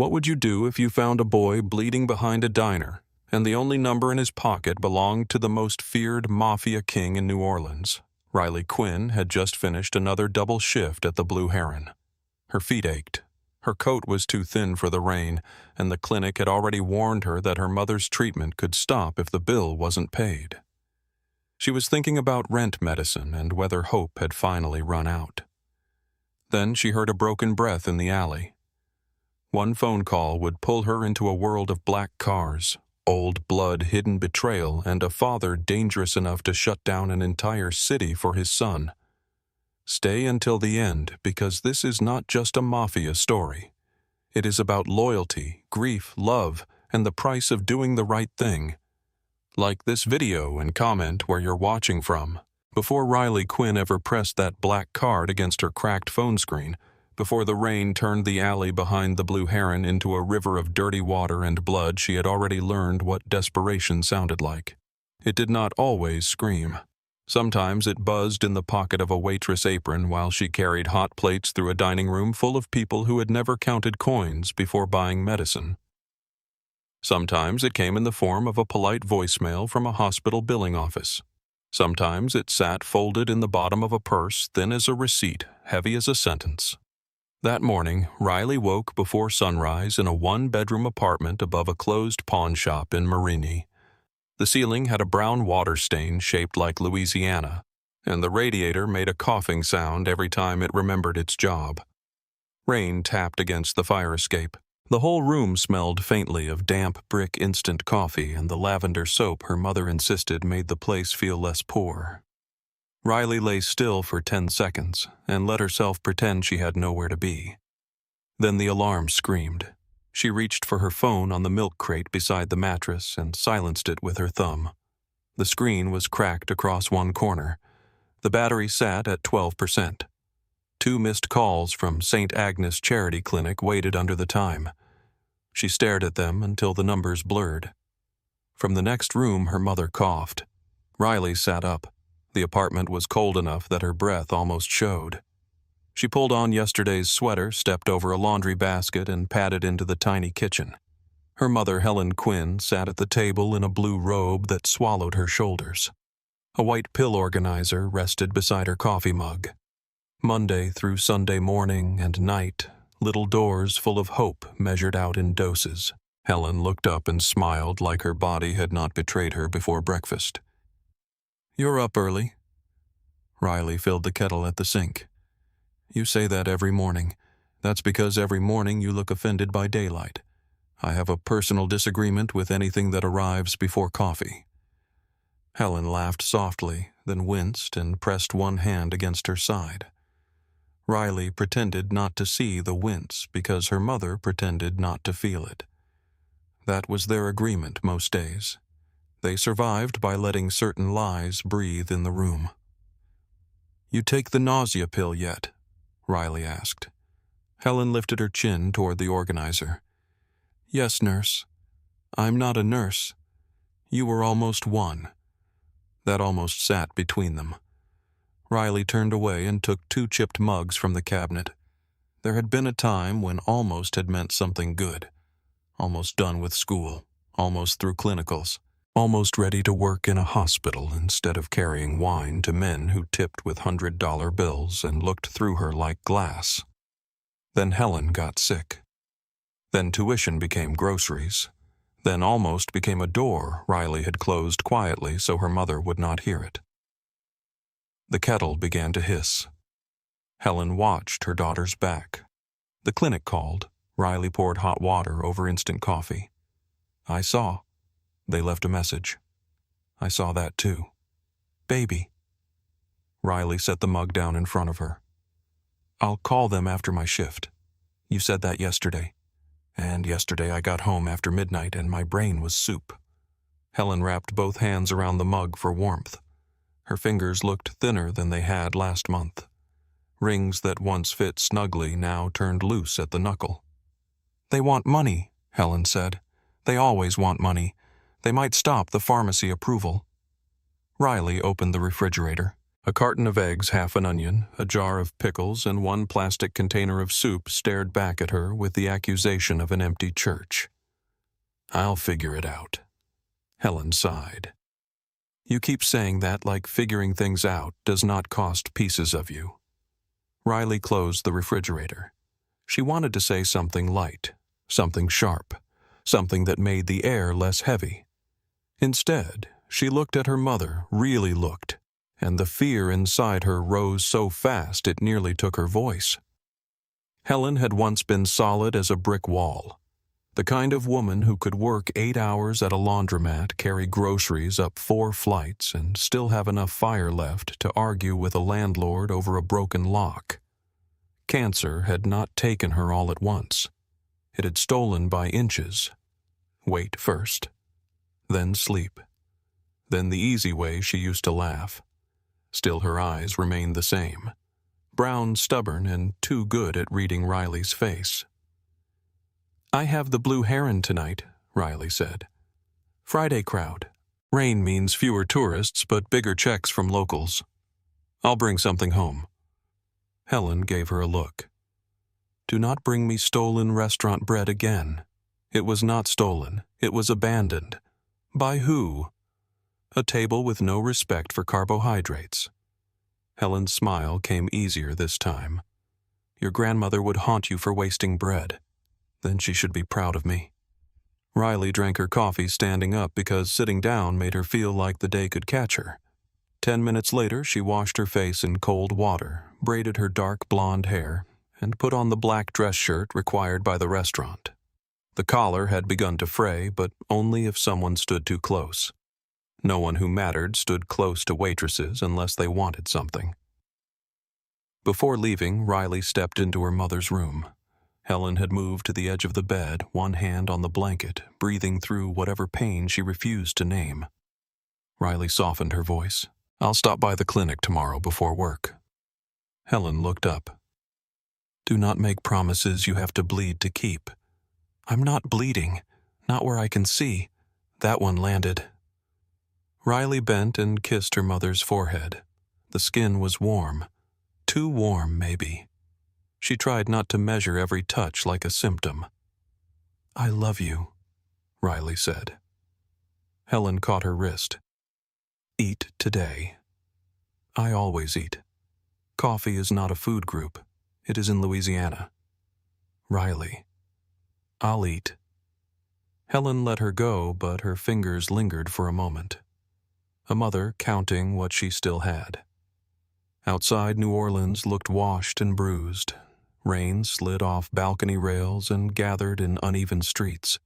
What would you do if you found a boy bleeding behind a diner, and the only number in his pocket belonged to the most feared mafia king in New Orleans? Riley Quinn had just finished another double shift at the Blue Heron. Her feet ached. Her coat was too thin for the rain, and the clinic had already warned her that her mother's treatment could stop if the bill wasn't paid. She was thinking about rent medicine and whether hope had finally run out. Then she heard a broken breath in the alley. One phone call would pull her into a world of black cars, old blood, hidden betrayal, and a father dangerous enough to shut down an entire city for his son. Stay until the end, because this is not just a mafia story. It is about loyalty, grief, love, and the price of doing the right thing. Like this video and comment where you're watching from. Before Riley Quinn ever pressed that black card against her cracked phone screen, before the rain turned the alley behind the Blue Heron into a river of dirty water and blood, she had already learned what desperation sounded like. It did not always scream. Sometimes it buzzed in the pocket of a waitress apron while she carried hot plates through a dining room full of people who had never counted coins before buying medicine. Sometimes it came in the form of a polite voicemail from a hospital billing office. Sometimes it sat folded in the bottom of a purse, thin as a receipt, heavy as a sentence. That morning, Riley woke before sunrise in a one-bedroom apartment above a closed pawn shop in Marigny. The ceiling had a brown water stain shaped like Louisiana, and the radiator made a coughing sound every time it remembered its job. Rain tapped against the fire escape. The whole room smelled faintly of damp brick instant coffee and the lavender soap her mother insisted made the place feel less poor. Riley lay still for 10 seconds and let herself pretend she had nowhere to be. Then the alarm screamed. She reached for her phone on the milk crate beside the mattress and silenced it with her thumb. The screen was cracked across one corner. The battery sat at 12%. 2 missed calls from St. Agnes Charity Clinic waited under the time. She stared at them until the numbers blurred. From the next room, her mother coughed. Riley sat up. The apartment was cold enough that her breath almost showed. She pulled on yesterday's sweater, stepped over a laundry basket, and padded into the tiny kitchen. Her mother, Helen Quinn, sat at the table in a blue robe that swallowed her shoulders. A white pill organizer rested beside her coffee mug. Monday through Sunday morning and night, little doors full of hope measured out in doses. Helen looked up and smiled like her body had not betrayed her before breakfast. "You're up early." Riley filled the kettle at the sink. "You say that every morning. That's because every morning you look offended by daylight. I have a personal disagreement with anything that arrives before coffee." Helen laughed softly, then winced and pressed one hand against her side. Riley pretended not to see the wince because her mother pretended not to feel it. That was their agreement most days. They survived by letting certain lies breathe in the room. "You take the nausea pill yet?" Riley asked. Helen lifted her chin toward the organizer. "Yes, nurse. I'm not a nurse. You were almost one." That almost sat between them. Riley turned away and took 2 chipped mugs from the cabinet. There had been a time when almost had meant something good. Almost done with school, almost through clinicals, almost ready to work in a hospital instead of carrying wine to men who tipped with $100 bills and looked through her like glass. Then Helen got sick. Then tuition became groceries. Then almost became a door Riley had closed quietly so her mother would not hear it. The kettle began to hiss. Helen watched her daughter's back. The clinic called. Riley poured hot water over instant coffee. "I saw." They left a message. "I saw that too. Baby." Riley set the mug down in front of her. "I'll call them after my shift. You said that yesterday. And yesterday I got home after midnight and my brain was soup." Helen wrapped both hands around the mug for warmth. Her fingers looked thinner than they had last month. Rings that once fit snugly now turned loose at the knuckle. "They want money," Helen said. "They always want money. They might stop the pharmacy approval." Riley opened the refrigerator. A carton of eggs, half an onion, a jar of pickles, and one plastic container of soup stared back at her with the accusation of an empty church. "I'll figure it out." Helen sighed. "You keep saying that like figuring things out does not cost pieces of you." Riley closed the refrigerator. She wanted to say something light, something sharp, something that made the air less heavy. Instead, she looked at her mother, really looked, and the fear inside her rose so fast it nearly took her voice. Helen had once been solid as a brick wall. The kind of woman who could work 8 hours at a laundromat, carry groceries up 4 flights, and still have enough fire left to argue with a landlord over a broken lock. Cancer had not taken her all at once. It had stolen by inches. Wait first, then sleep, then the easy way she used to laugh. Still her eyes remained the same, brown, stubborn, and too good at reading Riley's face. "I have the Blue Heron tonight," Riley said. "Friday crowd. Rain means fewer tourists, but bigger checks from locals. I'll bring something home." Helen gave her a look. "Do not bring me stolen restaurant bread again. It was not stolen. It was abandoned. By who? A table with no respect for carbohydrates." Helen's smile came easier this time. "Your grandmother would haunt you for wasting bread. Then she should be proud of me." Riley drank her coffee standing up because sitting down made her feel like the day could catch her. 10 minutes later, she washed her face in cold water, braided her dark blonde hair, and put on the black dress shirt required by the restaurant. The collar had begun to fray, but only if someone stood too close. No one who mattered stood close to waitresses unless they wanted something. Before leaving, Riley stepped into her mother's room. Helen had moved to the edge of the bed, one hand on the blanket, breathing through whatever pain she refused to name. Riley softened her voice. "I'll stop by the clinic tomorrow before work." Helen looked up. "Do not make promises you have to bleed to keep." "I'm not bleeding. Not where I can see." That one landed. Riley bent and kissed her mother's forehead. The skin was warm. Too warm, maybe. She tried not to measure every touch like a symptom. "I love you," Riley said. Helen caught her wrist. "Eat today." "I always eat. Coffee is not a food group. It is in Louisiana." "Riley." "I'll eat." Helen let her go, but her fingers lingered for a moment. A mother counting what she still had. Outside New Orleans looked washed and bruised. Rain slid off balcony rails and gathered in uneven streets.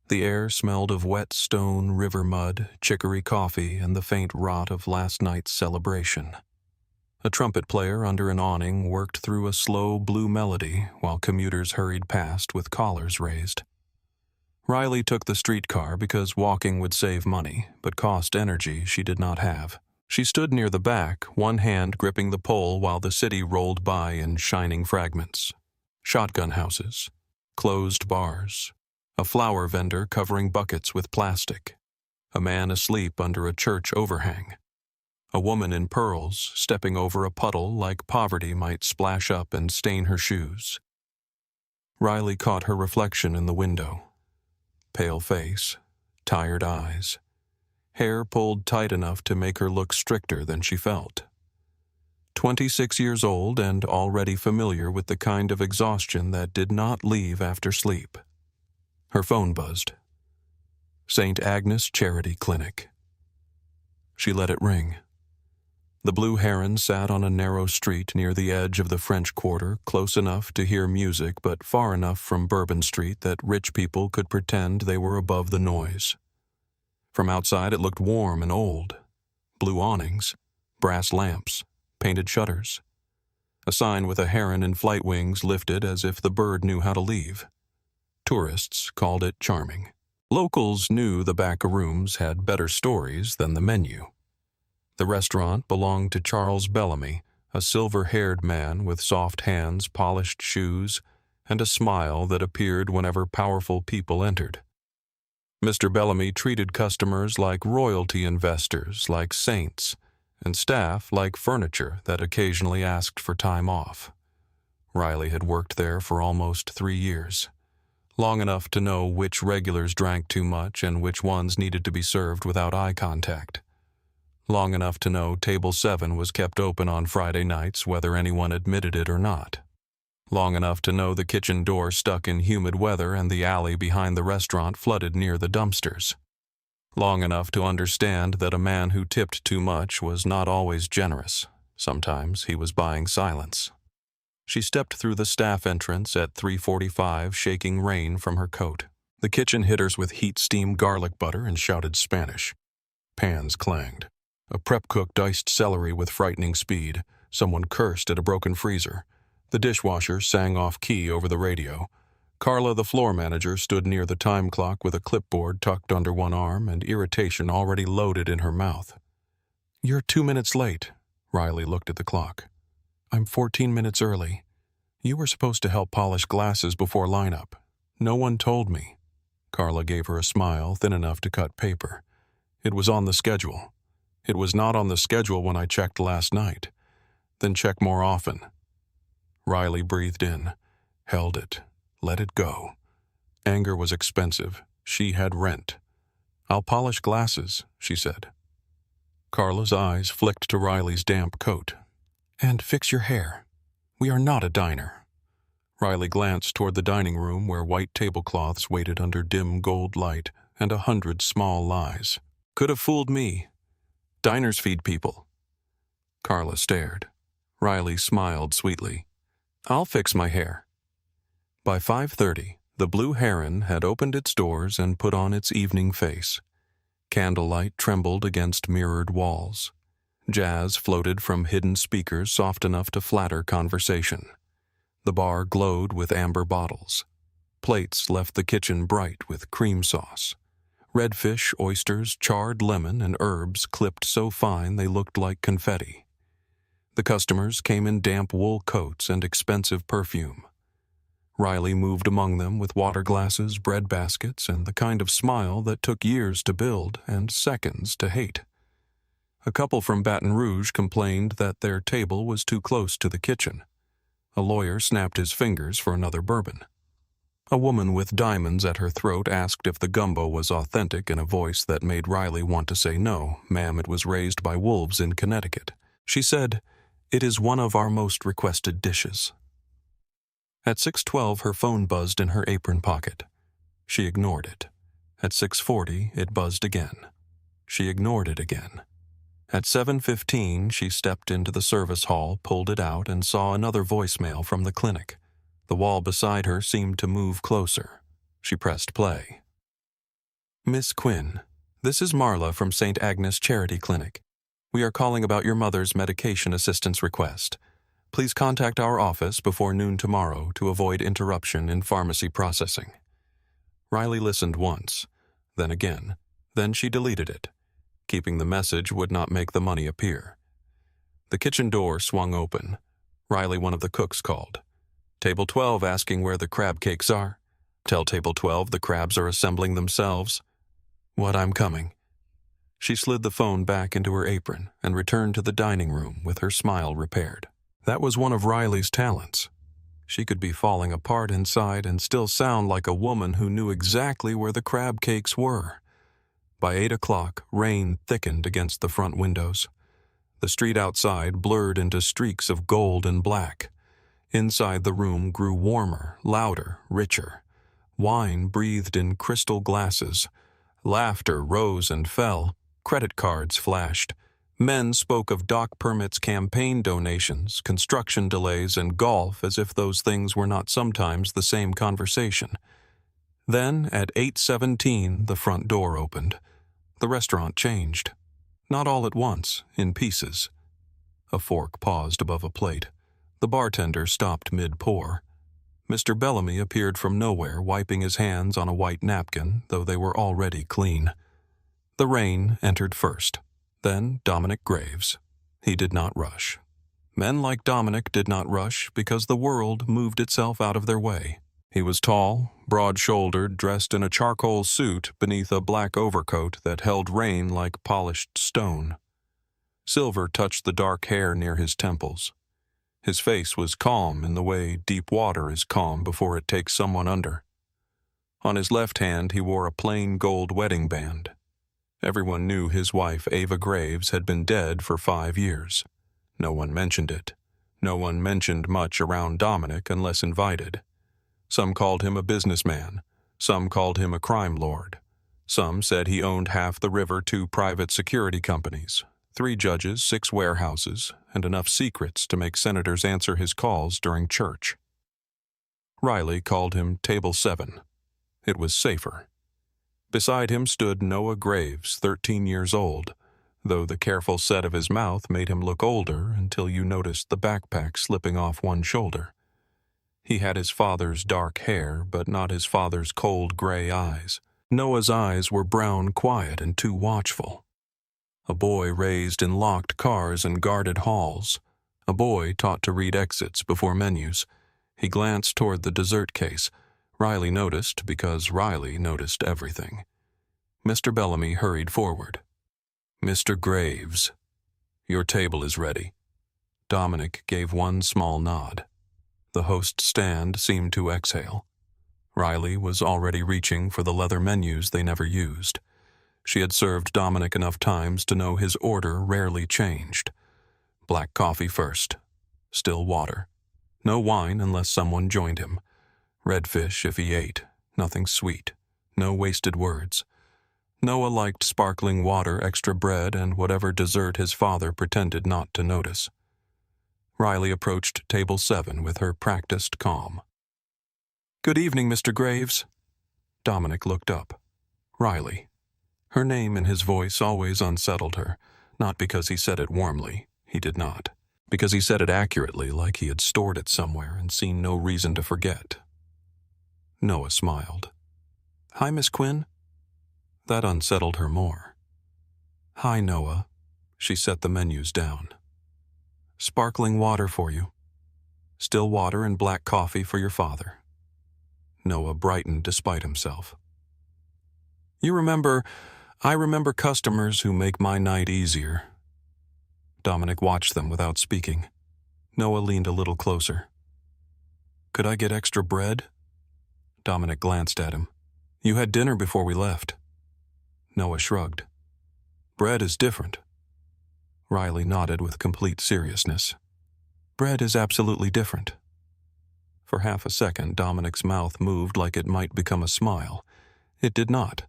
The air smelled of wet stone, river mud, chicory coffee, and the faint rot of last night's celebration. A trumpet player under an awning worked through a slow blue melody while commuters hurried past with collars raised. Riley took the streetcar because walking would save money, but cost energy she did not have. She stood near the back, one hand gripping the pole while the city rolled by in shining fragments. Shotgun houses, closed bars, a flower vendor covering buckets with plastic, a man asleep under a church overhang, a woman in pearls stepping over a puddle like poverty might splash up and stain her shoes. Riley caught her reflection in the window. Pale face, tired eyes, hair pulled tight enough to make her look stricter than she felt. 26 years old and already familiar with the kind of exhaustion that did not leave after sleep. Her phone buzzed. St. Agnes Charity Clinic. She let it ring. The Blue Heron sat on a narrow street near the edge of the French Quarter, close enough to hear music but far enough from Bourbon Street that rich people could pretend they were above the noise. From outside it looked warm and old. Blue awnings, brass lamps, painted shutters. A sign with a heron in flight wings lifted as if the bird knew how to leave. Tourists called it charming. Locals knew the back rooms had better stories than the menu. The restaurant belonged to Charles Bellamy, a silver-haired man with soft hands, polished shoes, and a smile that appeared whenever powerful people entered. Mr. Bellamy treated customers like royalty investors, like saints, and staff like furniture that occasionally asked for time off. Riley had worked there for almost 3 years, long enough to know which regulars drank too much and which ones needed to be served without eye contact. Long enough to know Table 7 was kept open on Friday nights whether anyone admitted it or not. Long enough to know the kitchen door stuck in humid weather and the alley behind the restaurant flooded near the dumpsters. Long enough to understand that a man who tipped too much was not always generous. Sometimes he was buying silence. She stepped through the staff entrance at 3:45, shaking rain from her coat. The kitchen hit her with heat-steamed garlic butter and shouted Spanish. Pans clanged. A prep cook diced celery with frightening speed. Someone cursed at a broken freezer. The dishwasher sang off-key over the radio. Carla, the floor manager, stood near the time clock with a clipboard tucked under one arm and irritation already loaded in her mouth. "You're 2 minutes late." Riley looked at the clock. "I'm 14 minutes early. You were supposed to help polish glasses before lineup. No one told me." Carla gave her a smile thin enough to cut paper. "It was on the schedule." "It was not on the schedule when I checked last night." "Then check more often." Riley breathed in, held it, let it go. Anger was expensive. She had rent. "I'll polish glasses," she said. Carla's eyes flicked to Riley's damp coat. "And fix your hair. We are not a diner." Riley glanced toward the dining room where white tablecloths waited under dim gold light and 100 small lies. "Could have fooled me. Diners feed people." Carla stared. Riley smiled sweetly. "I'll fix my hair." By 5:30, the Blue Heron had opened its doors and put on its evening face. Candlelight trembled against mirrored walls. Jazz floated from hidden speakers soft enough to flatter conversation. The bar glowed with amber bottles. Plates left the kitchen bright with cream sauce. Redfish, oysters, charred lemon, and herbs clipped so fine they looked like confetti. The customers came in damp wool coats and expensive perfume. Riley moved among them with water glasses, bread baskets, and the kind of smile that took years to build and seconds to hate. A couple from Baton Rouge complained that their table was too close to the kitchen. A lawyer snapped his fingers for another bourbon. A woman with diamonds at her throat asked if the gumbo was authentic in a voice that made Riley want to say no, ma'am, it was raised by wolves in Connecticut. She said, "It is one of our most requested dishes." At 6:12, her phone buzzed in her apron pocket. She ignored it. At 6:40, it buzzed again. She ignored it again. At 7:15, she stepped into the service hall, pulled it out, and saw another voicemail from the clinic. The wall beside her seemed to move closer. She pressed play. "Miss Quinn, this is Marla from St. Agnes Charity Clinic. We are calling about your mother's medication assistance request. Please contact our office before noon tomorrow to avoid interruption in pharmacy processing." Riley listened once, then again. Then she deleted it. Keeping the message would not make the money appear. The kitchen door swung open. Riley, one of the cooks, called. "Table 12 asking where the crab cakes are. Tell Table 12 the crabs are assembling themselves." "What, I'm coming." She slid the phone back into her apron and returned to the dining room with her smile repaired. That was one of Riley's talents. She could be falling apart inside and still sound like a woman who knew exactly where the crab cakes were. By 8 o'clock, rain thickened against the front windows. The street outside blurred into streaks of gold and black. Inside the room grew warmer, louder, richer. Wine breathed in crystal glasses. Laughter rose and fell. Credit cards flashed. Men spoke of dock permits, campaign donations, construction delays, and golf as if those things were not sometimes the same conversation. Then, at 8:17, the front door opened. The restaurant changed. Not all at once, in pieces. A fork paused above a plate. The bartender stopped mid-pour. Mr. Bellamy appeared from nowhere, wiping his hands on a white napkin, though they were already clean. The rain entered first, then Dominic Graves. He did not rush. Men like Dominic did not rush because the world moved itself out of their way. He was tall, broad-shouldered, dressed in a charcoal suit beneath a black overcoat that held rain like polished stone. Silver touched the dark hair near his temples. His face was calm in the way deep water is calm before it takes someone under. On his left hand he wore a plain gold wedding band. Everyone knew his wife, Ava Graves, had been dead for 5 years. No one mentioned it. No one mentioned much around Dominic unless invited. Some called him a businessman. Some called him a crime lord. Some said he owned half the river, 2 private security companies, 3 judges, 6 warehouses, and enough secrets to make senators answer his calls during church. Riley called him Table 7. It was safer. Beside him stood Noah Graves, 13 years old, though the careful set of his mouth made him look older until you noticed the backpack slipping off one shoulder. He had his father's dark hair, but not his father's cold gray eyes. Noah's eyes were brown, quiet, and too watchful. A boy raised in locked cars and guarded halls. A boy taught to read exits before menus. He glanced toward the dessert case. Riley noticed because Riley noticed everything. Mr. Bellamy hurried forward. "Mr. Graves, your table is ready." Dominic gave one small nod. The host's stand seemed to exhale. Riley was already reaching for the leather menus they never used. She had served Dominic enough times to know his order rarely changed. Black coffee first. Still water. No wine unless someone joined him. Redfish if he ate. Nothing sweet. No wasted words. Noah liked sparkling water, extra bread, and whatever dessert his father pretended not to notice. Riley approached Table 7 with her practiced calm. "Good evening, Mr. Graves." Dominic looked up. Riley. Her name and his voice always unsettled her, not because he said it warmly. He did not. Because he said it accurately, like he had stored it somewhere and seen no reason to forget. Noah smiled. "Hi, Miss Quinn." That unsettled her more. "Hi, Noah." She set the menus down. "Sparkling water for you. Still water and black coffee for your father." Noah brightened despite himself. I remember customers who make my night easier." Dominic watched them without speaking. Noah leaned a little closer. "Could I get extra bread?" Dominic glanced at him. "You had dinner before we left." Noah shrugged. "Bread is different." Riley nodded with complete seriousness. "Bread is absolutely different." For half a second, Dominic's mouth moved like it might become a smile. It did not,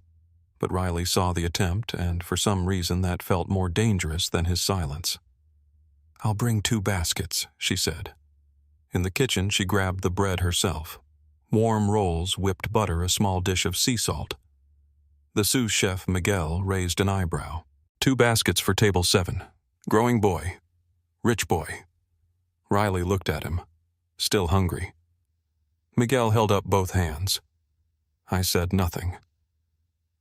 but Riley saw the attempt, and for some reason that felt more dangerous than his silence. "I'll bring 2 baskets," she said. In the kitchen, she grabbed the bread herself. Warm rolls, whipped butter, a small dish of sea salt. The sous chef, Miguel, raised an eyebrow. 2 baskets for Table 7. Growing boy. Rich boy." Riley looked at him, still hungry. Miguel held up both hands. I said nothing.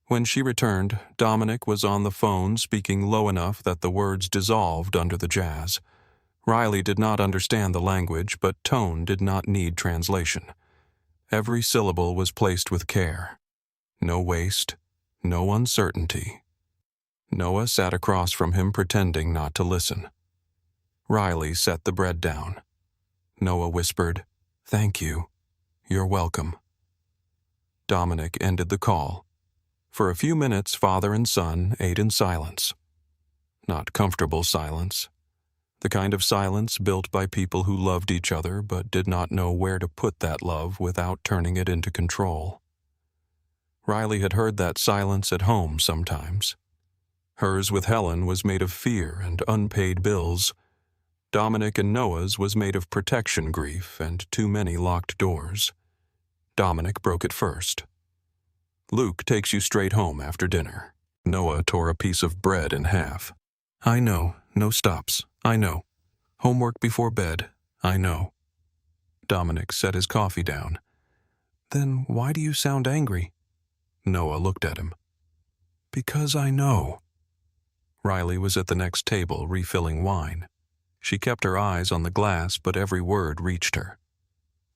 When she returned, Dominic was on the phone speaking low enough that the words dissolved under the jazz. Riley did not understand the language, but tone did not need translation. Every syllable was placed with care. No waste, no uncertainty. Noah sat across from him pretending not to listen. Riley set the bread down. Noah whispered, "Thank you. You're welcome." Dominic ended the call. For a few minutes, father and son ate in silence. Not comfortable silence. The kind of silence built by people who loved each other but did not know where to put that love without turning it into control. Riley had heard that silence at home sometimes. Hers with Helen was made of fear and unpaid bills. Dominic and Noah's was made of protection grief and too many locked doors. Dominic broke it first. "Luke takes you straight home after dinner." Noah tore a piece of bread in half. "I know, no stops, I know. Homework before bed, I know." Dominic set his coffee down. "Then why do you sound angry?" Noah looked at him. "Because I know." Riley was at the next table refilling wine. She kept her eyes on the glass, but every word reached her.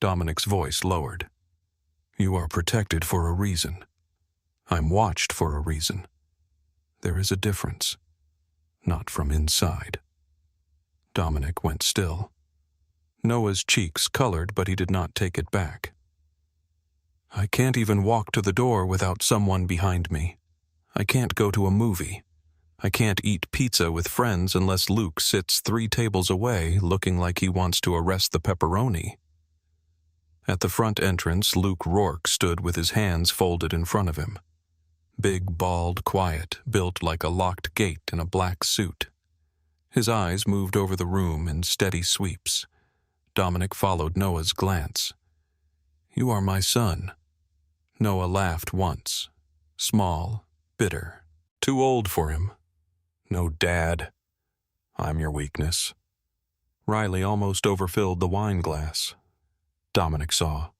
Dominic's voice lowered. "You are protected for a reason. I'm watched for a reason. There is a difference. not from inside. Dominic went still. Noah's cheeks colored, but he did not take it back. I can't even walk to the door without someone behind me. I can't go to a movie. I can't eat pizza with friends unless Luke sits 3 tables away looking like he wants to arrest the pepperoni. At the front entrance, Luke Rourke stood with his hands folded in front of him. Big, bald, quiet, built like a locked gate in a black suit. His eyes moved over the room in steady sweeps. Dominic followed Noah's glance. "You are my son." Noah laughed once. Small, bitter. Too old for him. "No dad. I'm your weakness." Riley almost overfilled the wine glass. Dominic saw.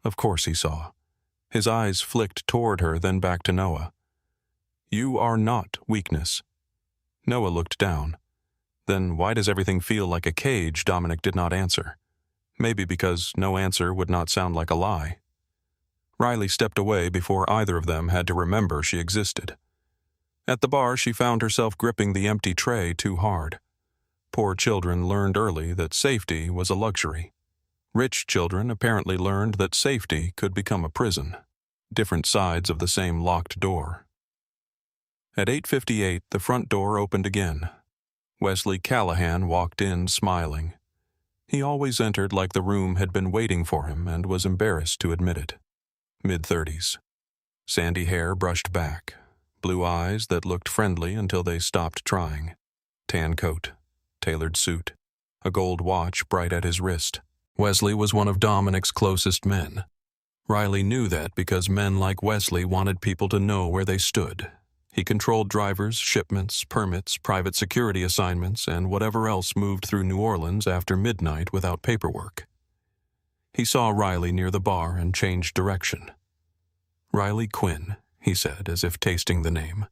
Of course he saw. His eyes flicked toward her, then back to Noah. "You are not weakness." Noah looked down. Then why does everything feel like a cage? Dominic did not answer. Maybe because no answer would not sound like a lie. Riley stepped away before either of them had to remember she existed. At the bar, she found herself gripping the empty tray too hard. Poor children learned early that safety was a luxury. Rich children apparently learned that safety could become a prison. Different sides of the same locked door. At 8:58, the front door opened again. Wesley Callahan walked in smiling. He always entered like the room had been waiting for him and was embarrassed to admit it. Mid-30s. Sandy hair brushed back. Blue eyes that looked friendly until they stopped trying. Tan coat. Tailored suit. A gold watch bright at his wrist. Wesley was one of Dominic's closest men. Riley knew that because men like Wesley wanted people to know where they stood. He controlled drivers, shipments, permits, private security assignments, and whatever else moved through New Orleans after midnight without paperwork. He saw Riley near the bar and changed direction. "Riley Quinn," he said, as if tasting the name.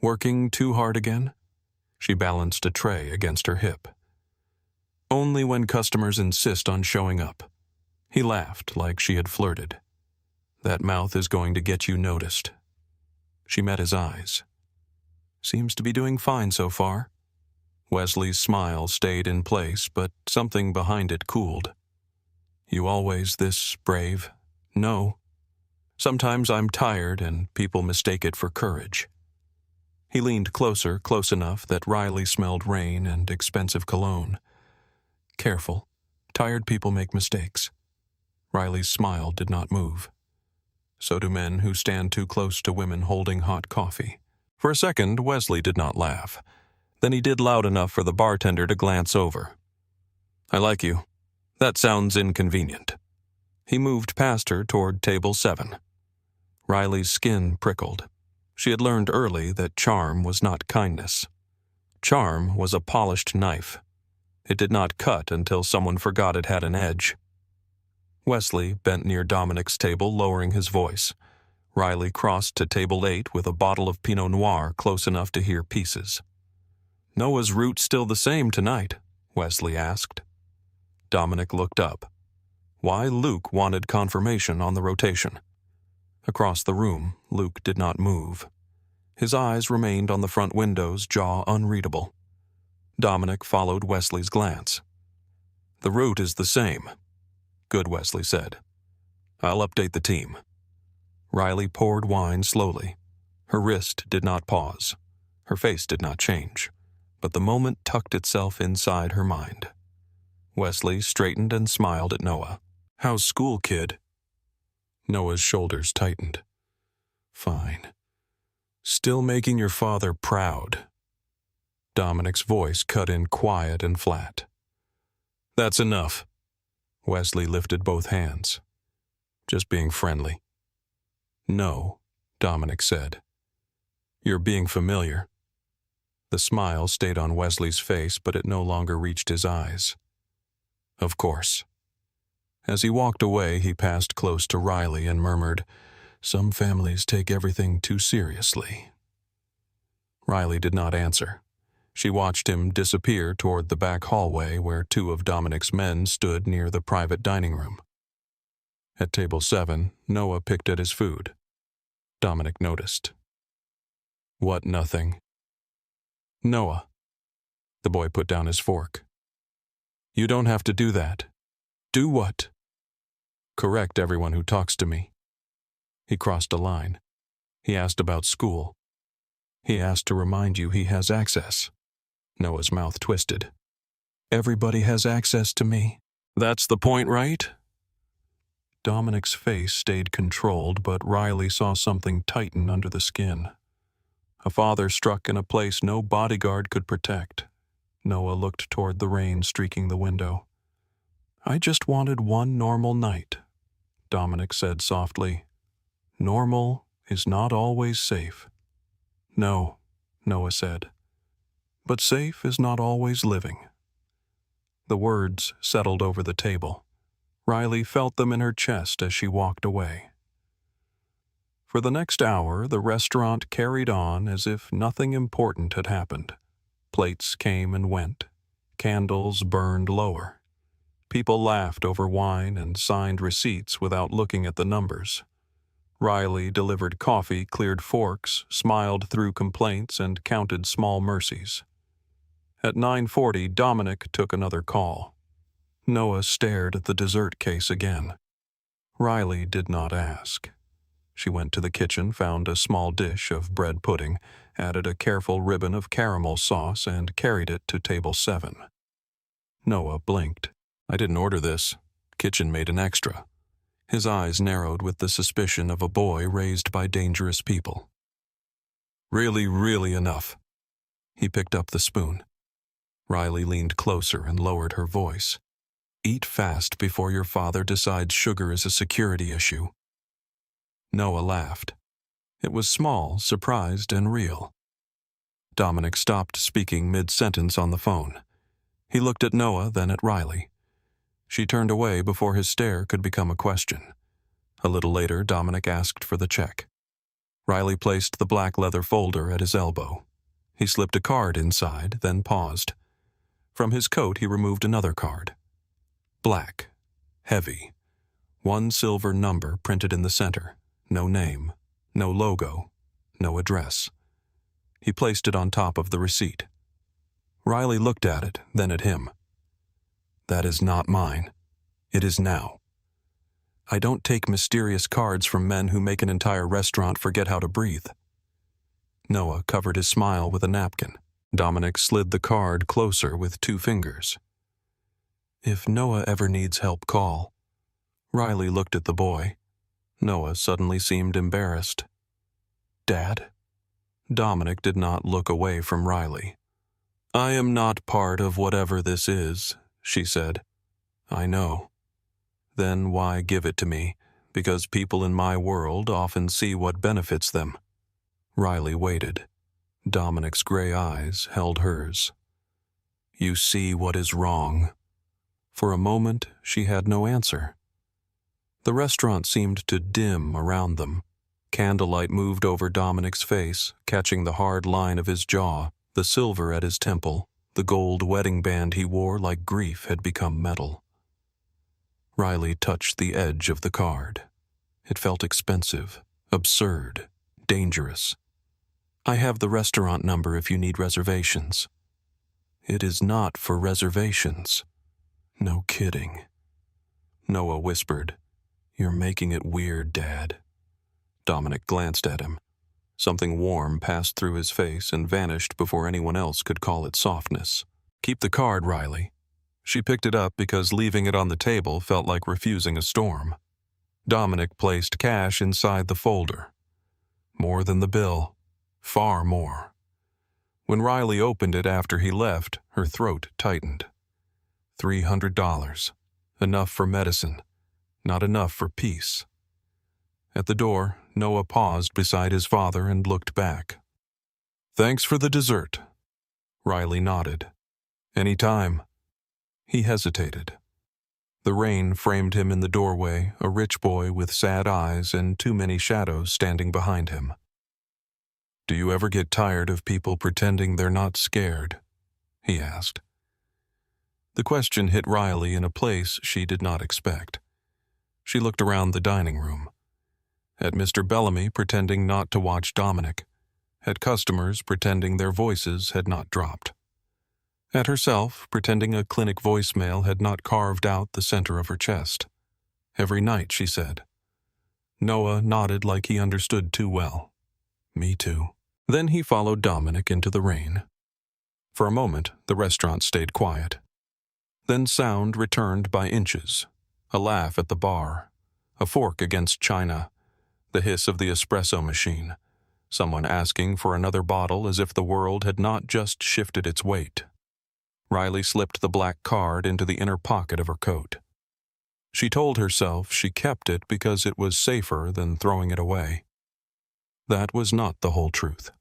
"Working too hard again?" She balanced a tray against her hip. "Only when customers insist on showing up." He laughed like she had flirted. "That mouth is going to get you noticed." She met his eyes. "Seems to be doing fine so far." Wesley's smile stayed in place, but something behind it cooled. "You always this brave?" "No. Sometimes I'm tired and people mistake it for courage." He leaned closer, close enough that Riley smelled rain and expensive cologne. "Careful. Tired people make mistakes." Riley's smile did not move. So do men who stand too close to women holding hot coffee. For a second, Wesley did not laugh. Then he did loud enough for the bartender to glance over. "I like you. That sounds inconvenient." He moved past her toward table 7. Riley's skin prickled. She had learned early that charm was not kindness. Charm was a polished knife. It did not cut until someone forgot it had an edge. Wesley bent near Dominic's table, lowering his voice. Riley crossed to table 8 with a bottle of Pinot Noir close enough to hear pieces. "Noah's route still the same tonight?" Wesley asked. Dominic looked up. Why Luke wanted confirmation on the rotation. Across the room, Luke did not move. His eyes remained on the front windows, jaw unreadable. Dominic followed Wesley's glance. "The route is the same." "Good," Wesley said. "I'll update the team." Riley poured wine slowly. Her wrist did not pause. Her face did not change. But the moment tucked itself inside her mind. Wesley straightened and smiled at Noah. "How's school, kid?" Noah's shoulders tightened. "Fine. Still making your father proud." Dominic's voice cut in quiet and flat. "That's enough." Wesley lifted both hands. "Just being friendly." "No," Dominic said. "You're being familiar." The smile stayed on Wesley's face, but it no longer reached his eyes. "Of course." As he walked away, he passed close to Riley and murmured, "Some families take everything too seriously." Riley did not answer. She watched him disappear toward the back hallway where 2 of Dominic's men stood near the private dining room. At table 7, Noah picked at his food. Dominic noticed. "What nothing?" Noah. The boy put down his fork. You don't have to do that. Do what? Correct everyone who talks to me. He crossed a line. He asked about school. He asked to remind you he has access. Noah's mouth twisted. Everybody has access to me. That's the point, right? Dominic's face stayed controlled, but Riley saw something tighten under the skin. A father struck in a place no bodyguard could protect. Noah looked toward the rain streaking the window. I just wanted one normal night, Dominic said softly. Normal is not always safe. No, Noah said. But safe is not always living. The words settled over the table. Riley felt them in her chest as she walked away. For the next hour, the restaurant carried on as if nothing important had happened. Plates came and went. Candles burned lower. People laughed over wine and signed receipts without looking at the numbers. Riley delivered coffee, cleared forks, smiled through complaints, and counted small mercies. At 9:40, Dominic took another call. Noah stared at the dessert case again. Riley did not ask. She went to the kitchen, found a small dish of bread pudding, added a careful ribbon of caramel sauce, and carried it to table 7. Noah blinked. I didn't order this. Kitchen made an extra. His eyes narrowed with the suspicion of a boy raised by dangerous people. Really enough. He picked up the spoon. Riley leaned closer and lowered her voice. Eat fast before your father decides sugar is a security issue. Noah laughed. It was small, surprised, and real. Dominic stopped speaking mid-sentence on the phone. He looked at Noah, then at Riley. She turned away before his stare could become a question. A little later, Dominic asked for the check. Riley placed the black leather folder at his elbow. He slipped a card inside, then paused. From his coat, he removed another card. Black. Heavy. 1 silver number printed in the center. No name. No logo. No address. He placed it on top of the receipt. Riley looked at it, then at him. That is not mine. It is now. I don't take mysterious cards from men who make an entire restaurant forget how to breathe. Noah covered his smile with a napkin. Dominic slid the card closer with 2 fingers. If Noah ever needs help, call. Riley looked at the boy. Noah suddenly seemed embarrassed. Dad? Dominic did not look away from Riley. I am not part of whatever this is, she said. I know. Then why give it to me? Because people in my world often see what benefits them. Riley waited. Dominic's gray eyes held hers. You see what is wrong. For a moment, she had no answer. The restaurant seemed to dim around them. Candlelight moved over Dominic's face, catching the hard line of his jaw, the silver at his temple. The gold wedding band he wore like grief had become metal. Riley touched the edge of the card. It felt expensive, absurd, dangerous. I have the restaurant number if you need reservations. It is not for reservations. No kidding. Noah whispered, You're making it weird, Dad. Dominic glanced at him. Something warm passed through his face and vanished before anyone else could call it softness. Keep the card, Riley. She picked it up because leaving it on the table felt like refusing a storm. Dominic placed cash inside the folder. More than the bill. Far more. When Riley opened it after he left, her throat tightened. $300. Enough for medicine. Not enough for peace. At the door, Noah paused beside his father and looked back. Thanks for the dessert. Riley nodded. Any time. He hesitated. The rain framed him in the doorway, a rich boy with sad eyes and too many shadows standing behind him. Do you ever get tired of people pretending they're not scared? He asked. The question hit Riley in a place she did not expect. She looked around the dining room. At Mr. Bellamy pretending not to watch Dominic. at customers pretending their voices had not dropped, at herself pretending a clinic voicemail had not carved out the center of her chest. Every night, she said. Noah nodded like he understood too well. Me too. Then he followed Dominic into the rain. For a moment, the restaurant stayed quiet. Then sound returned by inches. A laugh at the bar, a fork against china, the hiss of the espresso machine, someone asking for another bottle as if the world had not just shifted its weight. Riley slipped the black card into the inner pocket of her coat. She told herself she kept it because it was safer than throwing it away. That was not the whole truth.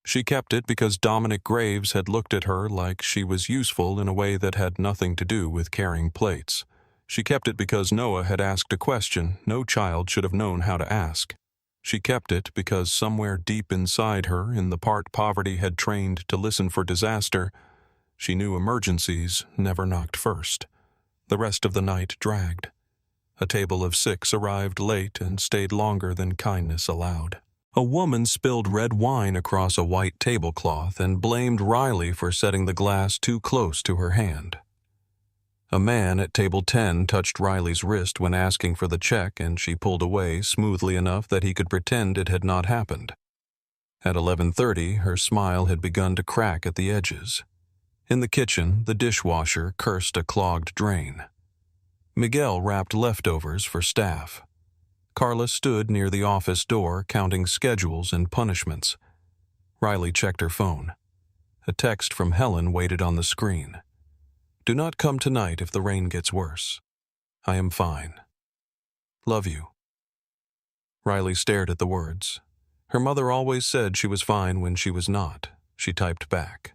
She kept it because Dominic Graves had looked at her like she was useful in a way that had nothing to do with carrying plates. She kept it because Noah had asked a question no child should have known how to ask. She kept it because somewhere deep inside her, in the part poverty had trained to listen for disaster, she knew emergencies never knocked first. The rest of the night dragged. A table of 6 arrived late and stayed longer than kindness allowed. A woman spilled red wine across a white tablecloth and blamed Riley for setting the glass too close to her hand. A man at table 10 touched Riley's wrist when asking for the check, and she pulled away smoothly enough that he could pretend it had not happened. At 11:30, her smile had begun to crack at the edges. In the kitchen, the dishwasher cursed a clogged drain. Miguel wrapped leftovers for staff. Carla stood near the office door counting schedules and punishments. Riley checked her phone. A text from Helen waited on the screen. Do not come tonight if the rain gets worse. I am fine. Love you. Riley stared at the words. Her mother always said she was fine when she was not. She typed back.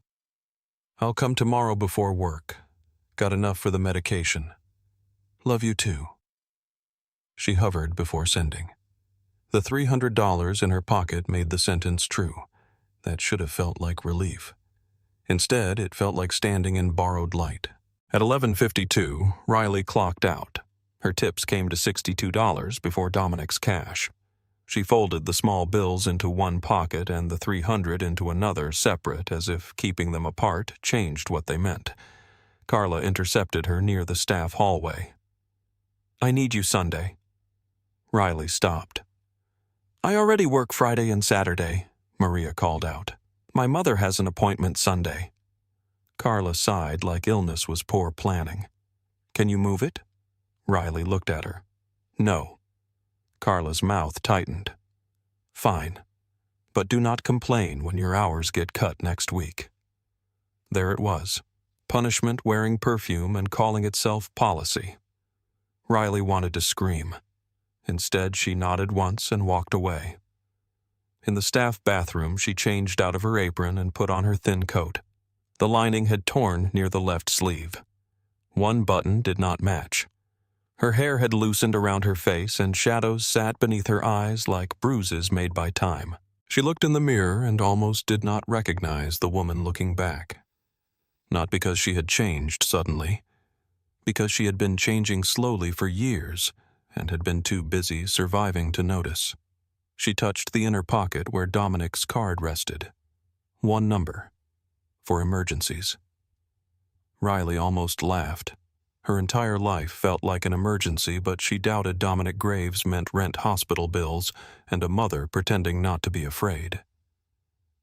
I'll come tomorrow before work. Got enough for the medication. Love you too. She hovered before sending. The $300 in her pocket made the sentence true. That should have felt like relief. Instead, it felt like standing in borrowed light. At 11:52, Riley clocked out. Her tips came to $62 before Dominic's cash. She folded the small bills into one pocket and the $300 into another separate, as if keeping them apart changed what they meant. Carla intercepted her near the staff hallway. I need you Sunday. Riley stopped. I already work Friday and Saturday, Maria called out. My mother has an appointment Sunday. Carla sighed like illness was poor planning. Can you move it? Riley looked at her. No. Carla's mouth tightened. Fine, but do not complain when your hours get cut next week. There it was, punishment wearing perfume and calling itself policy. Riley wanted to scream. Instead, she nodded once and walked away. In the staff bathroom, she changed out of her apron and put on her thin coat. The lining had torn near the left sleeve. One button did not match. Her hair had loosened around her face and shadows sat beneath her eyes like bruises made by time. She looked in the mirror and almost did not recognize the woman looking back. Not because she had changed suddenly, because she had been changing slowly for years and had been too busy surviving to notice. She touched the inner pocket where Dominic's card rested. One number. For emergencies. Riley almost laughed. Her entire life felt like an emergency, but she doubted Dominic Graves meant rent hospital bills and a mother pretending not to be afraid.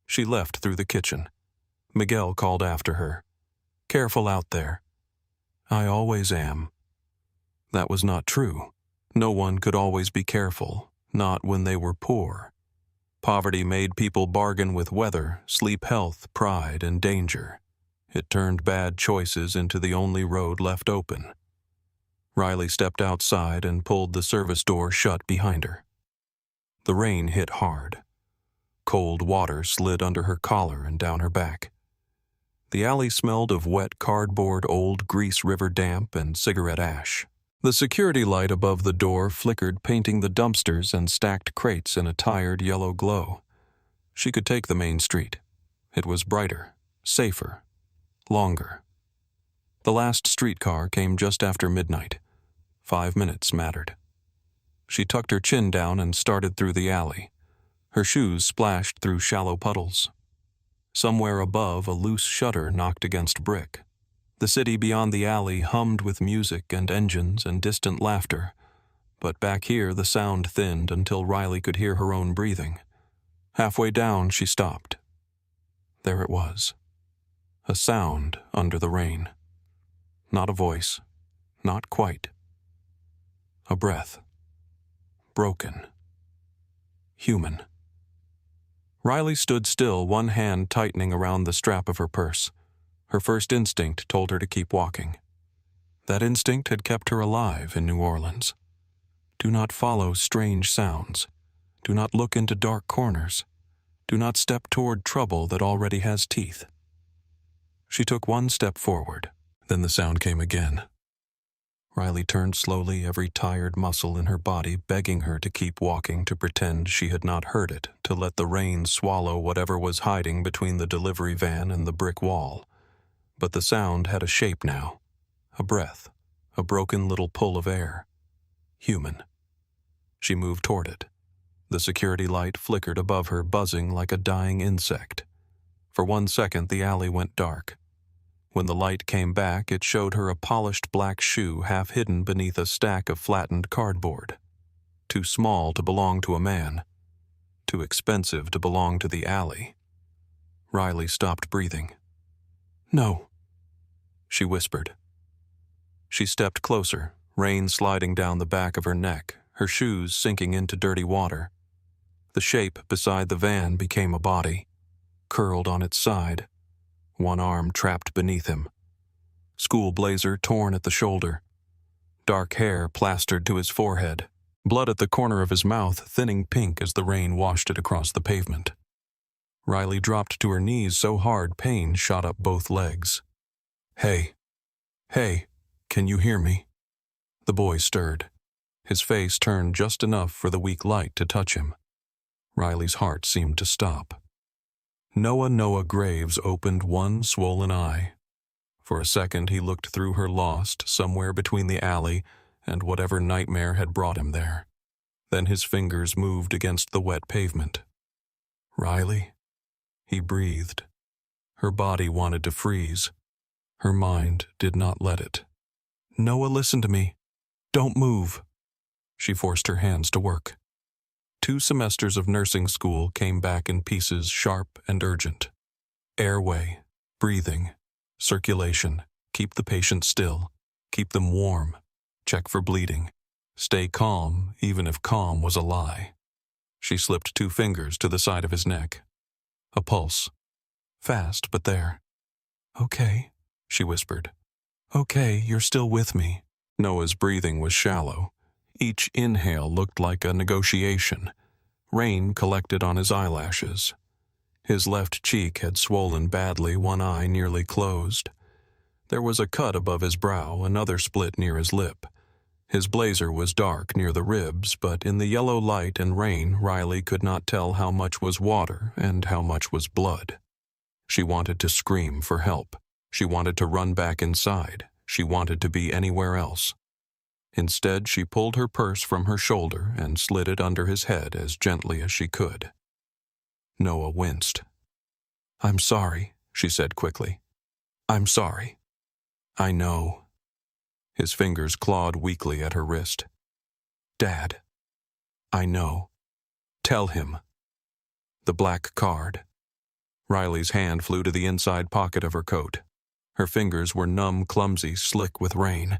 She left through the kitchen. Miguel called after her. Careful out there. I always am. That was not true. No one could always be careful, not when they were poor. Poverty made people bargain with weather, sleep health, pride, and danger. It turned bad choices into the only road left open. Riley stepped outside and pulled the service door shut behind her. The rain hit hard. Cold water slid under her collar and down her back. The alley smelled of wet cardboard, old Grease River damp, and cigarette ash. The security light above the door flickered, painting the dumpsters and stacked crates in a tired yellow glow. She could take the main street. It was brighter, safer, longer. The last streetcar came just after midnight. 5 minutes mattered. She tucked her chin down and started through the alley. Her shoes splashed through shallow puddles. Somewhere above, a loose shutter knocked against brick. The city beyond the alley hummed with music and engines and distant laughter, but back here the sound thinned until Riley could hear her own breathing. Halfway down, she stopped. There it was. A sound under the rain. Not a voice. Not quite. A breath. Broken. Human. Riley stood still, one hand tightening around the strap of her purse. Her first instinct told her to keep walking. That instinct had kept her alive in New Orleans. Do not follow strange sounds. Do not look into dark corners. Do not step toward trouble that already has teeth. She took one step forward. Then the sound came again. Riley turned slowly, every tired muscle in her body begging her to keep walking, to pretend she had not heard it, to let the rain swallow whatever was hiding between the delivery van and the brick wall. But the sound had a shape now. A breath. A broken little pull of air. Human. She moved toward it. The security light flickered above her, buzzing like a dying insect. For 1 second, the alley went dark. When the light came back, it showed her a polished black shoe half hidden beneath a stack of flattened cardboard. Too small to belong to a man. Too expensive to belong to the alley. Riley stopped breathing. "No," she whispered. She stepped closer, rain sliding down the back of her neck, her shoes sinking into dirty water. The shape beside the van became a body, curled on its side, one arm trapped beneath him. School blazer torn at the shoulder. Dark hair plastered to his forehead, blood at the corner of his mouth thinning pink as the rain washed it across the pavement. Riley dropped to her knees so hard pain shot up both legs. "Hey. Hey, can you hear me?" The boy stirred. His face turned just enough for the weak light to touch him. Riley's heart seemed to stop. Noah Graves opened one swollen eye. For a second he looked through her, lost somewhere between the alley and whatever nightmare had brought him there. Then his fingers moved against the wet pavement. "Riley?" He breathed. Her body wanted to freeze. Her mind did not let it. "Noah, listen to me. Don't move." She forced her hands to work. 2 semesters of nursing school came back in pieces, sharp and urgent. Airway, breathing, circulation, keep the patient still, keep them warm, check for bleeding, stay calm even if calm was a lie. She slipped 2 fingers to the side of his neck. A pulse. Fast, but there. "Okay," she whispered. "Okay, you're still with me." Noah's breathing was shallow. Each inhale looked like a negotiation. Rain collected on his eyelashes. His left cheek had swollen badly, one eye nearly closed. There was a cut above his brow, another split near his lip. His blazer was dark near the ribs, but in the yellow light and rain, Riley could not tell how much was water and how much was blood. She wanted to scream for help. She wanted to run back inside. She wanted to be anywhere else. Instead, she pulled her purse from her shoulder and slid it under his head as gently as she could. Noah winced. "I'm sorry," she said quickly. "I'm sorry." "I know." His fingers clawed weakly at her wrist. "Dad." "I know. Tell him." The black card. Riley's hand flew to the inside pocket of her coat. Her fingers were numb, clumsy, slick with rain.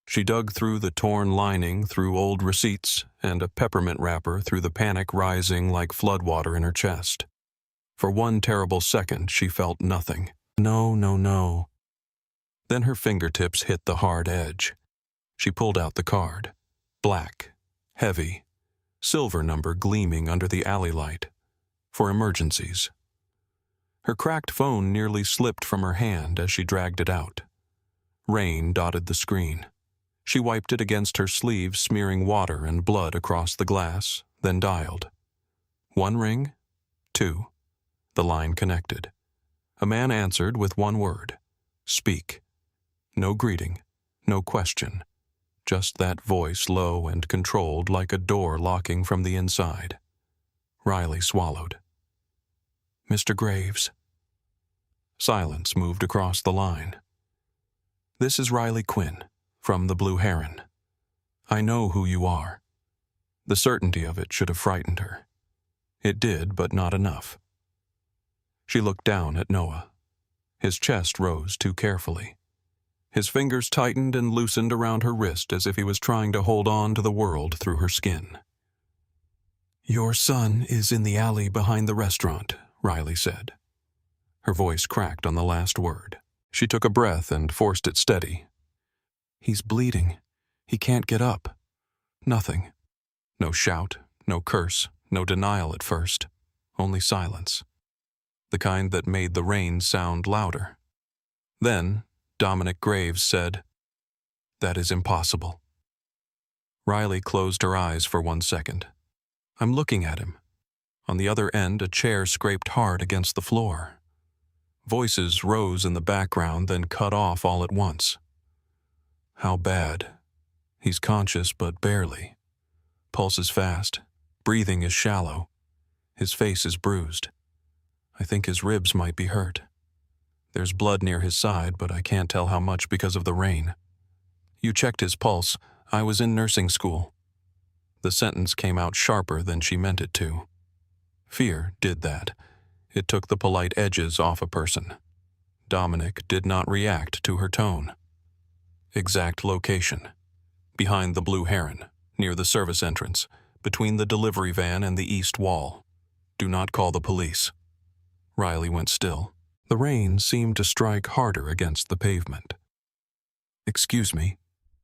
She dug through the torn lining, through old receipts, and a peppermint wrapper, through the panic rising like floodwater in her chest. For 1 terrible second, she felt nothing. No. Then her fingertips hit the hard edge. She pulled out the card. Black. Heavy. Silver number gleaming under the alley light. For emergencies. Her cracked phone nearly slipped from her hand as she dragged it out. Rain dotted the screen. She wiped it against her sleeve, smearing water and blood across the glass, then dialed. 1 ring, 2. The line connected. A man answered with 1 word. Speak. No greeting, no question. Just that voice, low and controlled like a door locking from the inside. Riley swallowed. Mr. Graves. Silence moved across the line. This is Riley Quinn, from the Blue Heron. I know who you are. The certainty of it should have frightened her. It did, but not enough. She looked down at Noah. His chest rose too carefully. His fingers tightened and loosened around her wrist as if he was trying to hold on to the world through her skin. Your son is in the alley behind the restaurant, Riley said. Her voice cracked on the last word. She took a breath and forced it steady. He's bleeding. He can't get up. Nothing. No shout, no curse, no denial at first. Only silence. The kind that made the rain sound louder. Then, Dominic Graves said, That is impossible. Riley closed her eyes for 1 second. I'm looking at him. On the other end, a chair scraped hard against the floor. Voices rose in the background, then cut off all at once. How bad? He's conscious, but barely. Pulse is fast. Breathing is shallow. His face is bruised. I think his ribs might be hurt. There's blood near his side, but I can't tell how much because of the rain. You checked his pulse. I was in nursing school. The sentence came out sharper than she meant it to. Fear did that. It took the polite edges off a person. Dominic did not react to her tone. Exact location. Behind the Blue Heron, near the service entrance, between the delivery van and the east wall. Do not call the police. Riley went still. The rain seemed to strike harder against the pavement. Excuse me.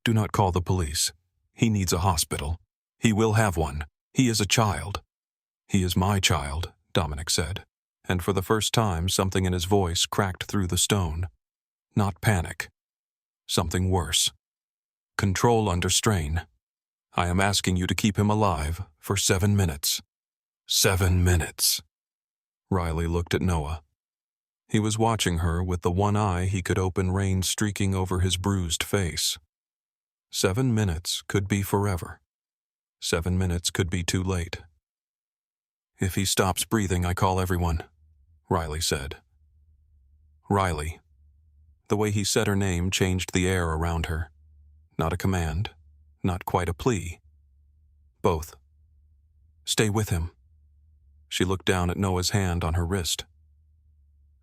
Do not call the police. He needs a hospital. He will have one. He is a child. He is my child, Dominic said, and for the first time something in his voice cracked through the stone. Not panic. Something worse. Control under strain. I am asking you to keep him alive for 7 minutes. 7 minutes. Riley looked at Noah. He was watching her with the one eye he could open, rain streaking over his bruised face. 7 minutes could be forever. 7 minutes could be too late. If he stops breathing, I call everyone, Riley said. Riley. The way he said her name changed the air around her. Not a command, not quite a plea. Both. Stay with him. She looked down at Noah's hand on her wrist.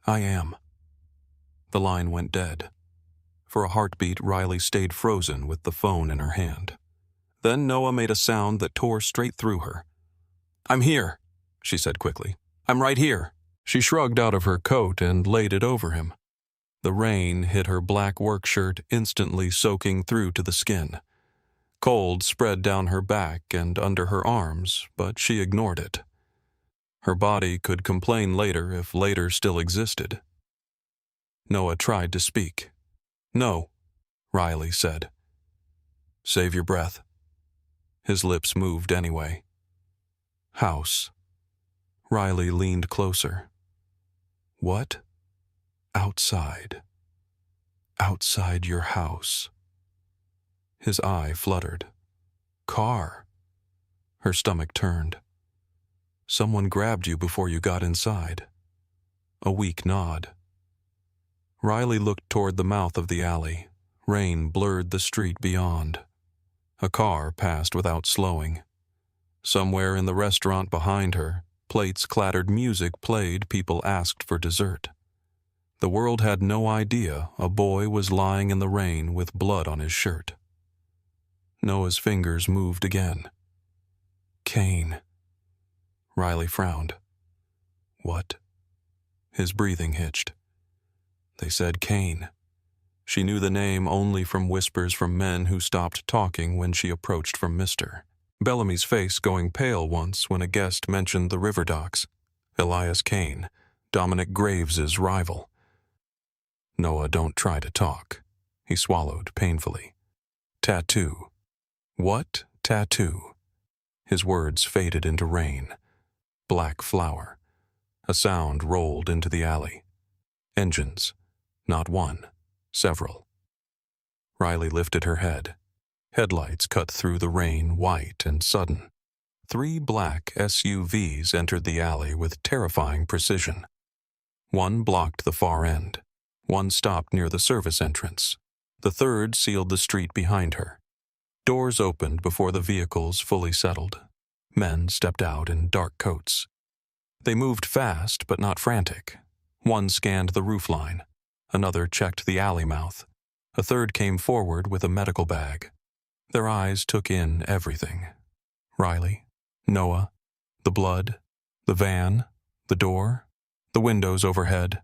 I am. The line went dead. For a heartbeat, Riley stayed frozen with the phone in her hand. Then Noah made a sound that tore straight through her. I'm here, she said quickly. I'm right here. She shrugged out of her coat and laid it over him. The rain hit her black work shirt, instantly soaking through to the skin. Cold spread down her back and under her arms, but she ignored it. Her body could complain later if later still existed. Noah tried to speak. No, Riley said. Save your breath. His lips moved anyway. House. Riley leaned closer. What? Outside. Outside your house. His eye fluttered. Car. Her stomach turned. Someone grabbed you before you got inside. A weak nod. Riley looked toward the mouth of the alley. Rain blurred the street beyond. A car passed without slowing. Somewhere in the restaurant behind her, plates clattered, music played, people asked for dessert. The world had no idea a boy was lying in the rain with blood on his shirt. Noah's fingers moved again. Kane. Riley frowned. What? His breathing hitched. They said Kane. She knew the name only from whispers from men who stopped talking when she approached from Mr. Bellamy's face going pale once when a guest mentioned the river docks. Elias Kane, Dominic Graves' rival. Noah, don't try to talk. He swallowed painfully. Tattoo. What tattoo? His words faded into rain. Black flower. A sound rolled into the alley. Engines. Not one. Several. Riley lifted her head. Headlights cut through the rain, white and sudden. 3 black SUVs entered the alley with terrifying precision. One blocked the far end. One stopped near the service entrance. The third sealed the street behind her. Doors opened before the vehicles fully settled. Men stepped out in dark coats. They moved fast, but not frantic. One scanned the roofline. Another checked the alley mouth. A third came forward with a medical bag. Their eyes took in everything. Riley, Noah, the blood, the van, the door, the windows overhead.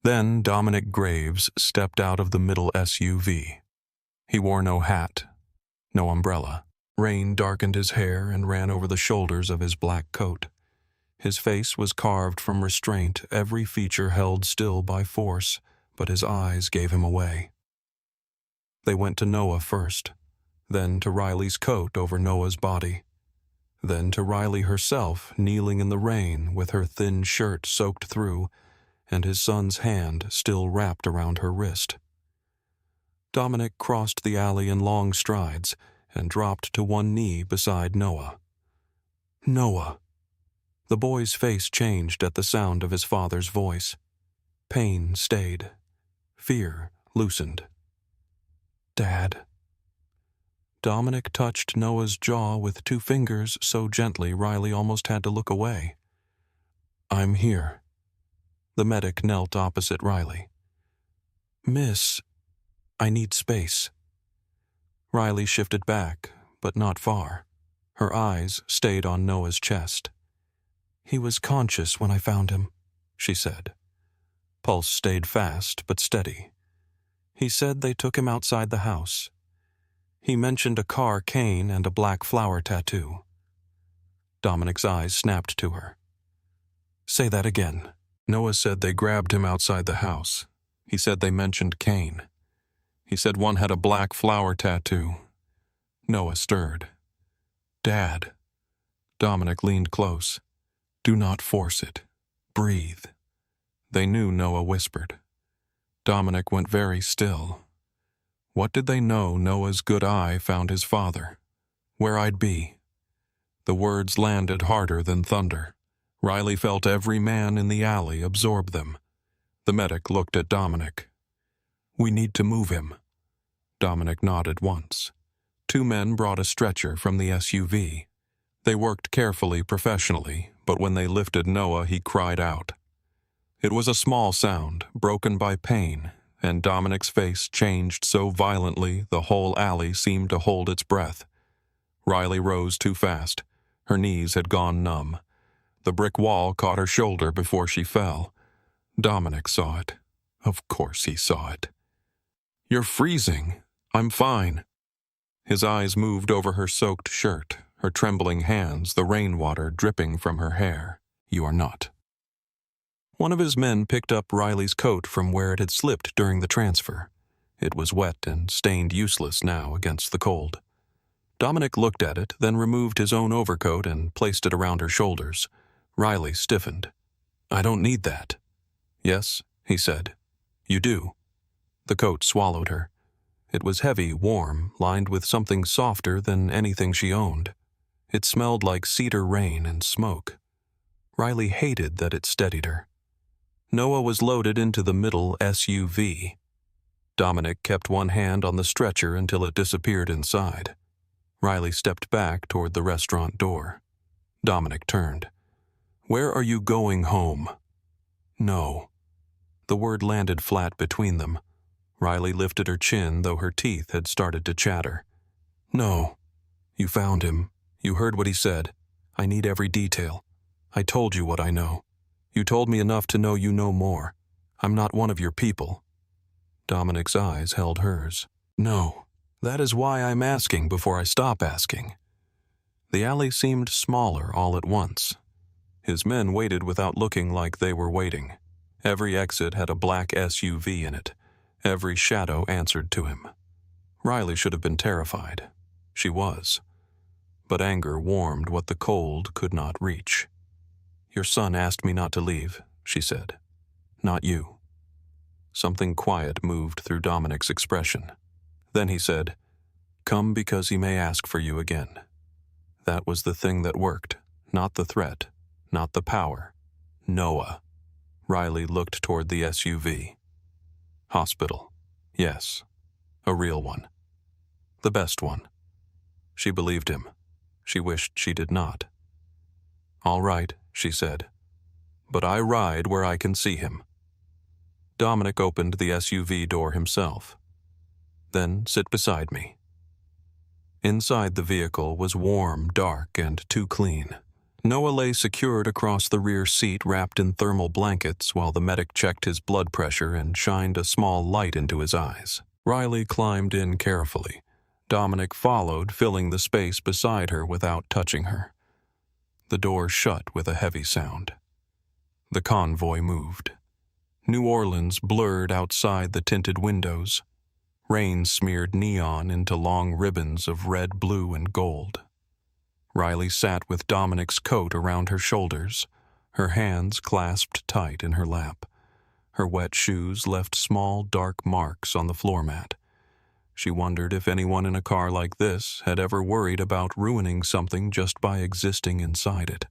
Then Dominic Graves stepped out of the middle SUV. He wore no hat, no umbrella. Rain darkened his hair and ran over the shoulders of his black coat. His face was carved from restraint, every feature held still by force, but his eyes gave him away. They went to Noah first, then to Riley's coat over Noah's body, then to Riley herself kneeling in the rain with her thin shirt soaked through and his son's hand still wrapped around her wrist. Dominic crossed the alley in long strides and dropped to one knee beside Noah. Noah! The boy's face changed at the sound of his father's voice. Pain stayed. Fear loosened. Dad. Dominic touched Noah's jaw with 2 fingers so gently Riley almost had to look away. I'm here. The medic knelt opposite Riley. Miss, I need space. Riley shifted back, but not far. Her eyes stayed on Noah's chest. He was conscious when I found him, she said. Pulse stayed fast but steady. He said they took him outside the house. He mentioned a car cane and a black flower tattoo. Dominic's eyes snapped to her. Say that again. Noah said they grabbed him outside the house. He said they mentioned Cain. He said one had a black flower tattoo. Noah stirred. Dad. Dominic leaned close. Do not force it. Breathe. They knew Noah whispered. Dominic went very still. What did they know Noah's good eye found his father? Where I'd be. The words landed harder than thunder. Riley felt every man in the alley absorb them. The medic looked at Dominic. We need to move him. Dominic nodded once. 2 men brought a stretcher from the SUV. They worked carefully, professionally, but when they lifted Noah, he cried out. It was a small sound, broken by pain, and Dominic's face changed so violently the whole alley seemed to hold its breath. Riley rose too fast. Her knees had gone numb. The brick wall caught her shoulder before she fell. Dominic saw it. Of course he saw it. You're freezing. I'm fine. His eyes moved over her soaked shirt, her trembling hands, the rainwater dripping from her hair. You are not. One of his men picked up Riley's coat from where it had slipped during the transfer. It was wet and stained useless now against the cold. Dominic looked at it, then removed his own overcoat and placed it around her shoulders. Riley stiffened. I don't need that. Yes, he said. You do. The coat swallowed her. It was heavy, warm, lined with something softer than anything she owned. It smelled like cedar rain and smoke. Riley hated that it steadied her. Noah was loaded into the middle SUV. Dominic kept one hand on the stretcher until it disappeared inside. Riley stepped back toward the restaurant door. Dominic turned. Where are you going home? No. The word landed flat between them. Riley lifted her chin, though her teeth had started to chatter. No. You found him. You heard what he said. I need every detail. I told you what I know. You told me enough to know you know more. I'm not one of your people. Dominic's eyes held hers. No. That is why I'm asking before I stop asking. The alley seemed smaller all at once. His men waited without looking like they were waiting. Every exit had a black SUV in it. Every shadow answered to him. Riley should have been terrified. She was. But anger warmed what the cold could not reach. Your son asked me not to leave, she said. Not you. Something quiet moved through Dominic's expression. Then he said, Come because he may ask for you again. That was the thing that worked, not the threat, not the power. Noah. Riley looked toward the SUV. Hospital. Yes. A real one. The best one. She believed him. She wished she did not. All right, she said. But I ride where I can see him. Dominic opened the SUV door himself. Then sit beside me. Inside the vehicle was warm, dark, and too clean. Noah lay secured across the rear seat wrapped in thermal blankets while the medic checked his blood pressure and shined a small light into his eyes. Riley climbed in carefully. Dominic followed, filling the space beside her without touching her. The door shut with a heavy sound. The convoy moved. New Orleans blurred outside the tinted windows. Rain smeared neon into long ribbons of red, blue, and gold. Riley sat with Dominic's coat around her shoulders, her hands clasped tight in her lap. Her wet shoes left small, dark marks on the floor mat. She wondered if anyone in a car like this had ever worried about ruining something just by existing inside it.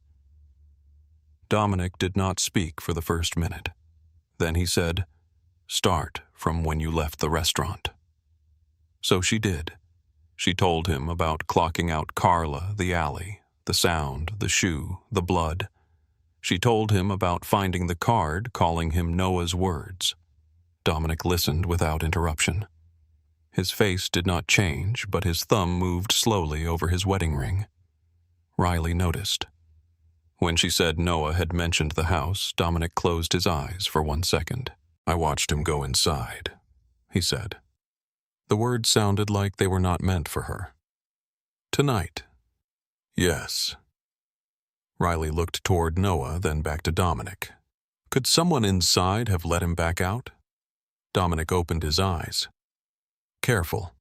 Dominic did not speak for the first minute. Then he said, "Start from when you left the restaurant." So she did. She told him about clocking out Carla, the alley, the sound, the shoe, the blood. She told him about finding the card, calling him Noah's words. Dominic listened without interruption. His face did not change, but his thumb moved slowly over his wedding ring. Riley noticed. When she said Noah had mentioned the house, Dominic closed his eyes for 1 second. "I watched him go inside," he said. The words sounded like they were not meant for her. "Tonight." "Yes." Riley looked toward Noah, then back to Dominic. "Could someone inside have let him back out?" Dominic opened his eyes. "Careful.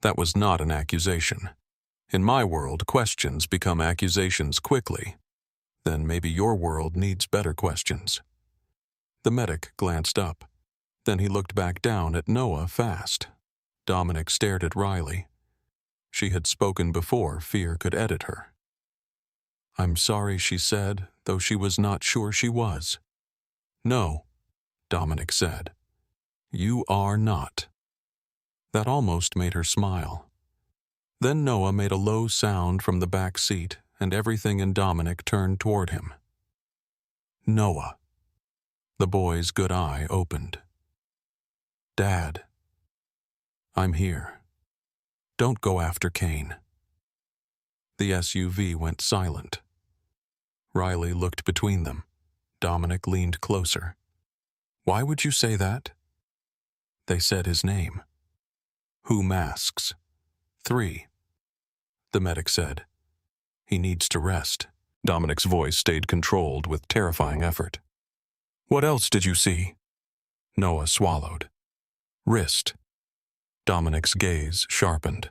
That was not an accusation. In my world, questions become accusations quickly. Then maybe your world needs better questions." The medic glanced up. Then he looked back down at Noah fast. Dominic stared at Riley. She had spoken before fear could edit her. "I'm sorry," she said, though she was not sure she was. "No," Dominic said. "You are not." That almost made her smile. Then Noah made a low sound from the back seat, and everything in Dominic turned toward him. "Noah." The boy's good eye opened. "Dad. I'm here. Don't go after Kane." The SUV went silent. Riley looked between them. Dominic leaned closer. "Why would you say that?" "They said his name." "Who masks?" "3. The medic said. "He needs to rest." Dominic's voice stayed controlled with terrifying effort. "What else did you see?" Noah swallowed. "Wrist." Dominic's gaze sharpened.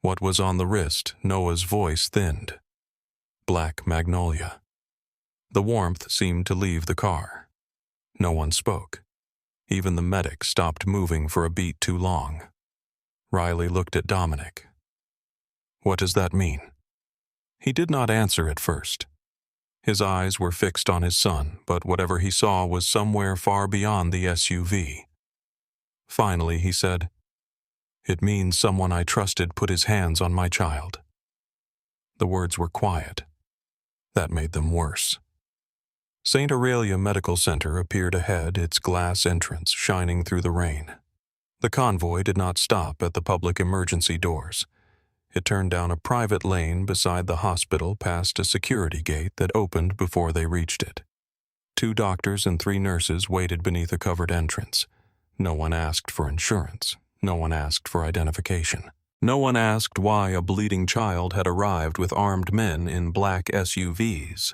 What was on the wrist? Noah's voice thinned. "Black magnolia." The warmth seemed to leave the car. No one spoke. Even the medic stopped moving for a beat too long. Riley looked at Dominic. "What does that mean?" He did not answer at first. His eyes were fixed on his son, but whatever he saw was somewhere far beyond the SUV. Finally, he said, "It means someone I trusted put his hands on my child." The words were quiet. That made them worse. St. Aurelia Medical Center appeared ahead, its glass entrance shining through the rain. The convoy did not stop at the public emergency doors. It turned down a private lane beside the hospital past a security gate that opened before they reached it. 2 doctors and 3 nurses waited beneath a covered entrance. No one asked for insurance. No one asked for identification. No one asked why a bleeding child had arrived with armed men in black SUVs.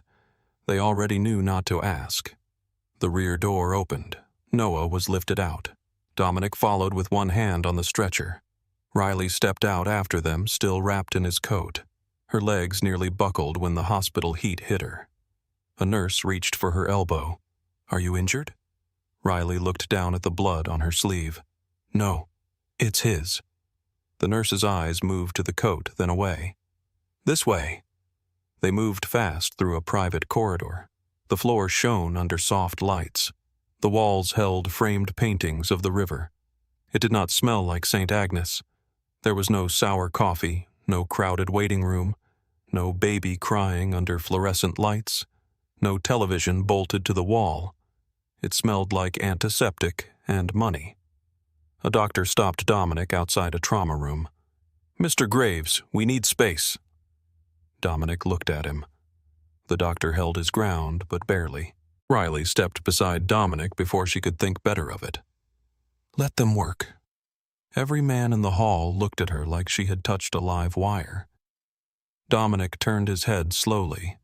They already knew not to ask. The rear door opened. Noah was lifted out. Dominic followed with one hand on the stretcher. Riley stepped out after them, still wrapped in his coat. Her legs nearly buckled when the hospital heat hit her. A nurse reached for her elbow. "Are you injured?" Riley looked down at the blood on her sleeve. "No, it's his." The nurse's eyes moved to the coat, then away. "This way." They moved fast through a private corridor. The floor shone under soft lights. The walls held framed paintings of the river. It did not smell like St. Agnes. There was no sour coffee, no crowded waiting room, no baby crying under fluorescent lights, no television bolted to the wall. It smelled like antiseptic and money. A doctor stopped Dominic outside a trauma room. "Mr. Graves, we need space." Dominic looked at him. The doctor held his ground, but barely. Riley stepped beside Dominic before she could think better of it. "Let them work." Every man in the hall looked at her like she had touched a live wire. Dominic turned his head slowly.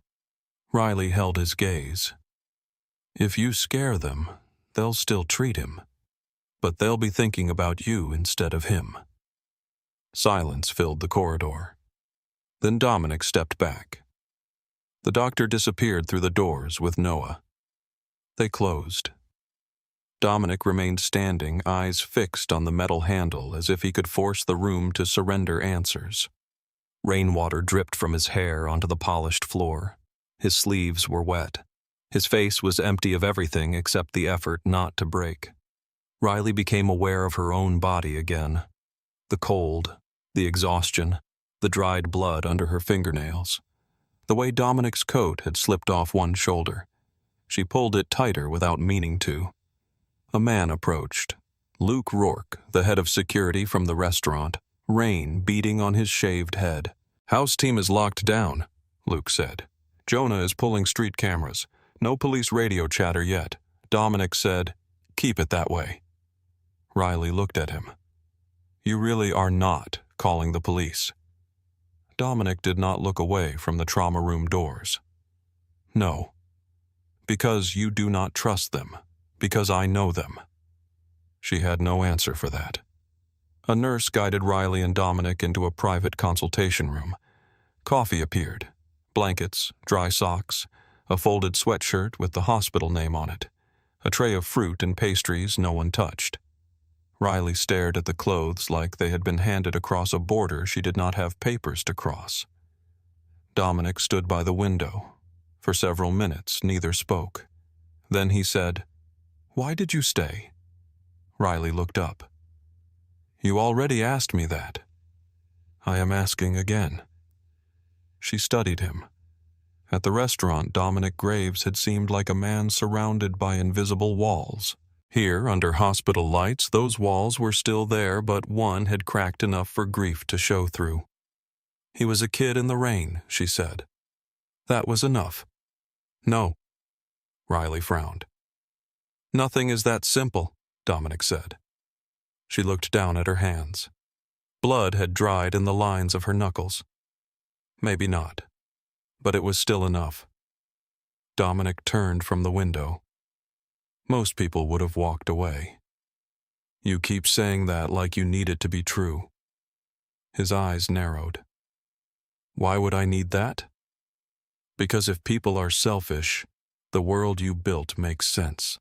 Riley held his gaze. "If you scare them, they'll still treat him. But they'll be thinking about you instead of him." Silence filled the corridor. Then Dominic stepped back. The doctor disappeared through the doors with Noah. They closed. Dominic remained standing, eyes fixed on the metal handle as if he could force the room to surrender answers. Rainwater dripped from his hair onto the polished floor. His sleeves were wet. His face was empty of everything except the effort not to break. Riley became aware of her own body again. The cold, the exhaustion, the dried blood under her fingernails. The way Dominic's coat had slipped off one shoulder. She pulled it tighter without meaning to. A man approached. Luke Rourke, the head of security from the restaurant, rain beating on his shaved head. "House team is locked down," Luke said. "Jonah is pulling street cameras. No police radio chatter yet." Dominic said, "Keep it that way." Riley looked at him. "You really are not calling the police?" Dominic did not look away from the trauma room doors. "No. Because you do not trust them. Because I know them." She had no answer for that. A nurse guided Riley and Dominic into a private consultation room. Coffee appeared. Blankets, dry socks, a folded sweatshirt with the hospital name on it, a tray of fruit and pastries no one touched. Riley stared at the clothes like they had been handed across a border she did not have papers to cross. Dominic stood by the window. For several minutes, neither spoke. Then he said, "Why did you stay?" Riley looked up. "You already asked me that." "I am asking again." She studied him. At the restaurant, Dominic Graves had seemed like a man surrounded by invisible walls. Here, under hospital lights, those walls were still there, but one had cracked enough for grief to show through. "He was a kid in the rain," she said. "That was enough." "No." Riley frowned. "Nothing is that simple," Dominic said. She looked down at her hands. Blood had dried in the lines of her knuckles. Maybe not, but it was still enough. Dominic turned from the window. Most people would have walked away. "You keep saying that like you need it to be true." His eyes narrowed. "Why would I need that?" "Because if people are selfish, the world you built makes sense."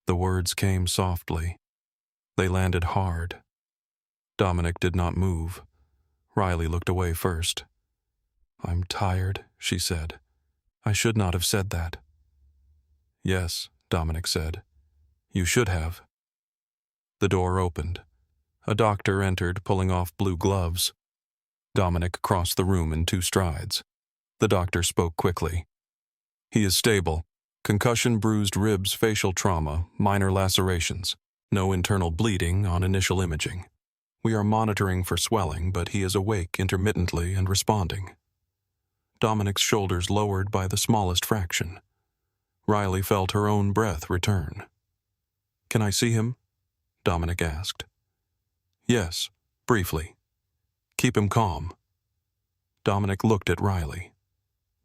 The words came softly. They landed hard. Dominic did not move. Riley looked away first. "I'm tired," she said. "I should not have said that." "Yes," Dominic said. "You should have." The door opened. A doctor entered, pulling off blue gloves. Dominic crossed the room in 2 strides. The doctor spoke quickly. "He is stable. Concussion, bruised ribs, facial trauma, minor lacerations. No internal bleeding on initial imaging. We are monitoring for swelling, but he is awake intermittently and responding." Dominic's shoulders lowered by the smallest fraction. Riley felt her own breath return. "Can I see him?" Dominic asked. "Yes, briefly. Keep him calm." Dominic looked at Riley.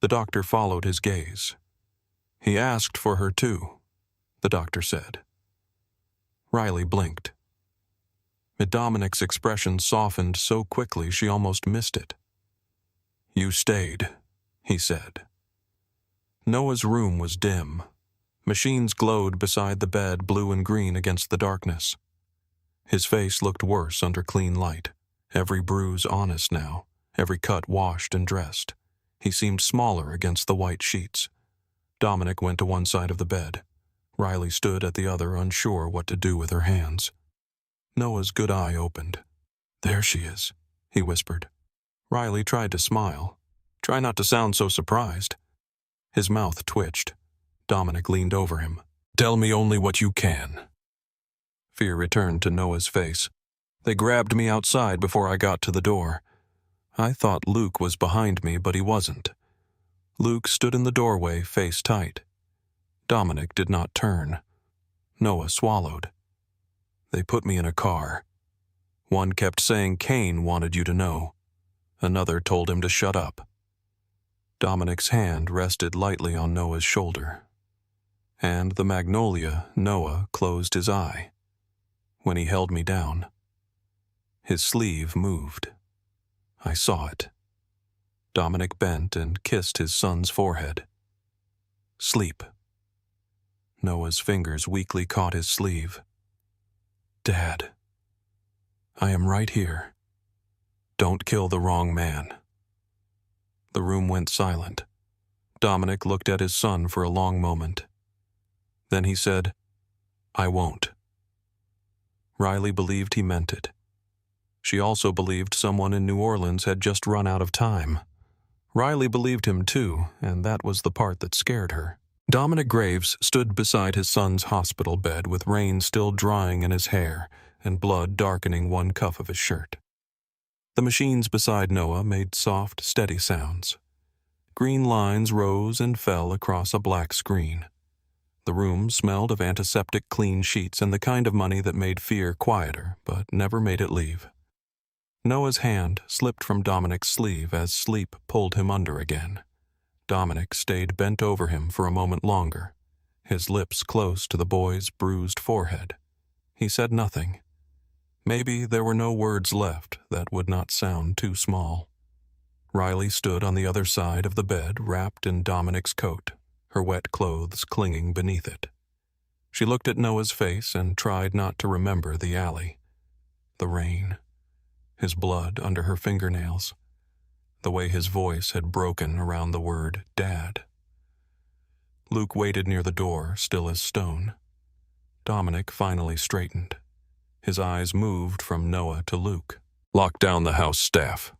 The doctor followed his gaze. "He asked for her too," the doctor said. Riley blinked. Dominic's expression softened so quickly she almost missed it. "You stayed," he said. Noah's room was dim. Machines glowed beside the bed, blue and green against the darkness. His face looked worse under clean light, every bruise honest now, every cut washed and dressed. He seemed smaller against the white sheets. Dominic went to one side of the bed. Riley stood at the other, unsure what to do with her hands. Noah's good eye opened. "There she is," he whispered. Riley tried to smile. "Try not to sound so surprised." His mouth twitched. Dominic leaned over him. "Tell me only what you can." Fear returned to Noah's face. "They grabbed me outside before I got to the door. I thought Luke was behind me, but he wasn't. Luke stood in the doorway, face tight. Dominic did not turn. Noah swallowed. They put me in a car. One kept saying Kane wanted you to know. Another told him to shut up." Dominic's hand rested lightly on Noah's shoulder. And the magnolia, Noah, closed his eye. When he held me down, his sleeve moved. I saw it. Dominic bent and kissed his son's forehead. "Sleep." Noah's fingers weakly caught his sleeve. "Dad, I am right here. Don't kill the wrong man." The room went silent. Dominic looked at his son for a long moment. Then he said, "I won't." Riley believed he meant it. She also believed someone in New Orleans had just run out of time. Riley believed him too, and that was the part that scared her. Dominic Graves stood beside his son's hospital bed with rain still drying in his hair and blood darkening one cuff of his shirt. The machines beside Noah made soft, steady sounds. Green lines rose and fell across a black screen. The room smelled of antiseptic clean sheets and the kind of money that made fear quieter, but never made it leave. Noah's hand slipped from Dominic's sleeve as sleep pulled him under again. Dominic stayed bent over him for a moment longer, his lips close to the boy's bruised forehead. He said nothing. Maybe there were no words left that would not sound too small. Riley stood on the other side of the bed, wrapped in Dominic's coat, her wet clothes clinging beneath it. She looked at Noah's face and tried not to remember the alley. The rain. His blood under her fingernails. The way his voice had broken around the word Dad. Luke waited near the door, still as stone. Dominic finally straightened. His eyes moved from Noah to Luke. "Lock down the house staff."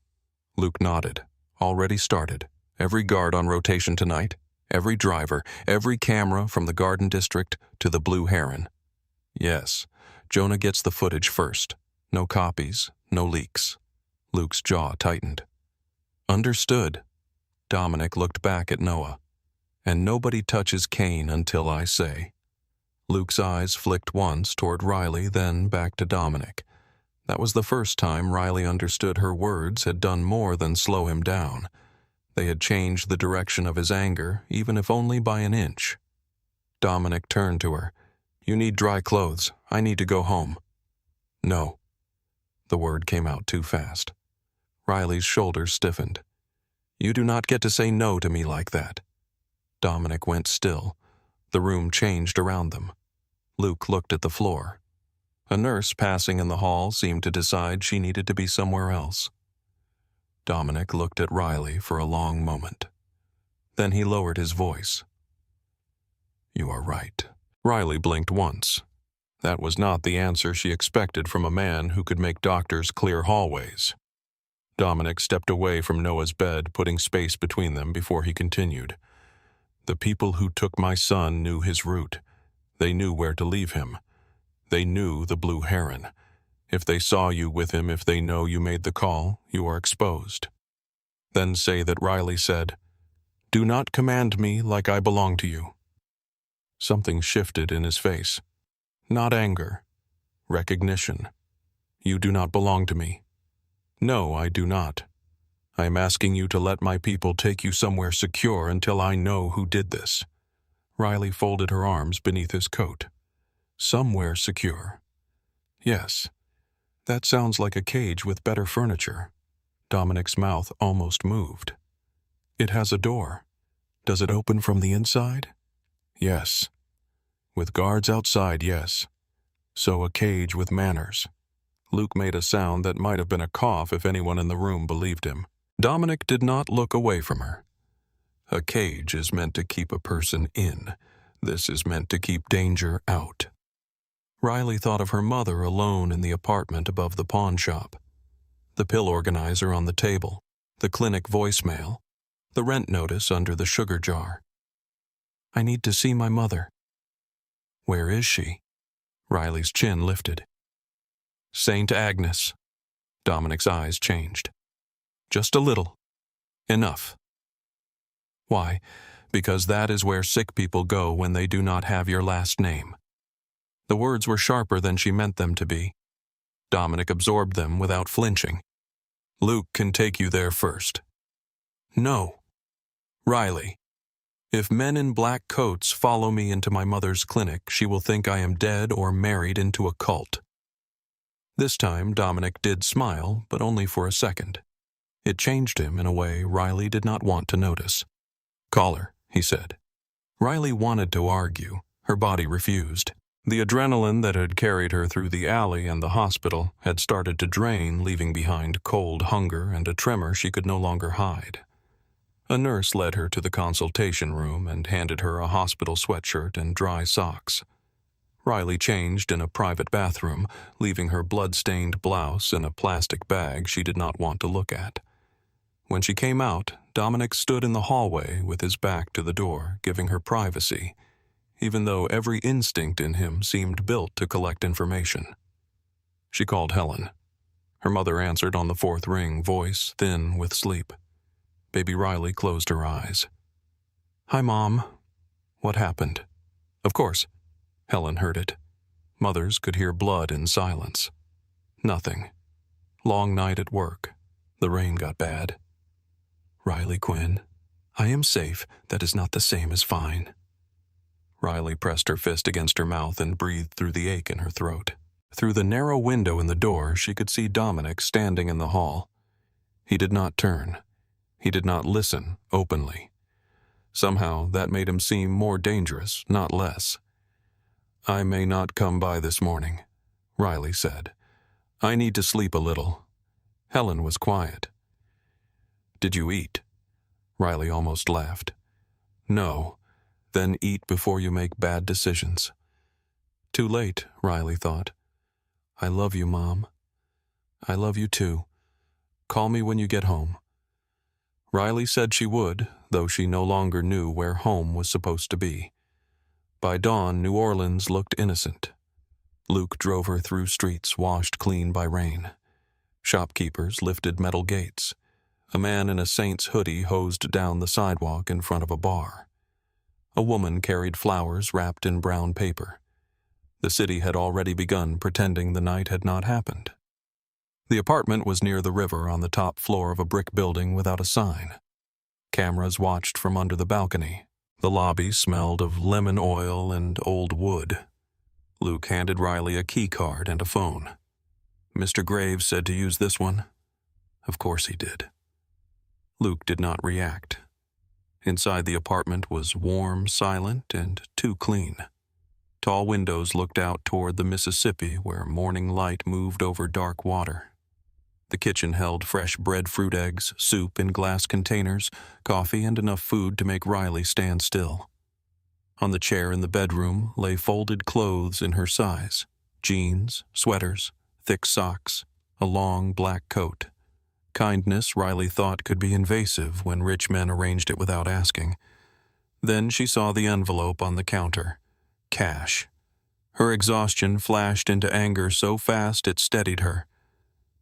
Luke nodded. "Already started. Every guard on rotation tonight, every driver, every camera from the Garden District to the Blue Heron." "Yes. Jonah gets the footage first. No copies, no leaks." Luke's jaw tightened. "Understood." Dominic looked back at Noah. "And nobody touches Kane until I say." Luke's eyes flicked once toward Riley, then back to Dominic. That was the first time Riley understood her words had done more than slow him down. They had changed the direction of his anger, even if only by an inch. Dominic turned to her. "You need dry clothes. I need to go home." "No." The word came out too fast. Riley's shoulders stiffened. "You do not get to say no to me like that." Dominic went still. The room changed around them. Luke looked at the floor. A nurse passing in the hall seemed to decide she needed to be somewhere else. Dominic looked at Riley for a long moment. Then he lowered his voice. "You are right." Riley blinked once. That was not the answer she expected from a man who could make doctors clear hallways. Dominic stepped away from Noah's bed, putting space between them before he continued. "The people who took my son knew his route. They knew where to leave him. They knew the Blue Heron. If they saw you with him, if they know you made the call, you are exposed." Then say that Riley said, "Do not command me like I belong to you." Something shifted in his face. Not anger. Recognition. "You do not belong to me." "No, I do not. I am asking you to let my people take you somewhere secure until I know who did this." Riley folded her arms beneath his coat. "Somewhere secure." "Yes. That sounds like a cage with better furniture." Dominic's mouth almost moved. "It has a door. Does it open from the inside?" "Yes." "With guards outside, yes. So a cage with manners." Luke made a sound that might have been a cough if anyone in the room believed him. Dominic did not look away from her. A cage is meant to keep a person in. This is meant to keep danger out. Riley thought of her mother alone in the apartment above the pawn shop. The pill organizer on the table, the clinic voicemail, the rent notice under the sugar jar. I need to see my mother. Where is she? Riley's chin lifted. Saint Agnes. Dominic's eyes changed. Just a little. Enough. Why? Because that is where sick people go when they do not have your last name. The words were sharper than she meant them to be. Dominic absorbed them without flinching. Luke can take you there first. No. Riley, if men in black coats follow me into my mother's clinic, she will think I am dead or married into a cult. This time Dominic did smile, but only for a second. It changed him in a way Riley did not want to notice. Call her, he said. Riley wanted to argue. Her body refused. The adrenaline that had carried her through the alley and the hospital had started to drain, leaving behind cold hunger and a tremor she could no longer hide. A nurse led her to the consultation room and handed her a hospital sweatshirt and dry socks. Riley changed in a private bathroom, leaving her blood-stained blouse in a plastic bag she did not want to look at. When she came out, Dominic stood in the hallway with his back to the door, giving her privacy, even though every instinct in him seemed built to collect information. She called Helen. Her mother answered on the fourth ring, voice thin with sleep. Baby Riley closed her eyes. Hi, Mom. What happened? Of course. Helen heard it. Mothers could hear blood in silence. Nothing. Long night at work. The rain got bad. Riley Quinn. I am safe. That is not the same as fine. Riley pressed her fist against her mouth and breathed through the ache in her throat. Through the narrow window in the door, she could see Dominic standing in the hall. He did not turn. He did not listen openly. Somehow, that made him seem more dangerous, not less. I may not come by this morning, Riley said. I need to sleep a little. Helen was quiet. Did you eat? Riley almost laughed. No. Then eat before you make bad decisions. Too late, Riley thought. I love you, Mom. I love you too. Call me when you get home. Riley said she would, though she no longer knew where home was supposed to be. By dawn, New Orleans looked innocent. Luke drove her through streets washed clean by rain. Shopkeepers lifted metal gates. A man in a Saints hoodie hosed down the sidewalk in front of a bar. A woman carried flowers wrapped in brown paper. The city had already begun pretending the night had not happened. The apartment was near the river on the top floor of a brick building without a sign. Cameras watched from under the balcony. The lobby smelled of lemon oil and old wood. Luke handed Riley a key card and a phone. Mr. Graves said to use this one. Of course he did. Luke did not react. Inside the apartment was warm, silent, and too clean. Tall windows looked out toward the Mississippi where morning light moved over dark water. The kitchen held fresh breadfruit eggs, soup in glass containers, coffee, and enough food to make Riley stand still. On the chair in the bedroom lay folded clothes in her size, jeans, sweaters, thick socks, a long black coat. Kindness, Riley thought, could be invasive when rich men arranged it without asking. Then she saw the envelope on the counter. Cash. Her exhaustion flashed into anger so fast it steadied her.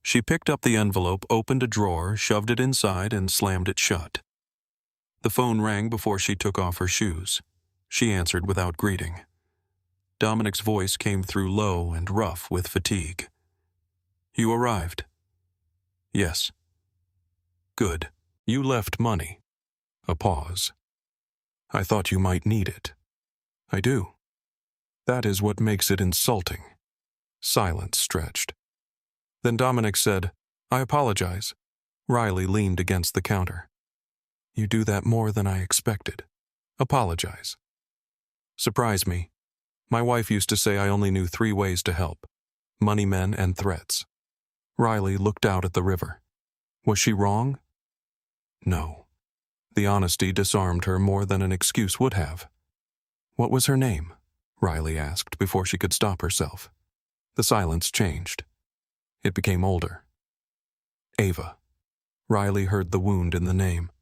She picked up the envelope, opened a drawer, shoved it inside, and slammed it shut. The phone rang before she took off her shoes. She answered without greeting. Dominic's voice came through low and rough with fatigue. You arrived? Yes. Good. You left money. A pause. I thought you might need it. I do. That is what makes it insulting. Silence stretched. Then Dominic said, I apologize. Riley leaned against the counter. You do that more than I expected. Apologize. Surprise me. My wife used to say I only knew 3 ways to help. Money men and threats. Riley looked out at the river. Was she wrong? No. The honesty disarmed her more than an excuse would have. "What was her name?" Riley asked before she could stop herself. The silence changed. It became older. "Ava." Riley heard the wound in the name.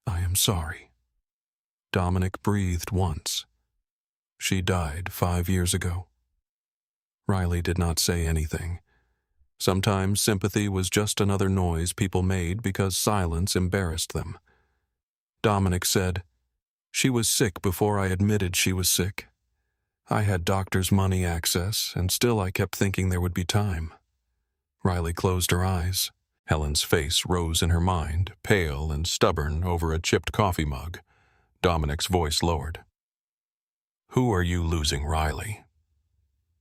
"I am sorry." Dominic breathed once. "She died 5 years ago." Riley did not say anything. Sometimes sympathy was just another noise people made because silence embarrassed them. Dominic said, "She was sick before I admitted she was sick. I had doctor's money access, and still I kept thinking there would be time." Riley closed her eyes. Helen's face rose in her mind, pale and stubborn over a chipped coffee mug. Dominic's voice lowered. "Who are you losing, Riley?"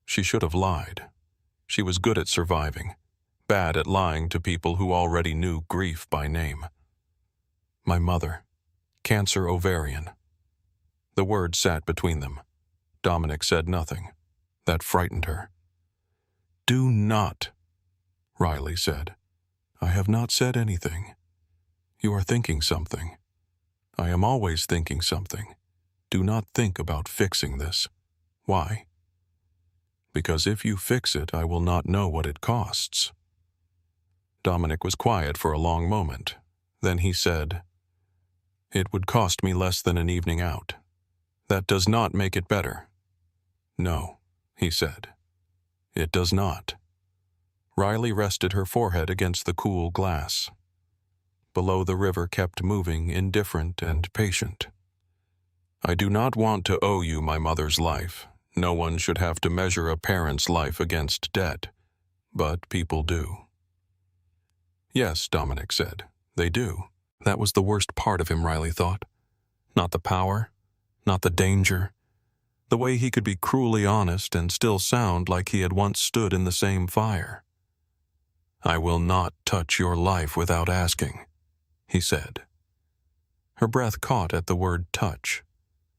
She should have lied. She was good at surviving, bad at lying to people who already knew grief by name. "My mother. Cancer ovarian." The word sat between them. Dominic said nothing. That frightened her. "Do not," Riley said. "I have not said anything. You are thinking something. I am always thinking something. Do not think about fixing this. Why? Because if you fix it, I will not know what it costs." Dominic was quiet for a long moment. Then he said, "It would cost me less than an evening out. That does not make it better." "No," he said. "It does not." Riley rested her forehead against the cool glass. Below, the river kept moving, indifferent and patient. "I do not want to owe you my mother's life. No one should have to measure a parent's life against debt. But people do." "Yes," Dominic said, "they do." That was the worst part of him, Riley thought. Not the power, not the danger. The way he could be cruelly honest and still sound like he had once stood in the same fire. "I will not touch your life without asking," he said. Her breath caught at the word touch,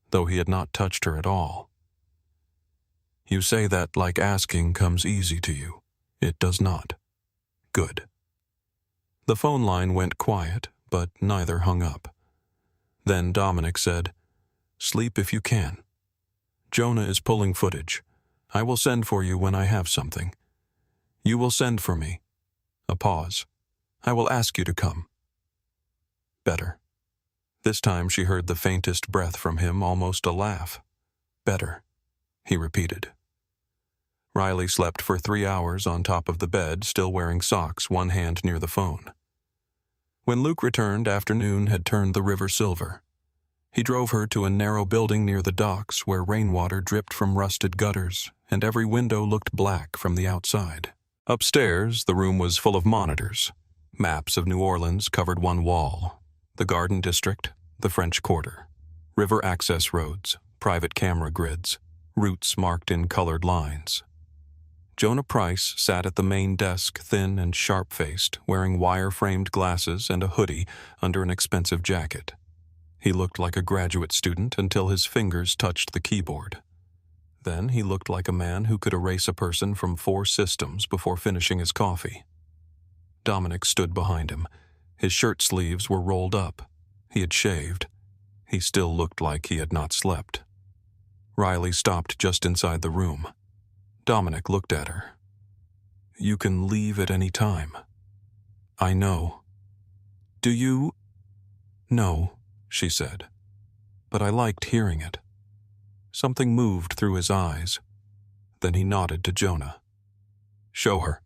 though he had not touched her at all. "You say that like asking comes easy to you. It does not." "Good." The phone line went quiet, but neither hung up. Then Dominic said, "Sleep if you can. Jonah is pulling footage. I will send for you when I have something. You will send for me." A pause. "I will ask you to come." "Better." This time she heard the faintest breath from him, almost a laugh. "Better," he repeated. Riley slept for 3 hours on top of the bed, still wearing socks, one hand near the phone. When Luke returned, afternoon had turned the river silver. He drove her to a narrow building near the docks where rainwater dripped from rusted gutters, and every window looked black from the outside. Upstairs, the room was full of monitors. Maps of New Orleans covered one wall. The Garden District, the French Quarter, river access roads, private camera grids, routes marked in colored lines. Jonah Price sat at the main desk, thin and sharp-faced, wearing wire-framed glasses and a hoodie under an expensive jacket. He looked like a graduate student until his fingers touched the keyboard. Then he looked like a man who could erase a person from 4 systems before finishing his coffee. Dominic stood behind him. His shirt sleeves were rolled up. He had shaved. He still looked like he had not slept. Riley stopped just inside the room. Dominic looked at her. "You can leave at any time." "I know." "Do you?" "No," she said. But I liked hearing it. Something moved through his eyes. Then he nodded to Jonah. "Show her."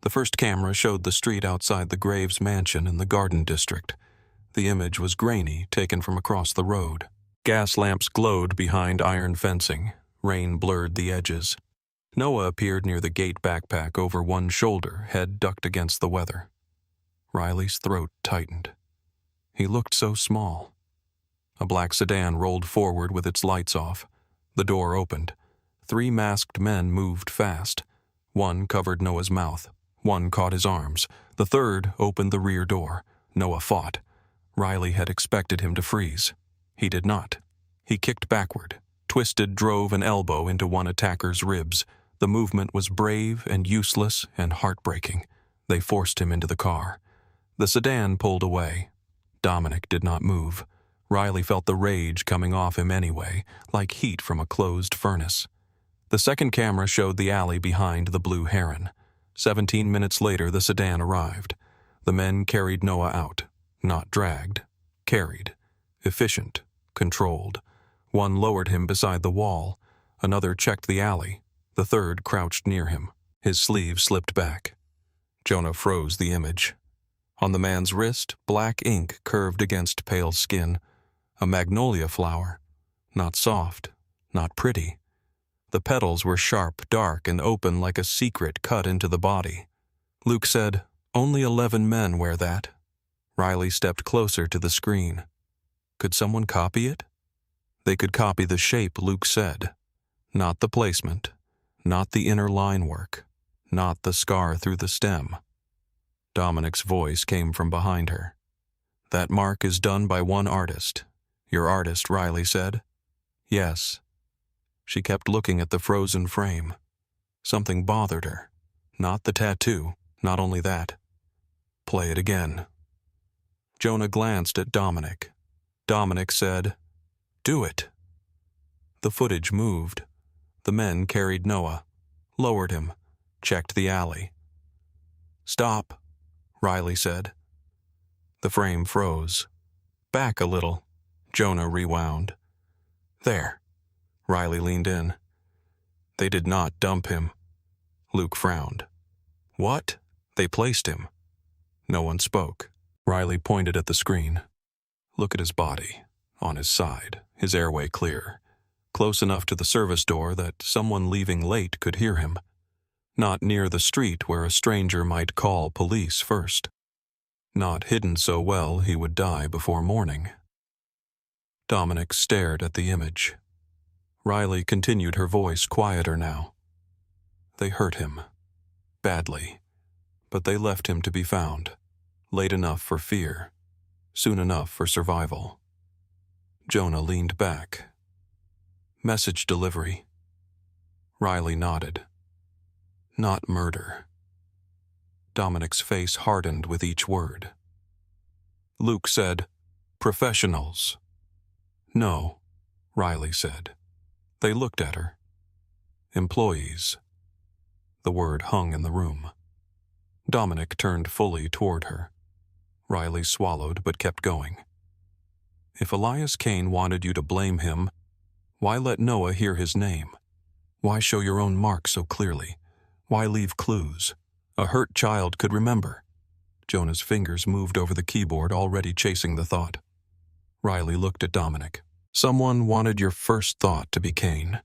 The first camera showed the street outside the Graves mansion in the Garden District. The image was grainy, taken from across the road. Gas lamps glowed behind iron fencing. Rain blurred the edges. Noah appeared near the gate backpack over one shoulder, head ducked against the weather. Riley's throat tightened. He looked so small. A black sedan rolled forward with its lights off. The door opened. 3 masked men moved fast. One covered Noah's mouth. One caught his arms. The third opened the rear door. Noah fought. Riley had expected him to freeze. He did not. He kicked backward, twisted, drove an elbow into one attacker's ribs. The movement was brave and useless and heartbreaking. They forced him into the car. The sedan pulled away. Dominic did not move. Riley felt the rage coming off him anyway, like heat from a closed furnace. The second camera showed the alley behind the Blue Heron. 17 minutes later, the sedan arrived. The men carried Noah out. Not dragged. Carried. Efficient. Controlled. One lowered him beside the wall. Another checked the alley. The third crouched near him. His sleeve slipped back. Jonah froze the image. On the man's wrist, black ink curved against pale skin. A magnolia flower. Not soft. Not pretty. The petals were sharp, dark, and open like a secret cut into the body. Luke said, "Only 11 men wear that." Riley stepped closer to the screen. Could someone copy it? They could copy the shape, Luke said. Not the placement. Not the inner line work. Not the scar through the stem. Dominic's voice came from behind her. "That mark is done by one artist." "Your artist," Riley said. "Yes." She kept looking at the frozen frame. Something bothered her. Not the tattoo, not only that. "Play it again." Jonah glanced at Dominic. Dominic said, "Do it." The footage moved. The men carried Noah, lowered him, checked the alley. "Stop," Riley said. The frame froze. "Back a little," Jonah rewound. "There." Riley leaned in. "They did not dump him." Luke frowned. "What?" "They placed him." No one spoke. Riley pointed at the screen. "Look at his body. On his side, his airway clear. Close enough to the service door that someone leaving late could hear him. Not near the street where a stranger might call police first. Not hidden so well he would die before morning." Dominic stared at the image. Riley continued, her voice quieter now. "They hurt him. Badly. But they left him to be found. Late enough for fear. Soon enough for survival." Jonah leaned back. "Message delivery." Riley nodded. "Not murder." Dominic's face hardened with each word. Luke said, "Professionals." "No," Riley said. They looked at her. "Employees." The word hung in the room. Dominic turned fully toward her. Riley swallowed but kept going. "If Elias Kane wanted you to blame him, why let Noah hear his name? Why show your own mark so clearly? Why leave clues? A hurt child could remember." Jonah's fingers moved over the keyboard, already chasing the thought. Riley looked at Dominic. "Someone wanted your first thought to be Kane.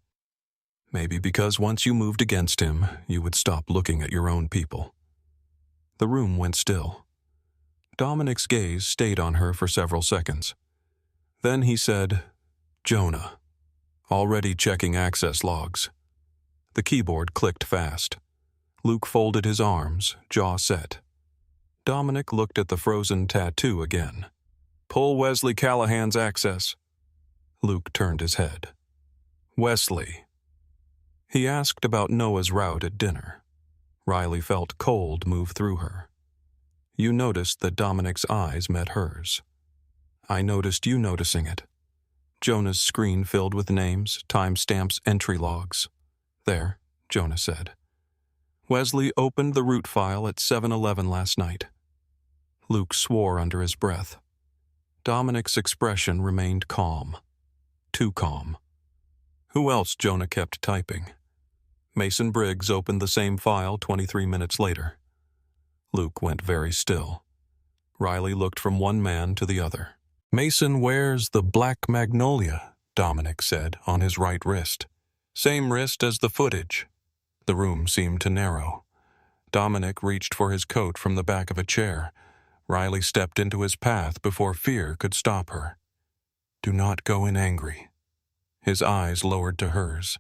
Maybe because once you moved against him, you would stop looking at your own people." The room went still. Dominic's gaze stayed on her for several seconds. Then he said, "Jonah." Already checking access logs. The keyboard clicked fast. Luke folded his arms, jaw set. Dominic looked at the frozen tattoo again. "Pull Wesley Callahan's access." Luke turned his head. "Wesley." He asked about Noah's route at dinner. Riley felt cold move through her. You noticed that Dominic's eyes met hers. "I noticed you noticing it." Jonah's screen filled with names, timestamps, entry logs. "There," Jonah said. "Wesley opened the root file at 7-Eleven last night." Luke swore under his breath. Dominic's expression remained calm. Too calm. Who else? Jonah kept typing. Mason Briggs opened the same file 23 minutes later. Luke went very still. Riley looked from one man to the other. "Mason wears the black magnolia," Dominic said, on his right wrist. "Same wrist as the footage." The room seemed to narrow. Dominic reached for his coat from the back of a chair. Riley stepped into his path before fear could stop her. "Do not go in angry." His eyes lowered to hers.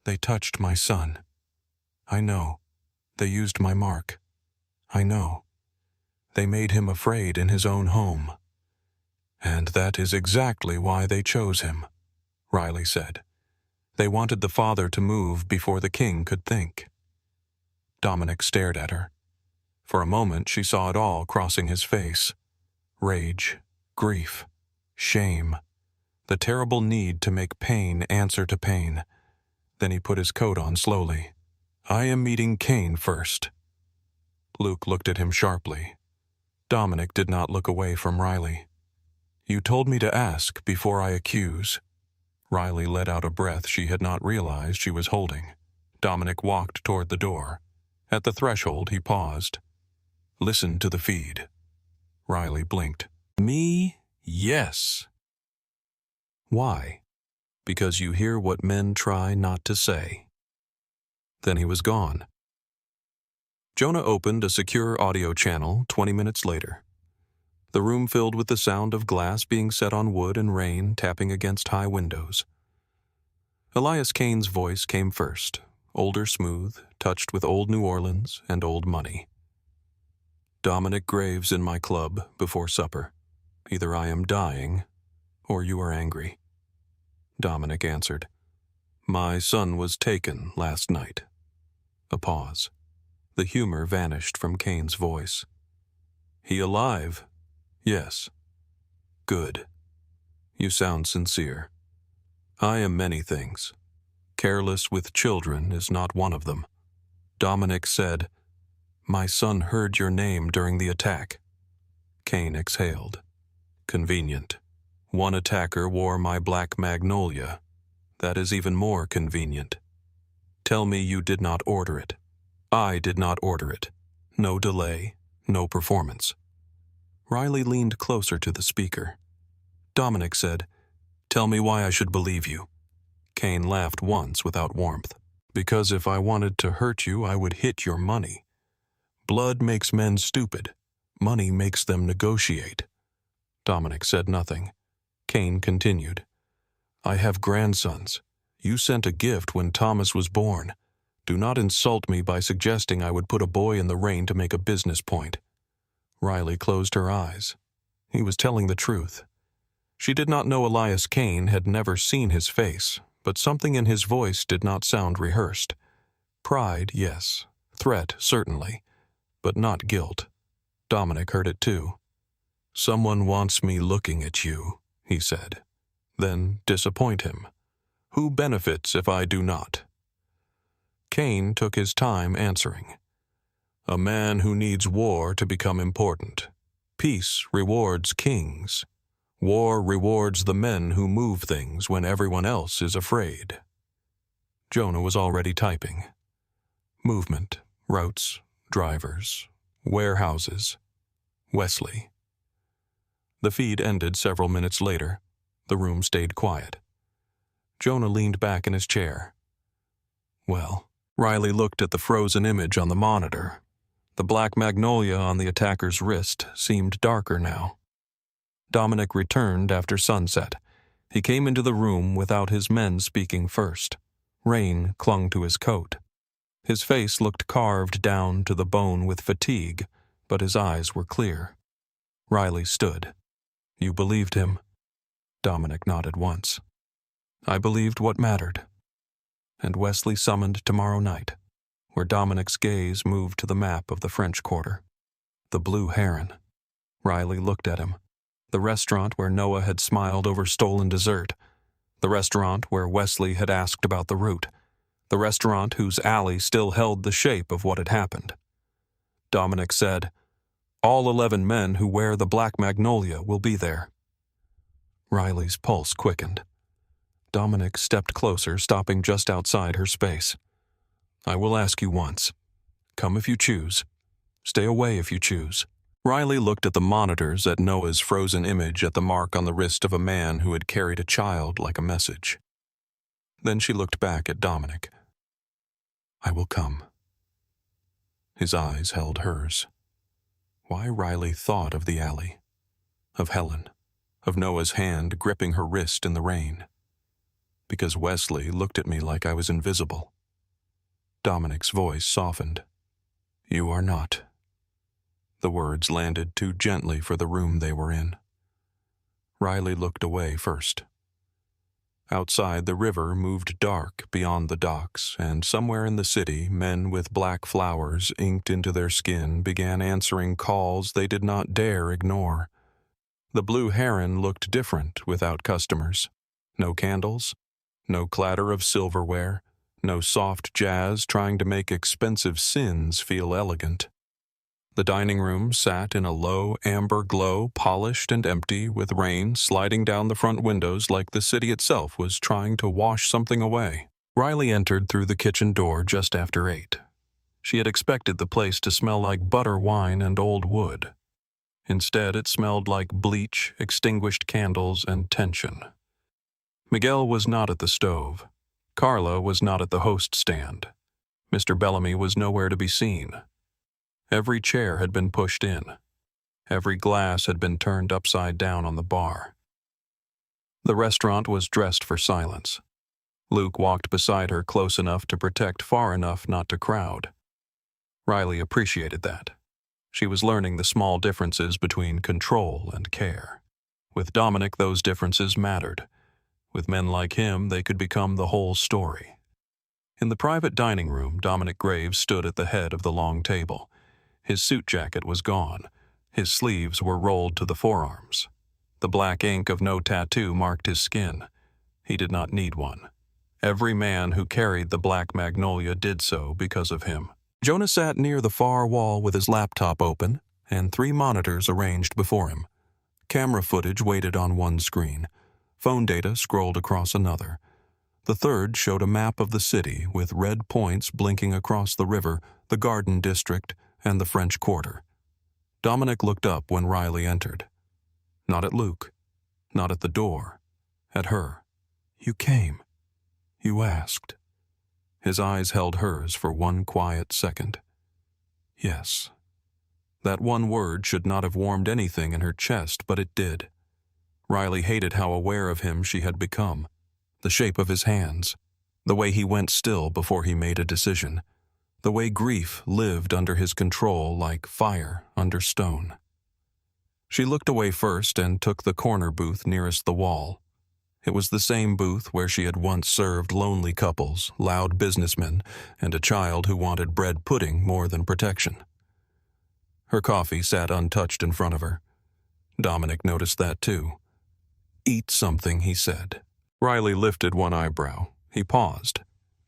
"They touched my son. I know. They used my mark. I know. They made him afraid in his own home. And that is exactly why they chose him," Riley said. "They wanted the father to move before the king could think." Dominic stared at her. For a moment she saw it all crossing his face. Rage, grief, shame, the terrible need to make pain answer to pain. Then he put his coat on slowly. I am meeting Cain first. Luke looked at him sharply. Dominic did not look away from Riley. You told me to ask before I accuse. Riley let out a breath she had not realized she was holding. Dominic walked toward the door. At the threshold, he paused. Listen to the feed. Riley blinked. Me? Yes. Why? Because you hear what men try not to say. Then he was gone. Jonah opened a secure audio channel 20 minutes later. The room filled with the sound of glass being set on wood and rain tapping against high windows. Elias Cain's voice came first, older smooth, touched with old New Orleans and old money. Dominic Graves in my club before supper. Either I am dying, or you are angry. Dominic answered. My son was taken last night. A pause. The humor vanished from Cain's voice. He alive? Yes. Good. You sound sincere. I am many things. Careless with children is not one of them. Dominic said, My son heard your name during the attack. Cain exhaled. Convenient. One attacker wore my black magnolia. That is even more convenient. Tell me you did not order it. I did not order it. No delay, no performance. Riley leaned closer to the speaker. Dominic said, Tell me why I should believe you. Cain laughed once without warmth. Because if I wanted to hurt you, I would hit your money. Blood makes men stupid. Money makes them negotiate. Dominic said nothing. Cain continued. I have grandsons. You sent a gift when Thomas was born. Do not insult me by suggesting I would put a boy in the rain to make a business point. Riley closed her eyes. He was telling the truth. She did not know Elias Cain had never seen his face, but something in his voice did not sound rehearsed. Pride, yes. Threat, certainly. But not guilt. Dominic heard it too. Someone wants me looking at you, he said. Then disappoint him. Who benefits if I do not? Cain took his time answering. A man who needs war to become important. Peace rewards kings. War rewards the men who move things when everyone else is afraid. Jonah was already typing. Movement, routes, drivers, warehouses. Wesley. The feed ended several minutes later. The room stayed quiet. Jonah leaned back in his chair. Well, Riley looked at the frozen image on the monitor. The black magnolia on the attacker's wrist seemed darker now. Dominic returned after sunset. He came into the room without his men speaking first. Rain clung to his coat. His face looked carved down to the bone with fatigue, but his eyes were clear. Riley stood. You believed him? Dominic nodded once. I believed what mattered. And Wesley summoned tomorrow night, where Dominic's gaze moved to the map of the French Quarter. The Blue Heron. Riley looked at him. The restaurant where Noah had smiled over stolen dessert. The restaurant where Wesley had asked about the route. The restaurant whose alley still held the shape of what had happened. Dominic said, All 11 men who wear the black magnolia will be there. Riley's pulse quickened. Dominic stepped closer, stopping just outside her space. I will ask you once. Come if you choose. Stay away if you choose. Riley looked at the monitors at Noah's frozen image at the mark on the wrist of a man who had carried a child like a message. Then she looked back at Dominic. I will come. His eyes held hers. Why Riley thought of the alley, of Helen, of Noah's hand gripping her wrist in the rain. Because Wesley looked at me like I was invisible. Dominic's voice softened. You are not. The words landed too gently for the room they were in. Riley looked away first. Outside, the river moved dark beyond the docks, and somewhere in the city, men with black flowers inked into their skin began answering calls they did not dare ignore. The Blue Heron looked different without customers. No candles, no clatter of silverware, no soft jazz trying to make expensive sins feel elegant. The dining room sat in a low amber glow, polished and empty, with rain sliding down the front windows like the city itself was trying to wash something away. Riley entered through the kitchen door just after 8. She had expected the place to smell like butter wine and old wood. Instead, it smelled like bleach, extinguished candles, and tension. Miguel was not at the stove. Carla was not at the host stand. Mr. Bellamy was nowhere to be seen. Every chair had been pushed in. Every glass had been turned upside down on the bar. The restaurant was dressed for silence. Luke walked beside her close enough to protect, far enough not to crowd. Riley appreciated that. She was learning the small differences between control and care. With Dominic, those differences mattered. With men like him, they could become the whole story. In the private dining room, Dominic Graves stood at the head of the long table. His suit jacket was gone. His sleeves were rolled to the forearms. The black ink of no tattoo marked his skin. He did not need one. Every man who carried the black magnolia did so because of him. Jonah sat near the far wall with his laptop open and 3 monitors arranged before him. Camera footage waited on one screen. Phone data scrolled across another. The third showed a map of the city with red points blinking across the river, the Garden District, and the French Quarter. Dominic looked up when Riley entered. Not at Luke. Not at the door. At her. "You came. You asked." His eyes held hers for one quiet second. Yes. That one word should not have warmed anything in her chest, but it did. Riley hated how aware of him she had become. The shape of his hands. The way he went still before he made a decision. The way grief lived under his control like fire under stone. She looked away first and took the corner booth nearest the wall. It was the same booth where she had once served lonely couples, loud businessmen, and a child who wanted bread pudding more than protection. Her coffee sat untouched in front of her. Dominic noticed that too. "Eat something," he said. Riley lifted one eyebrow. He paused.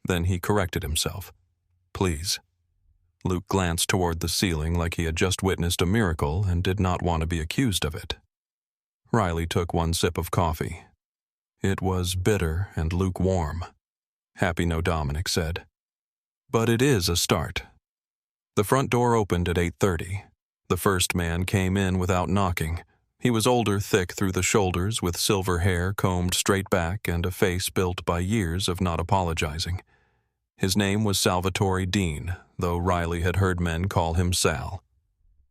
Then he corrected himself. "Please." Luke glanced toward the ceiling like he had just witnessed a miracle and did not want to be accused of it. Riley took one sip of coffee. It was bitter and lukewarm. "Happy no," Dominic said. "But it is a start." The front door opened at 8:30. The first man came in without knocking. He was older, thick through the shoulders, with silver hair combed straight back and a face built by years of not apologizing. His name was Salvatore Dean, though Riley had heard men call him Sal.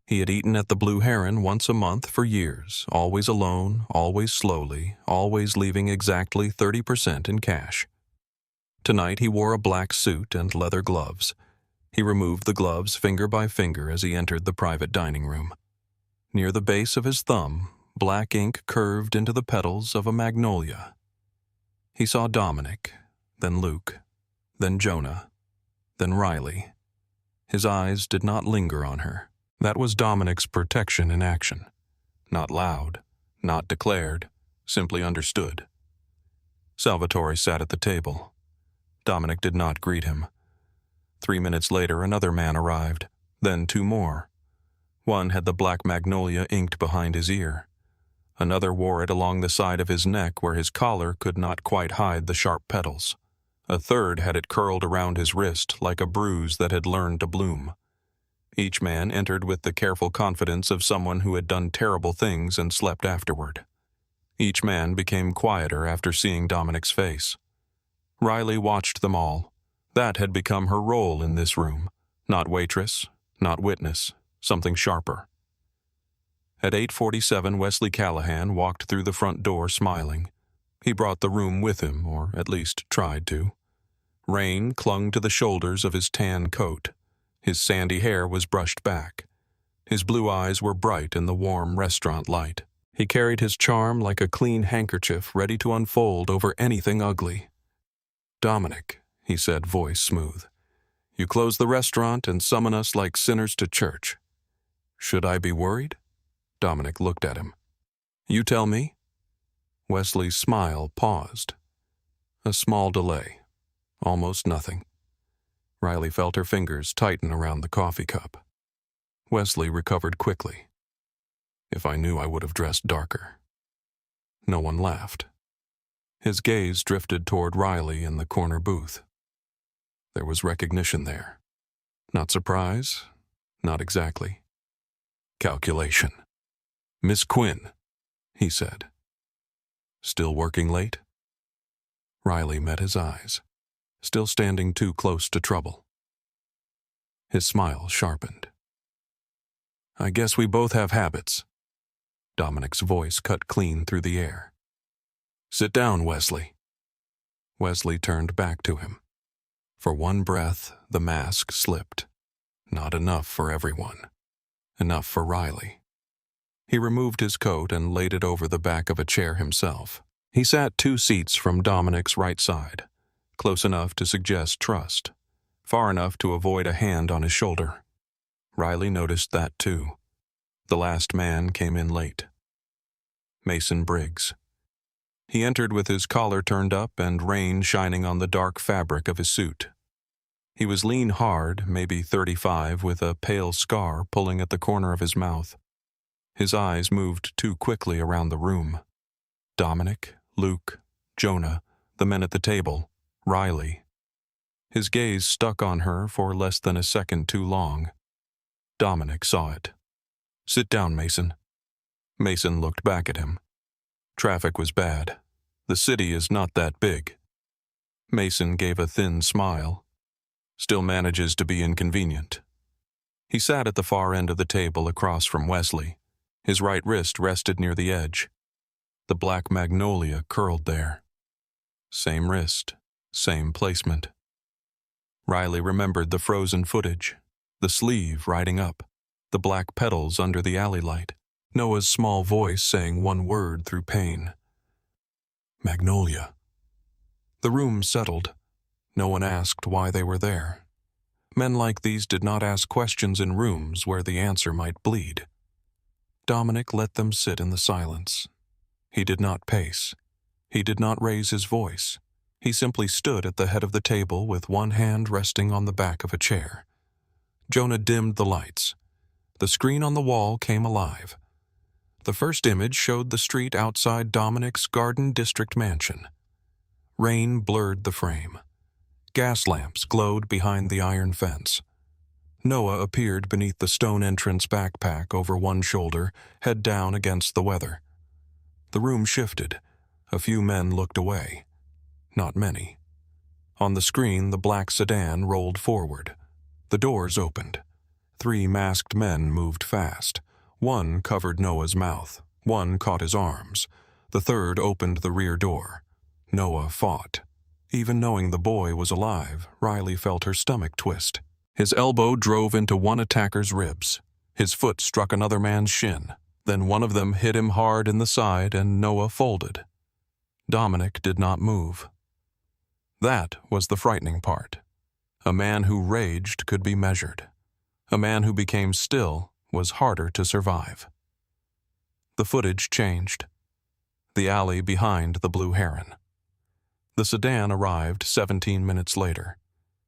He had eaten at the Blue Heron once a month for years, always alone, always slowly, always leaving exactly 30% in cash. Tonight he wore a black suit and leather gloves. He removed the gloves finger by finger as he entered the private dining room. Near the base of his thumb, black ink curved into the petals of a magnolia. He saw Dominic, then Luke, then Jonah, then Riley. His eyes did not linger on her. That was Dominic's protection in action. Not loud, not declared, simply understood. Salvatore sat at the table. Dominic did not greet him. 3 minutes later, another man arrived, then 2 more. One had the black magnolia inked behind his ear. Another wore it along the side of his neck where his collar could not quite hide the sharp petals. A third had it curled around his wrist like a bruise that had learned to bloom. Each man entered with the careful confidence of someone who had done terrible things and slept afterward. Each man became quieter after seeing Dominic's face. Riley watched them all. That had become her role in this room. Not waitress, not witness, something sharper. At 8:47, Wesley Callahan walked through the front door smiling. He brought the room with him, or at least tried to. Rain clung to the shoulders of his tan coat. His sandy hair was brushed back. His blue eyes were bright in the warm restaurant light. He carried his charm like a clean handkerchief ready to unfold over anything ugly. "Dominic," he said, voice smooth, "you close the restaurant and summon us like sinners to church. Should I be worried?" Dominic looked at him. You tell me? Wesley's smile paused. A small delay. Almost nothing. Riley felt her fingers tighten around the coffee cup. Wesley recovered quickly. If I knew, I would have dressed darker. No one laughed. His gaze drifted toward Riley in the corner booth. There was recognition there. Not surprise, not exactly. Calculation. Miss Quinn, he said. Still working late? Riley met his eyes, still standing too close to trouble. His smile sharpened. I guess we both have habits. Dominic's voice cut clean through the air. Sit down, Wesley. Wesley turned back to him. For one breath, the mask slipped. Not enough for everyone. Enough for Riley. He removed his coat and laid it over the back of a chair himself. He sat 2 seats from Dominic's right side, close enough to suggest trust, far enough to avoid a hand on his shoulder. Riley noticed that too. The last man came in late. Mason Briggs. He entered with his collar turned up and rain shining on the dark fabric of his suit. He was lean hard, maybe 35, with a pale scar pulling at the corner of his mouth. His eyes moved too quickly around the room. Dominic, Luke, Jonah, the men at the table, Riley. His gaze stuck on her for less than a second too long. Dominic saw it. Sit down, Mason. Mason looked back at him. Traffic was bad. The city is not that big. Mason gave a thin smile. Still manages to be inconvenient. He sat at the far end of the table across from Wesley. His right wrist rested near the edge. The black magnolia curled there. Same wrist, same placement. Riley remembered the frozen footage, the sleeve riding up, the black petals under the alley light, Noah's small voice saying one word through pain. Magnolia. The room settled. No one asked why they were there. Men like these did not ask questions in rooms where the answer might bleed. Dominic let them sit in the silence. He did not pace. He did not raise his voice. He simply stood at the head of the table with one hand resting on the back of a chair. Jonah dimmed the lights. The screen on the wall came alive. The first image showed the street outside Dominic's Garden District mansion. Rain blurred the frame. Gas lamps glowed behind the iron fence. Noah appeared beneath the stone entrance backpack over one shoulder, head down against the weather. The room shifted. A few men looked away. Not many. On the screen, the black sedan rolled forward. The doors opened. 3 masked men moved fast. One covered Noah's mouth. One caught his arms. The third opened the rear door. Noah fought. Even knowing the boy was alive, Riley felt her stomach twist. His elbow drove into one attacker's ribs. His foot struck another man's shin. Then one of them hit him hard in the side and Noah folded. Dominic did not move. That was the frightening part. A man who raged could be measured. A man who became still was harder to survive. The footage changed. The alley behind the Blue Heron. The sedan arrived 17 minutes later.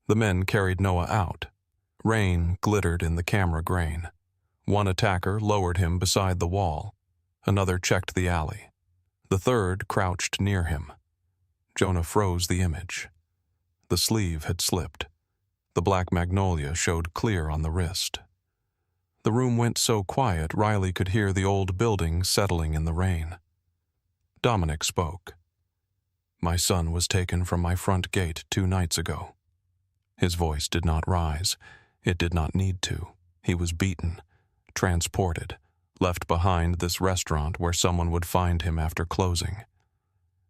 The men carried Noah out. Rain glittered in the camera grain. One attacker lowered him beside the wall. Another checked the alley. The third crouched near him. Jonah froze the image. The sleeve had slipped. The black magnolia showed clear on the wrist. The room went so quiet Riley could hear the old building settling in the rain. Dominic spoke. My son was taken from my front gate 2 nights ago. His voice did not rise. It did not need to. He was beaten, transported, left behind this restaurant where someone would find him after closing.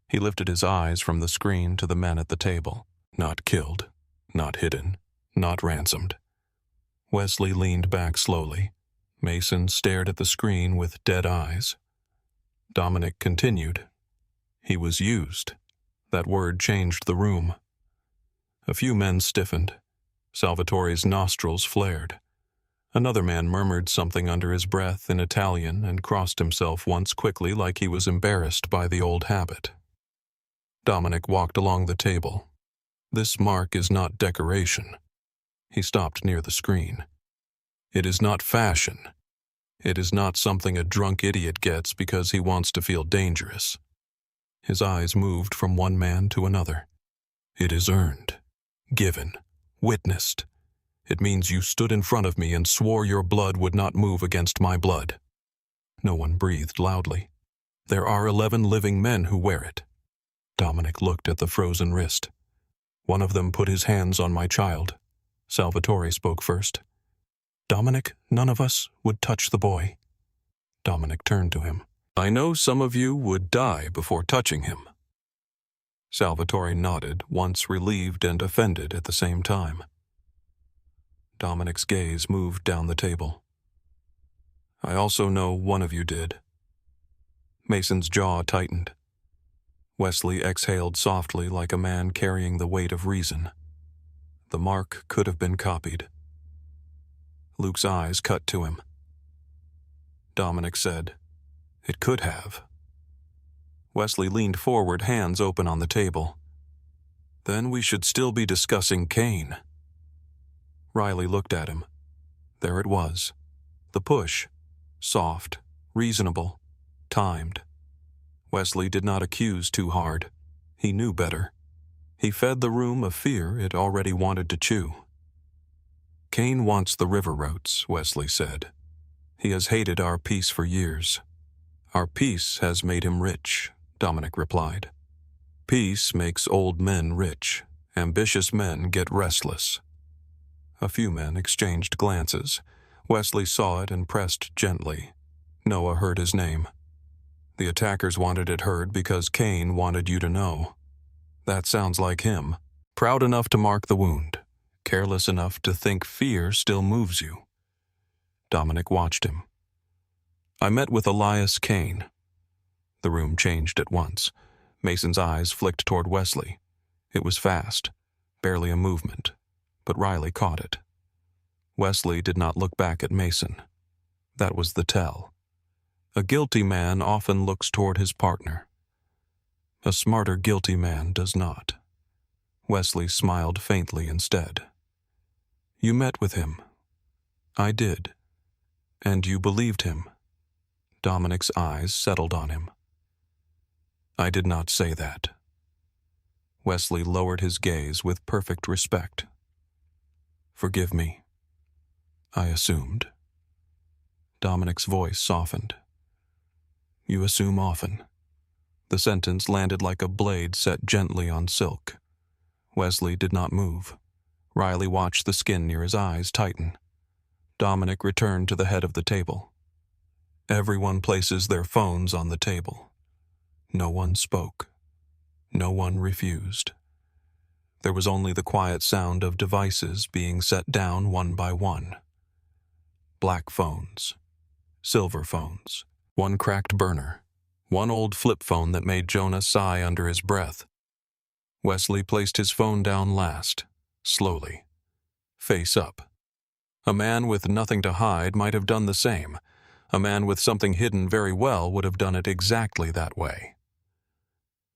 He lifted his eyes from the screen to the men at the table. Not killed, not hidden, not ransomed. Wesley leaned back slowly. Mason stared at the screen with dead eyes. Dominic continued. He was used. That word changed the room. A few men stiffened. Salvatore's nostrils flared. Another man murmured something under his breath in Italian and crossed himself once quickly like he was embarrassed by the old habit. Dominic walked along the table. This mark is not decoration. He stopped near the screen. It is not fashion. It is not something a drunk idiot gets because he wants to feel dangerous. His eyes moved from one man to another. It is earned, given, witnessed. It means you stood in front of me and swore your blood would not move against my blood. No one breathed loudly. There are 11 living men who wear it. Dominic looked at the frozen wrist. One of them put his hands on my child. Salvatore spoke first. Dominic, none of us would touch the boy. Dominic turned to him. I know some of you would die before touching him. Salvatore nodded, once relieved and offended at the same time. Dominic's gaze moved down the table. I also know one of you did. Mason's jaw tightened. Wesley exhaled softly like a man carrying the weight of reason. The mark could have been copied. Luke's eyes cut to him. Dominic said, It could have. Wesley leaned forward, hands open on the table. Then we should still be discussing Cain. Riley looked at him. There it was. The push. Soft, reasonable, timed. Wesley did not accuse too hard. He knew better. He fed the room a fear it already wanted to chew. Cain wants the river routes, Wesley said. He has hated our peace for years. Our peace has made him rich, Dominic replied. Peace makes old men rich. Ambitious men get restless. A few men exchanged glances. Wesley saw it and pressed gently. Noah heard his name. The attackers wanted it heard because Cain wanted you to know. That sounds like him. Proud enough to mark the wound. Careless enough to think fear still moves you. Dominic watched him. I met with Elias Cain. The room changed at once. Mason's eyes flicked toward Wesley. It was fast, barely a movement, but Riley caught it. Wesley did not look back at Mason. That was the tell. A guilty man often looks toward his partner. A smarter guilty man does not. Wesley smiled faintly instead. You met with him. I did. And you believed him. Dominic's eyes settled on him. I did not say that. Wesley lowered his gaze with perfect respect. Forgive me. I assumed. Dominic's voice softened. You assume often. The sentence landed like a blade set gently on silk. Wesley did not move. Riley watched the skin near his eyes tighten. Dominic returned to the head of the table. Everyone places their phones on the table. No one spoke. No one refused. There was only the quiet sound of devices being set down one by one. Black phones. Silver phones. One cracked burner. One old flip phone that made Jonah sigh under his breath. Wesley placed his phone down last, slowly, face up. A man with nothing to hide might have done the same. A man with something hidden very well would have done it exactly that way.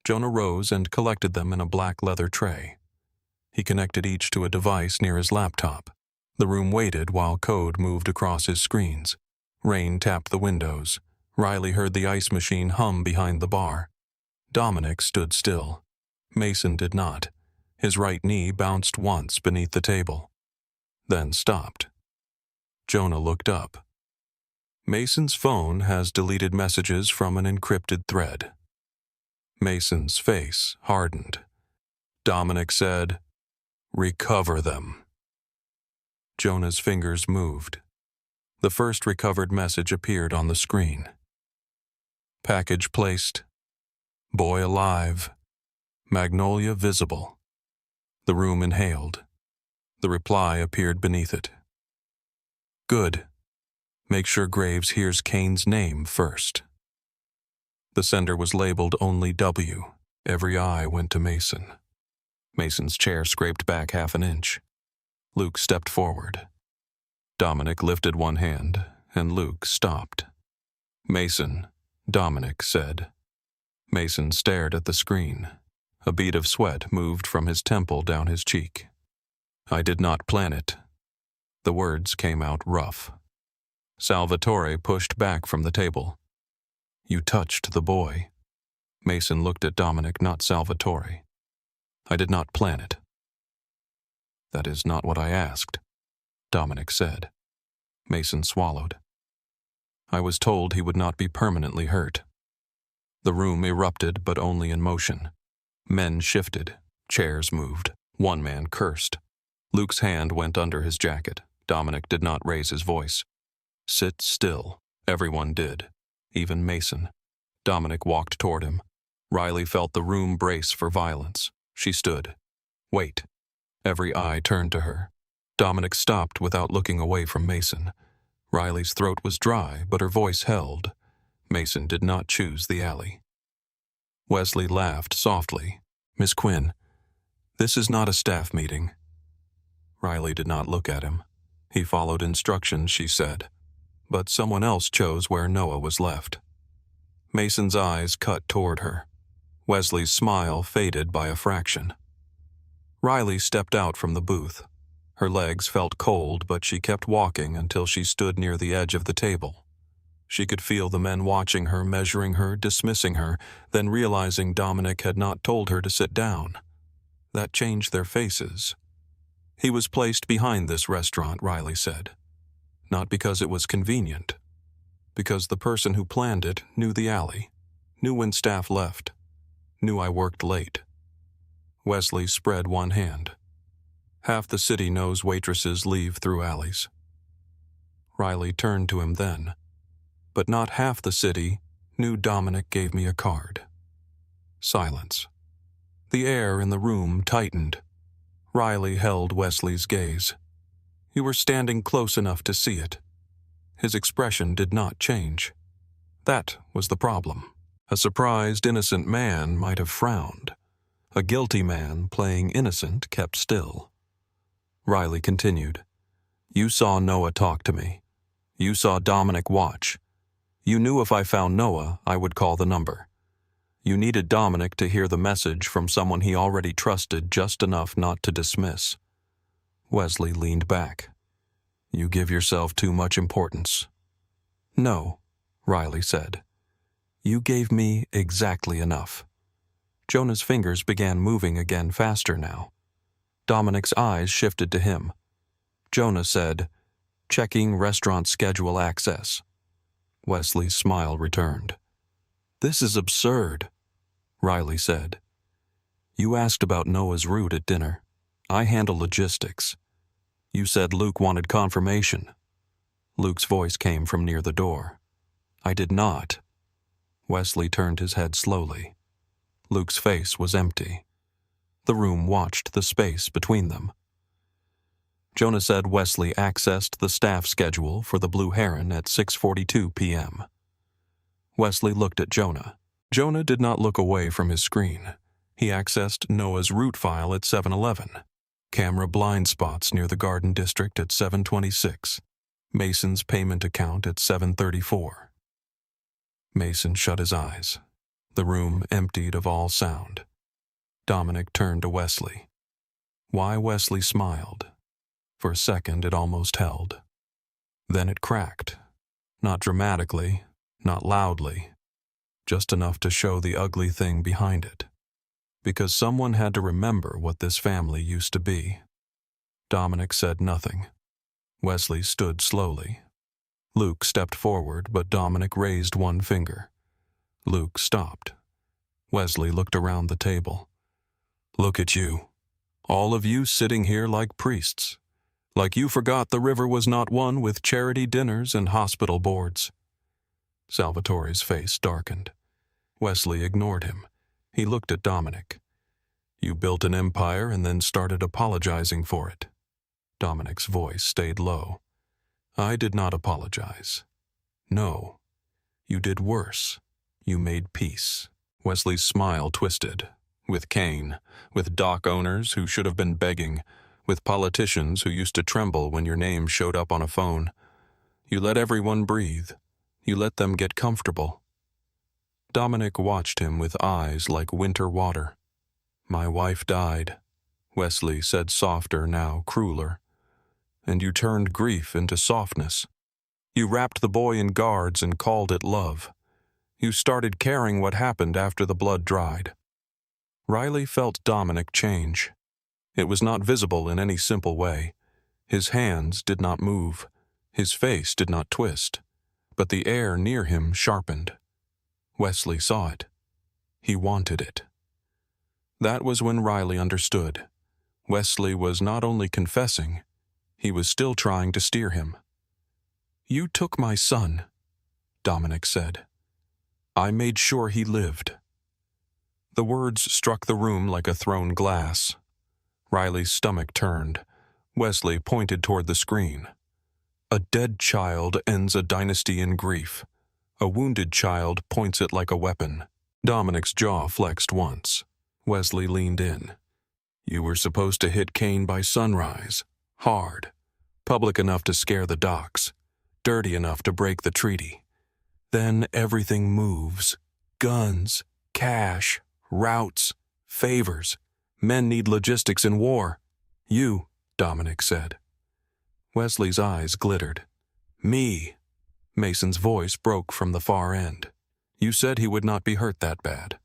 Jonah rose and collected them in a black leather tray. He connected each to a device near his laptop. The room waited while code moved across his screens. Rain tapped the windows. Riley heard the ice machine hum behind the bar. Dominic stood still. Mason did not. His right knee bounced once beneath the table, then stopped. Jonah looked up. Mason's phone has deleted messages from an encrypted thread. Mason's face hardened. Dominic said, "Recover them." Jonah's fingers moved. The first recovered message appeared on the screen. Package placed. Boy alive. Magnolia visible. The room inhaled. The reply appeared beneath it. Good. Make sure Graves hears Cain's name first. The sender was labeled only W. Every eye went to Mason. Mason's chair scraped back half an inch. Luke stepped forward. Dominic lifted one hand, and Luke stopped. "Mason," Dominic said. Mason stared at the screen. A bead of sweat moved from his temple down his cheek. "I did not plan it." The words came out rough. Salvatore pushed back from the table. "You touched the boy." Mason looked at Dominic, not Salvatore. "I did not plan it." "That is not what I asked," Dominic said. Mason swallowed. "I was told he would not be permanently hurt." The room erupted, but only in motion. Men shifted. Chairs moved. One man cursed. Luke's hand went under his jacket. Dominic did not raise his voice. "Sit still." Everyone did. Even Mason. Dominic walked toward him. Riley felt the room brace for violence. She stood. "Wait." Every eye turned to her. Dominic stopped without looking away from Mason. Riley's throat was dry, but her voice held. Mason did not choose the alley. Wesley laughed softly. "Miss Quinn, this is not a staff meeting." Riley did not look at him. He followed instructions, she said. But someone else chose where Noah was left. Mason's eyes cut toward her. Wesley's smile faded by a fraction. Riley stepped out from the booth. Her legs felt cold, but she kept walking until she stood near the edge of the table. She could feel the men watching her, measuring her, dismissing her, then realizing Dominic had not told her to sit down. That changed their faces. He was placed behind this restaurant, Riley said. Not because it was convenient. Because the person who planned it knew the alley, knew when staff left, knew I worked late. Wesley spread one hand. Half the city knows waitresses leave through alleys. Riley turned to him then. But not half the city knew Dominic gave me a card. Silence. The air in the room tightened. Riley held Wesley's gaze. You were standing close enough to see it. His expression did not change. That was the problem. A surprised, innocent man might have frowned. A guilty man playing innocent kept still. Riley continued. You saw Noah talk to me. You saw Dominic watch. You knew if I found Noah, I would call the number. You needed Dominic to hear the message from someone he already trusted just enough not to dismiss. Wesley leaned back. You give yourself too much importance. No, Riley said. You gave me exactly enough. Jonah's fingers began moving again faster now. Dominic's eyes shifted to him. Jonah said, checking restaurant schedule access. Wesley's smile returned. This is absurd, Riley said. You asked about Noah's route at dinner. I handle logistics. You said Luke wanted confirmation. Luke's voice came from near the door. I did not. Wesley turned his head slowly. Luke's face was empty. The room watched the space between them. Jonah said Wesley accessed the staff schedule for the Blue Heron at 6:42 p.m. Wesley looked at Jonah. Jonah did not look away from his screen. He accessed Noah's route file at 7:11. Camera blind spots near the Garden District at 7:26. Mason's payment account at 7:34. Mason shut his eyes. The room emptied of all sound. Dominic turned to Wesley. Why Wesley smiled. For a second it almost held. Then it cracked. Not dramatically, not loudly. Just enough to show the ugly thing behind it. Because someone had to remember what this family used to be. Dominic said nothing. Wesley stood slowly. Luke stepped forward, but Dominic raised one finger. Luke stopped. Wesley looked around the table. Look at you. All of you sitting here like priests. Like you forgot the river was not one with charity dinners and hospital boards. Salvatore's face darkened. Wesley ignored him. He looked at Dominic. You built an empire and then started apologizing for it. Dominic's voice stayed low. I did not apologize. No. You did worse. You made peace. Wesley's smile twisted. With Cain, with dock owners who should have been begging, with politicians who used to tremble when your name showed up on a phone. You let everyone breathe. You let them get comfortable. Dominic watched him with eyes like winter water. "My wife died," Wesley said, softer now, crueler. "And you turned grief into softness. You wrapped the boy in guards and called it love. You started caring what happened after the blood dried." Riley felt Dominic change. It was not visible in any simple way. His hands did not move. His face did not twist. But the air near him sharpened. Wesley saw it. He wanted it. That was when Riley understood. Wesley was not only confessing, he was still trying to steer him. "You took my son," Dominic said. "I made sure he lived." The words struck the room like a thrown glass. Riley's stomach turned. Wesley pointed toward the screen. "A dead child ends a dynasty in grief. A wounded child points it like a weapon." Dominic's jaw flexed once. Wesley leaned in. "You were supposed to hit Kane by sunrise. Hard. Public enough to scare the docs. Dirty enough to break the treaty. Then everything moves. Guns, cash, routes, favors. Men need logistics in war. You," Dominic said. Wesley's eyes glittered. "Me." Mason's voice broke from the far end. "You said he would not be hurt that bad."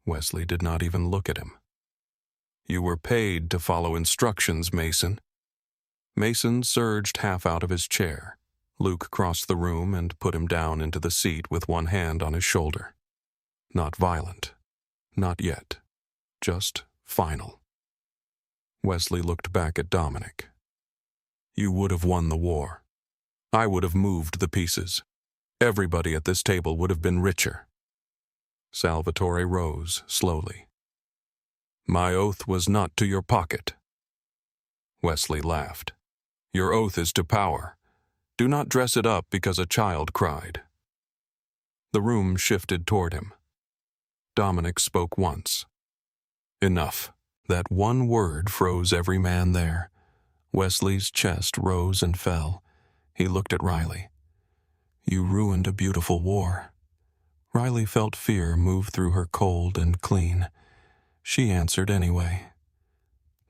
Wesley did not even look at him. "You were paid to follow instructions, Mason." Mason surged half out of his chair. Luke crossed the room and put him down into the seat with one hand on his shoulder. Not violent. Not yet. Just final. Wesley looked back at Dominic. "You would have won the war. I would have moved the pieces. Everybody at this table would have been richer." Salvatore rose slowly. "My oath was not to your pocket." Wesley laughed. "Your oath is to power. Do not dress it up because a child cried." The room shifted toward him. Dominic spoke once. Enough. That one word froze every man there. Wesley's chest rose and fell. He looked at Riley. "You ruined a beautiful war." Riley felt fear move through her cold and clean. She answered anyway.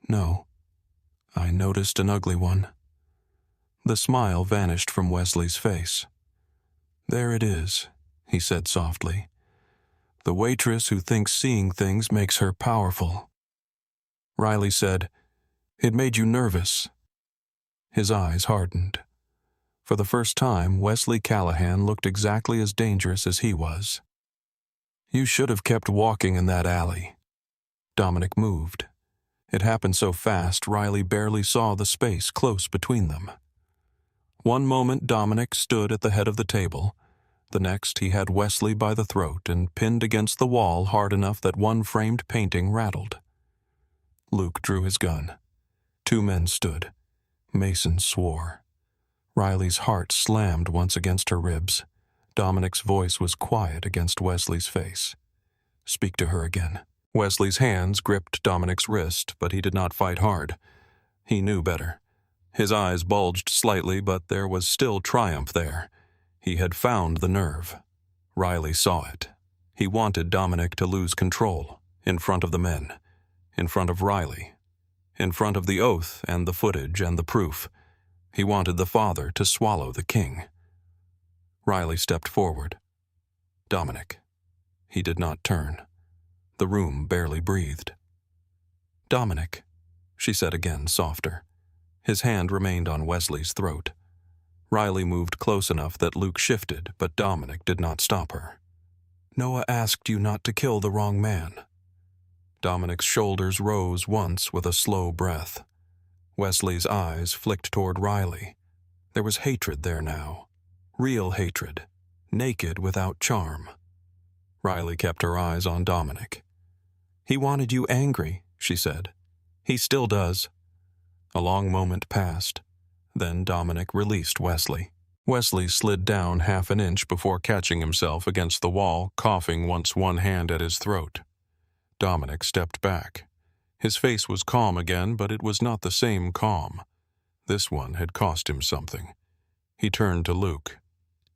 "No. I noticed an ugly one." The smile vanished from Wesley's face. "There it is," he said softly. "The waitress who thinks seeing things makes her powerful." Riley said, "It made you nervous." His eyes hardened. For the first time, Wesley Callahan looked exactly as dangerous as he was. "You should have kept walking in that alley." Dominic moved. It happened so fast, Riley barely saw the space close between them. One moment Dominic stood at the head of the table. The next he had Wesley by the throat and pinned against the wall hard enough that one framed painting rattled. Luke drew his gun. Two men stood. Mason swore. Riley's heart slammed once against her ribs. Dominic's voice was quiet against Wesley's face. "Speak to her again." Wesley's hands gripped Dominic's wrist, but he did not fight hard. He knew better. His eyes bulged slightly, but there was still triumph there. He had found the nerve. Riley saw it. He wanted Dominic to lose control, in front of the men, in front of Riley, in front of the oath and the footage and the proof. He wanted the father to swallow the king. Riley stepped forward. "Dominic." He did not turn. The room barely breathed. "Dominic," she said again, softer. His hand remained on Wesley's throat. Riley moved close enough that Luke shifted, but Dominic did not stop her. "Noah asked you not to kill the wrong man." Dominic's shoulders rose once with a slow breath. Wesley's eyes flicked toward Riley. There was hatred there now. Real hatred. Naked without charm. Riley kept her eyes on Dominic. "He wanted you angry," she said. "He still does." A long moment passed. Then Dominic released Wesley. Wesley slid down half an inch before catching himself against the wall, coughing once one hand at his throat. Dominic stepped back. His face was calm again, but it was not the same calm. This one had cost him something. He turned to Luke.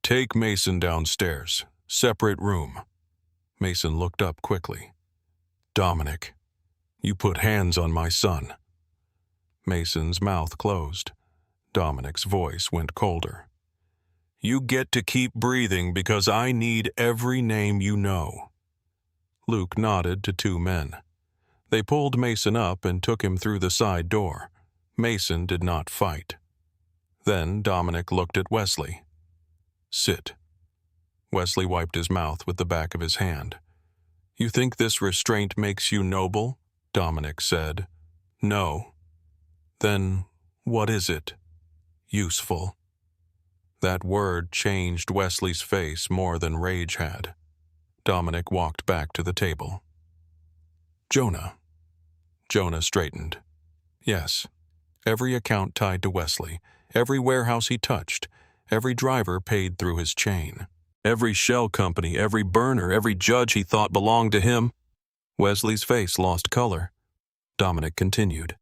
"Take Mason downstairs. Separate room." Mason looked up quickly. "Dominic, you put hands on my son." Mason's mouth closed. Dominic's voice went colder. "You get to keep breathing because I need every name you know." Luke nodded to two men. They pulled Mason up and took him through the side door. Mason did not fight. Then Dominic looked at Wesley. "Sit." Wesley wiped his mouth with the back of his hand. "You think this restraint makes you noble?" Dominic said. "No." "Then what is it?" "Useful." That word changed Wesley's face more than rage had. Dominic walked back to the table. "Jonah." Jonah straightened. "Yes. Every account tied to Wesley, every warehouse he touched, every driver paid through his chain, every shell company, every burner, every judge he thought belonged to him." Wesley's face lost color. Dominic continued.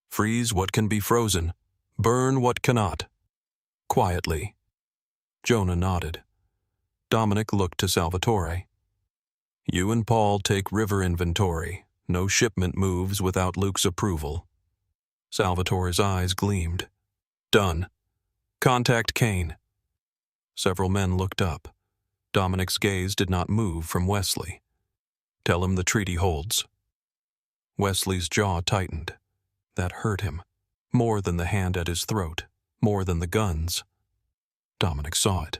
"Freeze what can be frozen, burn what cannot." Quietly. Jonah nodded. Dominic looked to Salvatore. "You and Paul take river inventory. No shipment moves without Luke's approval." Salvatore's eyes gleamed. "Done. Contact Kane." Several men looked up. Dominic's gaze did not move from Wesley. "Tell him the treaty holds." Wesley's jaw tightened. That hurt him, more than the hand at his throat, more than the guns. Dominic saw it.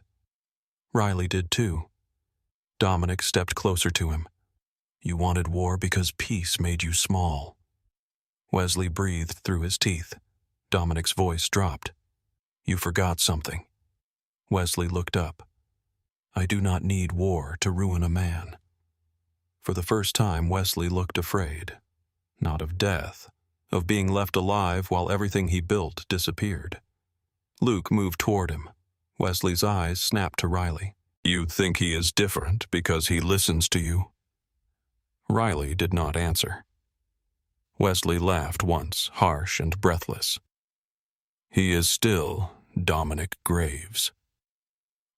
Riley did too. Dominic stepped closer to him. "You wanted war because peace made you small." Wesley breathed through his teeth. Dominic's voice dropped. "You forgot something." Wesley looked up. "I do not need war to ruin a man." For the first time, Wesley looked afraid. Not of death, of being left alive while everything he built disappeared. Luke moved toward him. Wesley's eyes snapped to Riley. "You think he is different because he listens to you?" Riley did not answer. Wesley laughed once, harsh and breathless. "He is still Dominic Graves."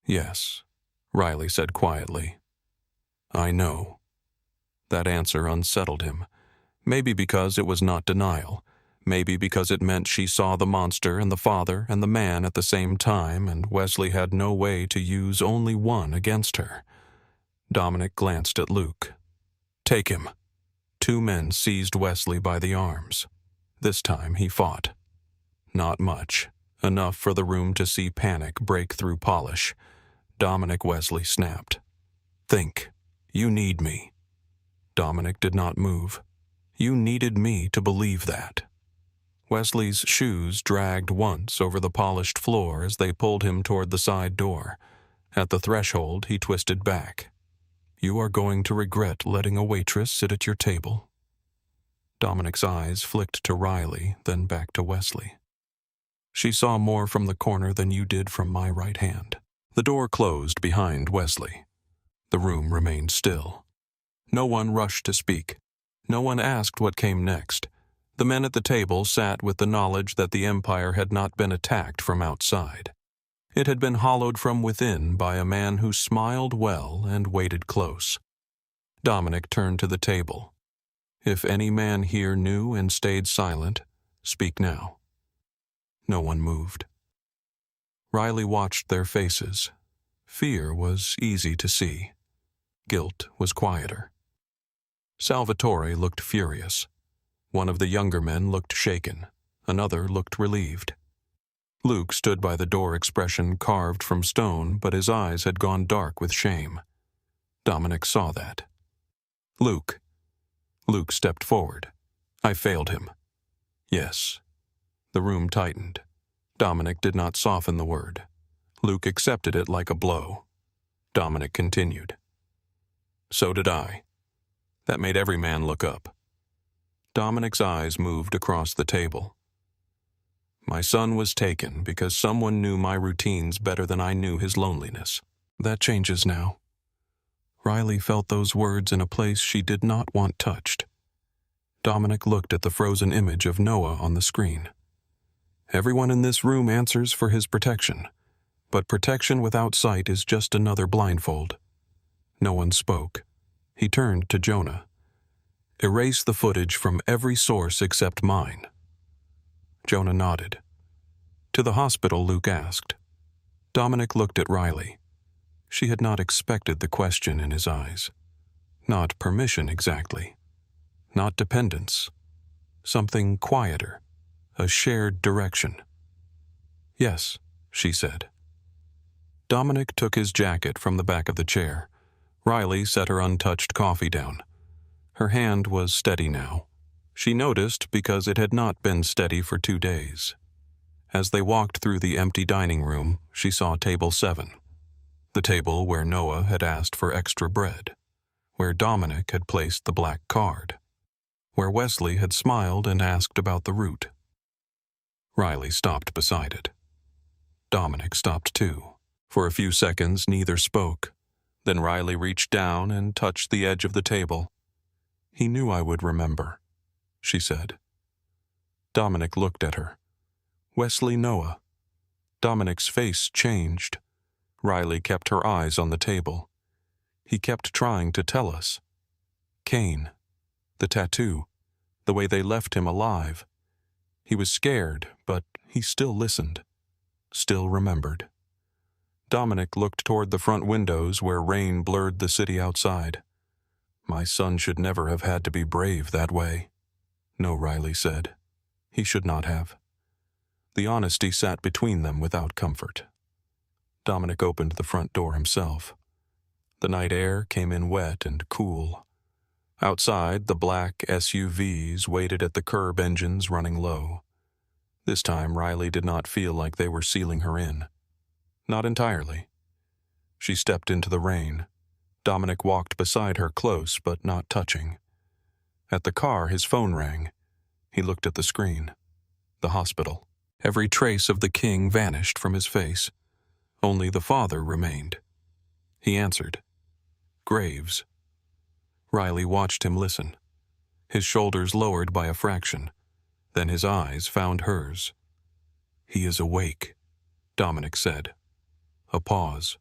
"Yes," Riley said quietly. "I know." That answer unsettled him. Maybe because it was not denial. Maybe because it meant she saw the monster and the father and the man at the same time, and Wesley had no way to use only one against her. Dominic glanced at Luke. "Take him." Two men seized Wesley by the arms. This time he fought. Not much. Enough for the room to see panic break through polish. Dominic Wesley snapped. "Think. You need me." Dominic did not move. "You needed me to believe that." Wesley's shoes dragged once over the polished floor as they pulled him toward the side door. At the threshold, he twisted back. "You are going to regret letting a waitress sit at your table." Dominic's eyes flicked to Riley, then back to Wesley. "She saw more from the corner than you did from my right hand." The door closed behind Wesley. The room remained still. No one rushed to speak. No one asked what came next. The men at the table sat with the knowledge that the empire had not been attacked from outside. It had been hollowed from within by a man who smiled well and waited close. Dominic turned to the table. "If any man here knew and stayed silent, speak now." No one moved. Riley watched their faces. Fear was easy to see. Guilt was quieter. Salvatore looked furious. One of the younger men looked shaken. Another looked relieved. Luke stood by the door, expression carved from stone, but his eyes had gone dark with shame. Dominic saw that. "Luke." Luke stepped forward. "I failed him." "Yes." The room tightened. Dominic did not soften the word. Luke accepted it like a blow. Dominic continued. "So did I." That made every man look up. Dominic's eyes moved across the table. "My son was taken because someone knew my routines better than I knew his loneliness. That changes now." Riley felt those words in a place she did not want touched. Dominic looked at the frozen image of Noah on the screen. Everyone in this room answers for his protection, but protection without sight is just another blindfold. No one spoke. He turned to Jonah. Erase the footage from every source except mine. Jonah nodded. To the hospital, Luke asked. Dominic looked at Riley. She had not expected the question in his eyes. Not permission exactly. Not dependence. Something quieter. A shared direction. Yes, she said. Dominic took his jacket from the back of the chair. Riley set her untouched coffee down. Her hand was steady now. She noticed because it had not been steady for 2 days. As they walked through the empty dining room, she saw table 7. The table where Noah had asked for extra bread. Where Dominic had placed the black card. Where Wesley had smiled and asked about the route. Riley stopped beside it. Dominic stopped too. For a few seconds, neither spoke. Then Riley reached down and touched the edge of the table. He knew I would remember, she said. Dominic looked at her. Wesley Noah. Dominic's face changed. Riley kept her eyes on the table. He kept trying to tell us. Cain. The tattoo. The way they left him alive. He was scared, but he still listened. Still remembered. Dominic looked toward the front windows where rain blurred the city outside. My son should never have had to be brave that way. No, Riley said. He should not have. The honesty sat between them without comfort. Dominic opened the front door himself. The night air came in wet and cool. Outside, the black SUVs waited at the curb, engines running low. This time, Riley did not feel like they were sealing her in. Not entirely. She stepped into the rain. Dominic walked beside her close but not touching. At the car, his phone rang. He looked at the screen. The hospital. Every trace of the king vanished from his face. Only the father remained. He answered. Graves. Riley watched him listen. His shoulders lowered by a fraction. Then his eyes found hers. He is awake, Dominic said. A pause.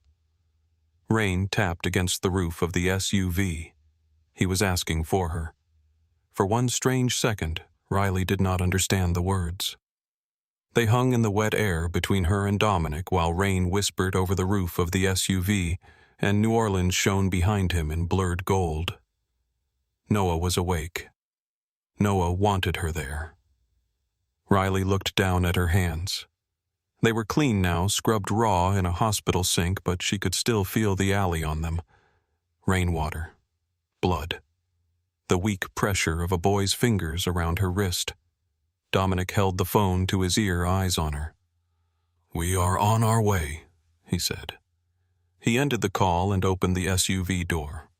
Rain tapped against the roof of the SUV. He was asking for her. For one strange second, Riley did not understand the words. They hung in the wet air between her and Dominic while rain whispered over the roof of the SUV and New Orleans shone behind him in blurred gold. Noah was awake. Noah wanted her there. Riley looked down at her hands. They were clean now, scrubbed raw in a hospital sink, but she could still feel the alley on them. Rainwater. Blood. The weak pressure of a boy's fingers around her wrist. Dominic held the phone to his ear, eyes on her. We are on our way, he said. He ended the call and opened the SUV door.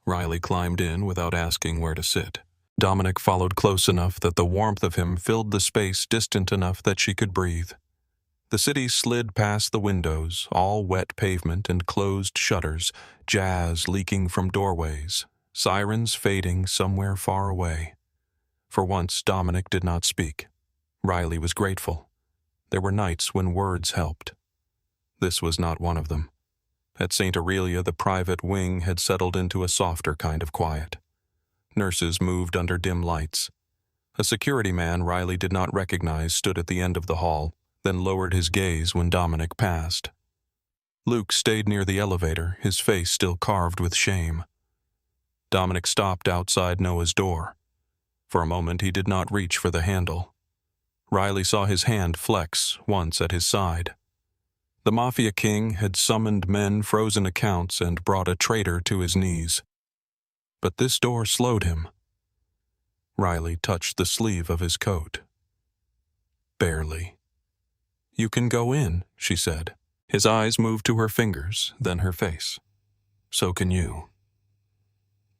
Riley climbed in without asking where to sit. Dominic followed close enough that the warmth of him filled the space distant enough that she could breathe. The city slid past the windows, all wet pavement and closed shutters, jazz leaking from doorways, sirens fading somewhere far away. For once, Dominic did not speak. Riley was grateful. There were nights when words helped. This was not one of them. At St. Aurelia, the private wing had settled into a softer kind of quiet. Nurses moved under dim lights. A security man Riley did not recognize stood at the end of the hall, then lowered his gaze when Dominic passed. Luke stayed near the elevator, his face still carved with shame. Dominic stopped outside Noah's door. For a moment he did not reach for the handle. Riley saw his hand flex once at his side. The Mafia King had summoned men, frozen accounts, and brought a traitor to his knees. But this door slowed him. Riley touched the sleeve of his coat. Barely. You can go in, she said. His eyes moved to her fingers, then her face. So can you.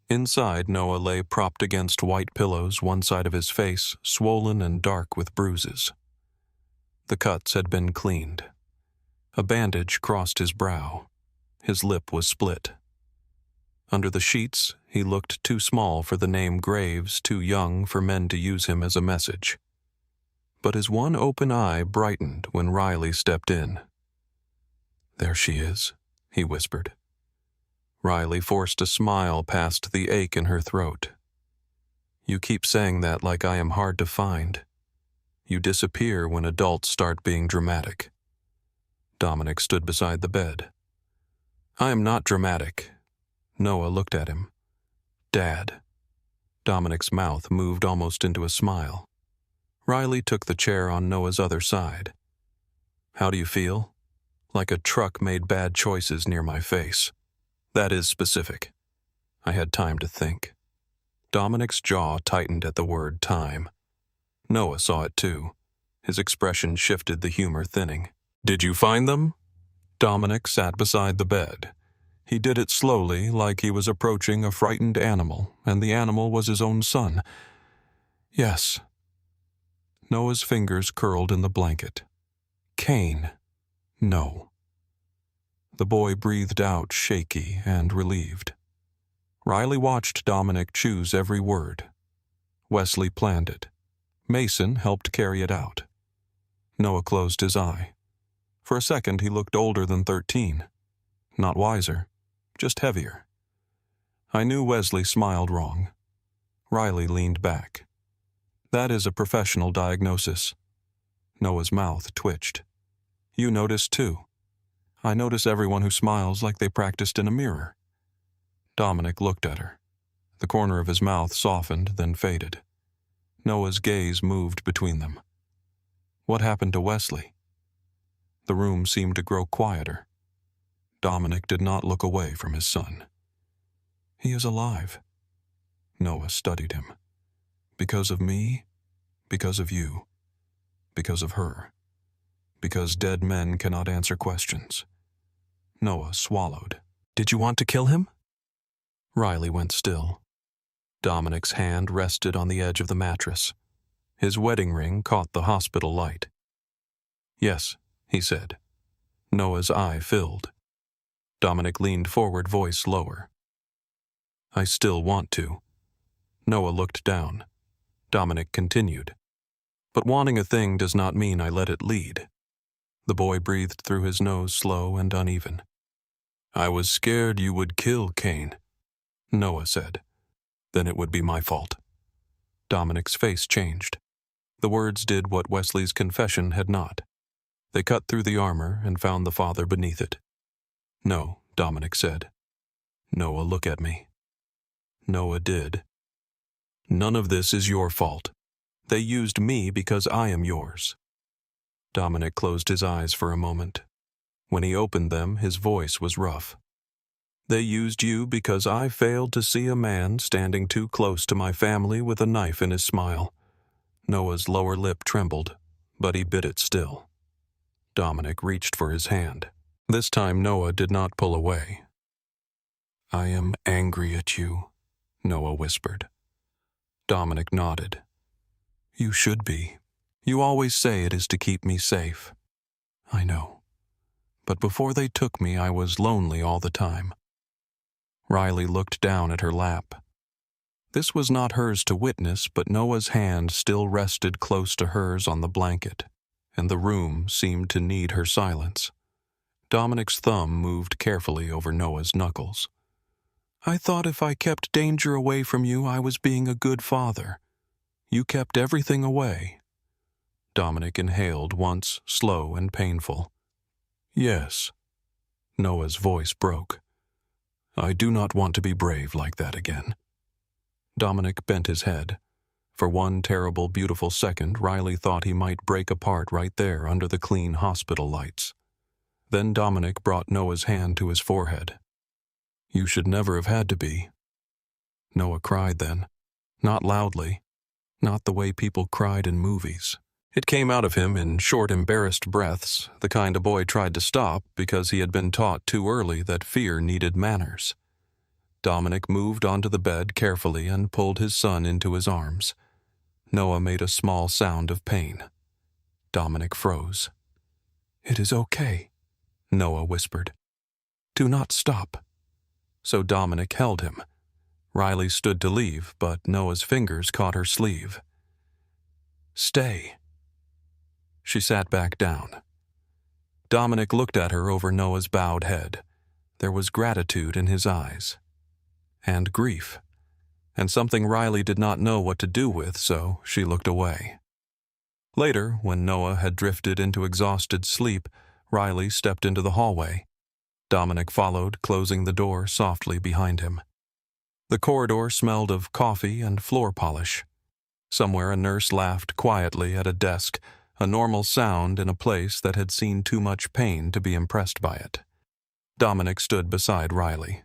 Inside, Noah lay propped against white pillows, one side of his face swollen and dark with bruises. The cuts had been cleaned. A bandage crossed his brow. His lip was split. Under the sheets, He looked too small for the name Graves, too young for men to use him as a message. But his one open eye brightened when Riley stepped in. "There she is," he whispered. Riley forced a smile past the ache in her throat. "You keep saying that like I am hard to find. You disappear when adults start being dramatic." Dominic stood beside the bed. "I am not dramatic." Noah looked at him. "Dad." Dominic's mouth moved almost into a smile. Riley took the chair on Noah's other side. "How do you feel?" "Like a truck made bad choices near my face." "That is specific." I had time to think. Dominic's jaw tightened at the word time. Noah saw it too. His expression shifted, the humor thinning. "Did you find them?" Dominic sat beside the bed. He did it slowly, like he was approaching a frightened animal, and the animal was his own son. "Yes." Noah's fingers curled in the blanket. "Kane." "No." The boy breathed out, shaky and relieved. Riley watched Dominic choose every word. Wesley planned it. Mason helped carry it out. Noah closed his eye. For a second he looked older than 13. Not wiser, just heavier. I knew Wesley smiled wrong. Riley leaned back. "That is a professional diagnosis." Noah's mouth twitched. "You noticed too." "I notice everyone who smiles like they practiced in a mirror." Dominic looked at her. The corner of his mouth softened, then faded. Noah's gaze moved between them. "What happened to Wesley?" The room seemed to grow quieter. Dominic did not look away from his son. "He is alive." Noah studied him. "Because of me, because of you, because of her. Because dead men cannot answer questions." Noah swallowed. "Did you want to kill him?" Riley went still. Dominic's hand rested on the edge of the mattress. His wedding ring caught the hospital light. "Yes," he said. Noah's eye filled. Dominic leaned forward, voice lower. "I still want to." Noah looked down. Dominic continued. "But wanting a thing does not mean I let it lead." The boy breathed through his nose, slow and uneven. "I was scared you would kill Kane," Noah said. "Then it would be my fault." Dominic's face changed. The words did what Wesley's confession had not. They cut through the armor and found the father beneath it. "No," Dominic said. "Noah, look at me." Noah did. "None of this is your fault. They used me because I am yours." Dominic closed his eyes for a moment. When he opened them, his voice was rough. "They used you because I failed to see a man standing too close to my family with a knife in his smile." Noah's lower lip trembled, but he bit it still. Dominic reached for his hand. This time Noah did not pull away. "I am angry at you," Noah whispered. Dominic nodded. "You should be. You always say it is to keep me safe." "I know. But before they took me, I was lonely all the time." Riley looked down at her lap. This was not hers to witness, but Noah's hand still rested close to hers on the blanket, and the room seemed to need her silence. Dominic's thumb moved carefully over Noah's knuckles. "I thought if I kept danger away from you, I was being a good father. You kept everything away." Dominic inhaled once, slow and painful. "Yes." Noah's voice broke. "I do not want to be brave like that again." Dominic bent his head. For one terrible, beautiful second, Riley thought he might break apart right there under the clean hospital lights. Then Dominic brought Noah's hand to his forehead. "You should never have had to be." Noah cried then. Not loudly. Not the way people cried in movies. It came out of him in short, embarrassed breaths, the kind a boy tried to stop because he had been taught too early that fear needed manners. Dominic moved onto the bed carefully and pulled his son into his arms. Noah made a small sound of pain. Dominic froze. "It is okay," Noah whispered. "Do not stop." So Dominic held him. Riley stood to leave, but Noah's fingers caught her sleeve. "Stay." She sat back down. Dominic looked at her over Noah's bowed head. There was gratitude in his eyes. And grief. And something Riley did not know what to do with, so she looked away. Later, when Noah had drifted into exhausted sleep, Riley stepped into the hallway. Dominic followed, closing the door softly behind him. The corridor smelled of coffee and floor polish. Somewhere a nurse laughed quietly at a desk, a normal sound in a place that had seen too much pain to be impressed by it. Dominic stood beside Riley.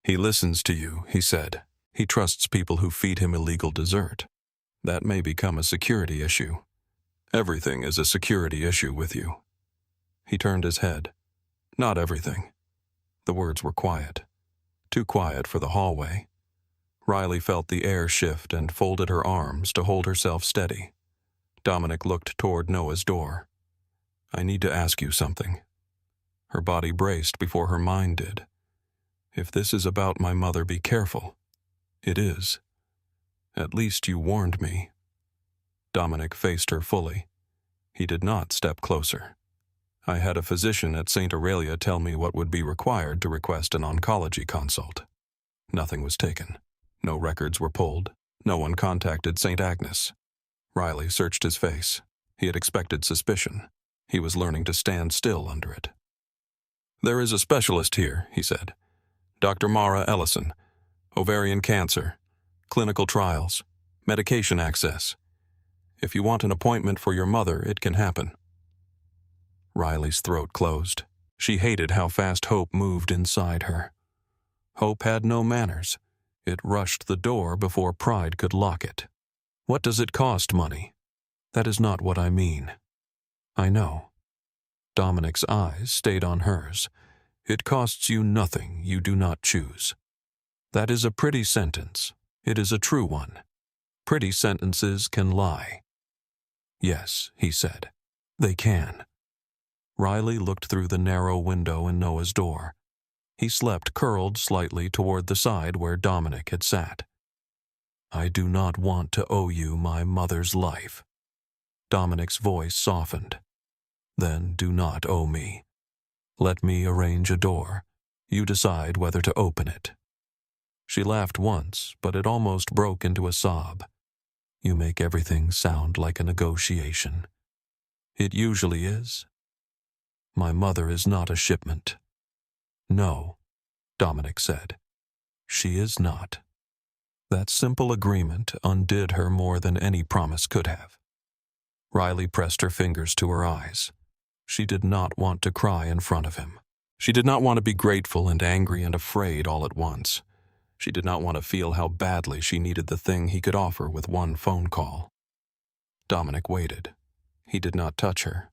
"He listens to you," he said. "He trusts people who feed him illegal dessert. That may become a security issue. Everything is a security issue with you." He turned his head. "Not everything." The words were quiet. Too quiet for the hallway. Riley felt the air shift and folded her arms to hold herself steady. Dominic looked toward Noah's door. "I need to ask you something." Her body braced before her mind did. "If this is about my mother, be careful." "It is. At least you warned me." Dominic faced her fully. He did not step closer. "I had a physician at St. Aurelia tell me what would be required to request an oncology consult. Nothing was taken. No records were pulled. No one contacted St. Agnes." Riley searched his face. He had expected suspicion. He was learning to stand still under it. "There is a specialist here," he said. "Dr. Mara Ellison. Ovarian cancer. Clinical trials. Medication access. If you want an appointment for your mother, it can happen." Riley's throat closed. She hated how fast hope moved inside her. Hope had no manners. It rushed the door before pride could lock it. "What does it cost, money?" "That is not what I mean." "I know." Dominic's eyes stayed on hers. "It costs you nothing you do not choose." That is a pretty sentence. It is a true one. Pretty sentences can lie. "Yes," he said. "They can." Riley looked through the narrow window in Noah's door. He slept curled slightly toward the side where Dominic had sat. "I do not want to owe you my mother's life." Dominic's voice softened. "Then do not owe me. Let me arrange a door. You decide whether to open it." She laughed once, but it almost broke into a sob. "You make everything sound like a negotiation." "It usually is." "My mother is not a shipment." "No," Dominic said. "She is not." That simple agreement undid her more than any promise could have. Riley pressed her fingers to her eyes. She did not want to cry in front of him. She did not want to be grateful and angry and afraid all at once. She did not want to feel how badly she needed the thing he could offer with one phone call. Dominic waited. He did not touch her.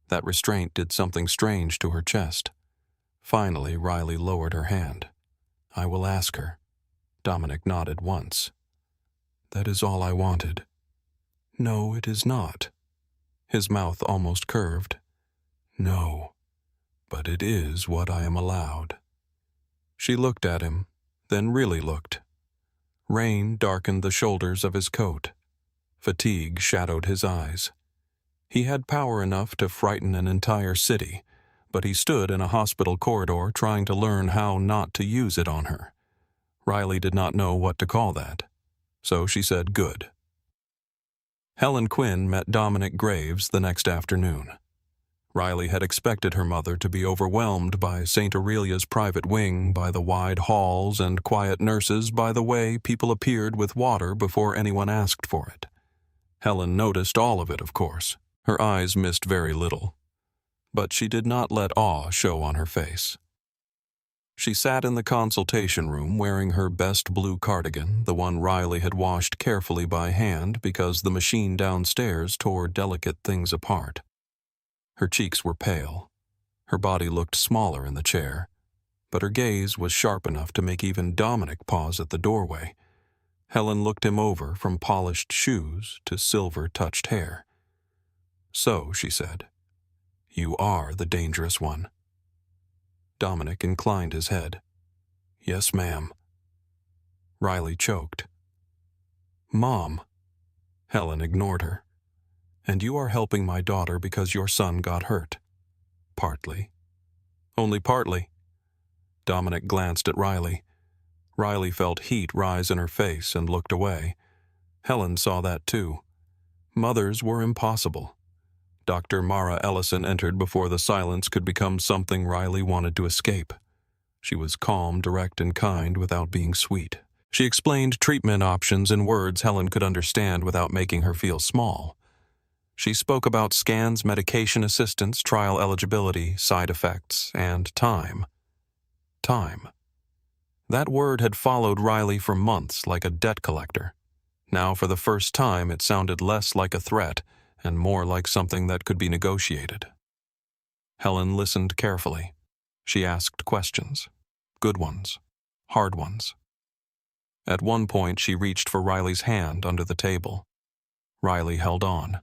That restraint did something strange to her chest. Finally, Riley lowered her hand. "I will ask her." Dominic nodded once. "That is all I wanted." "No, it is not." His mouth almost curved. "No, but it is what I am allowed." She looked at him, then really looked. Rain darkened the shoulders of his coat. Fatigue shadowed his eyes. He had power enough to frighten an entire city, but he stood in a hospital corridor trying to learn how not to use it on her. Riley did not know what to call that, so she said good. Helen Quinn met Dominic Graves the next afternoon. Riley had expected her mother to be overwhelmed by St. Aurelia's private wing, by the wide halls and quiet nurses, by the way people appeared with water before anyone asked for it. Helen noticed all of it, of course. Her eyes missed very little. But she did not let awe show on her face. She sat in the consultation room wearing her best blue cardigan, the one Riley had washed carefully by hand because the machine downstairs tore delicate things apart. Her cheeks were pale. Her body looked smaller in the chair, but her gaze was sharp enough to make even Dominic pause at the doorway. Helen looked him over from polished shoes to silver-touched hair. "So," she said, "you are the dangerous one." Dominic inclined his head. "Yes, ma'am." Riley choked. "Mom." Helen ignored her. "And you are helping my daughter because your son got hurt." "Partly." "Only partly." Dominic glanced at Riley. Riley felt heat rise in her face and looked away. Helen saw that too. Mothers were impossible. Dr. Mara Ellison entered before the silence could become something Riley wanted to escape. She was calm, direct, and kind without being sweet. She explained treatment options in words Helen could understand without making her feel small. She spoke about scans, medication assistance, trial eligibility, side effects, and time. Time. That word had followed Riley for months like a debt collector. Now, for the first time, it sounded less like a threat and more like something that could be negotiated. Helen listened carefully. She asked questions. Good ones. Hard ones. At one point, she reached for Riley's hand under the table. Riley held on.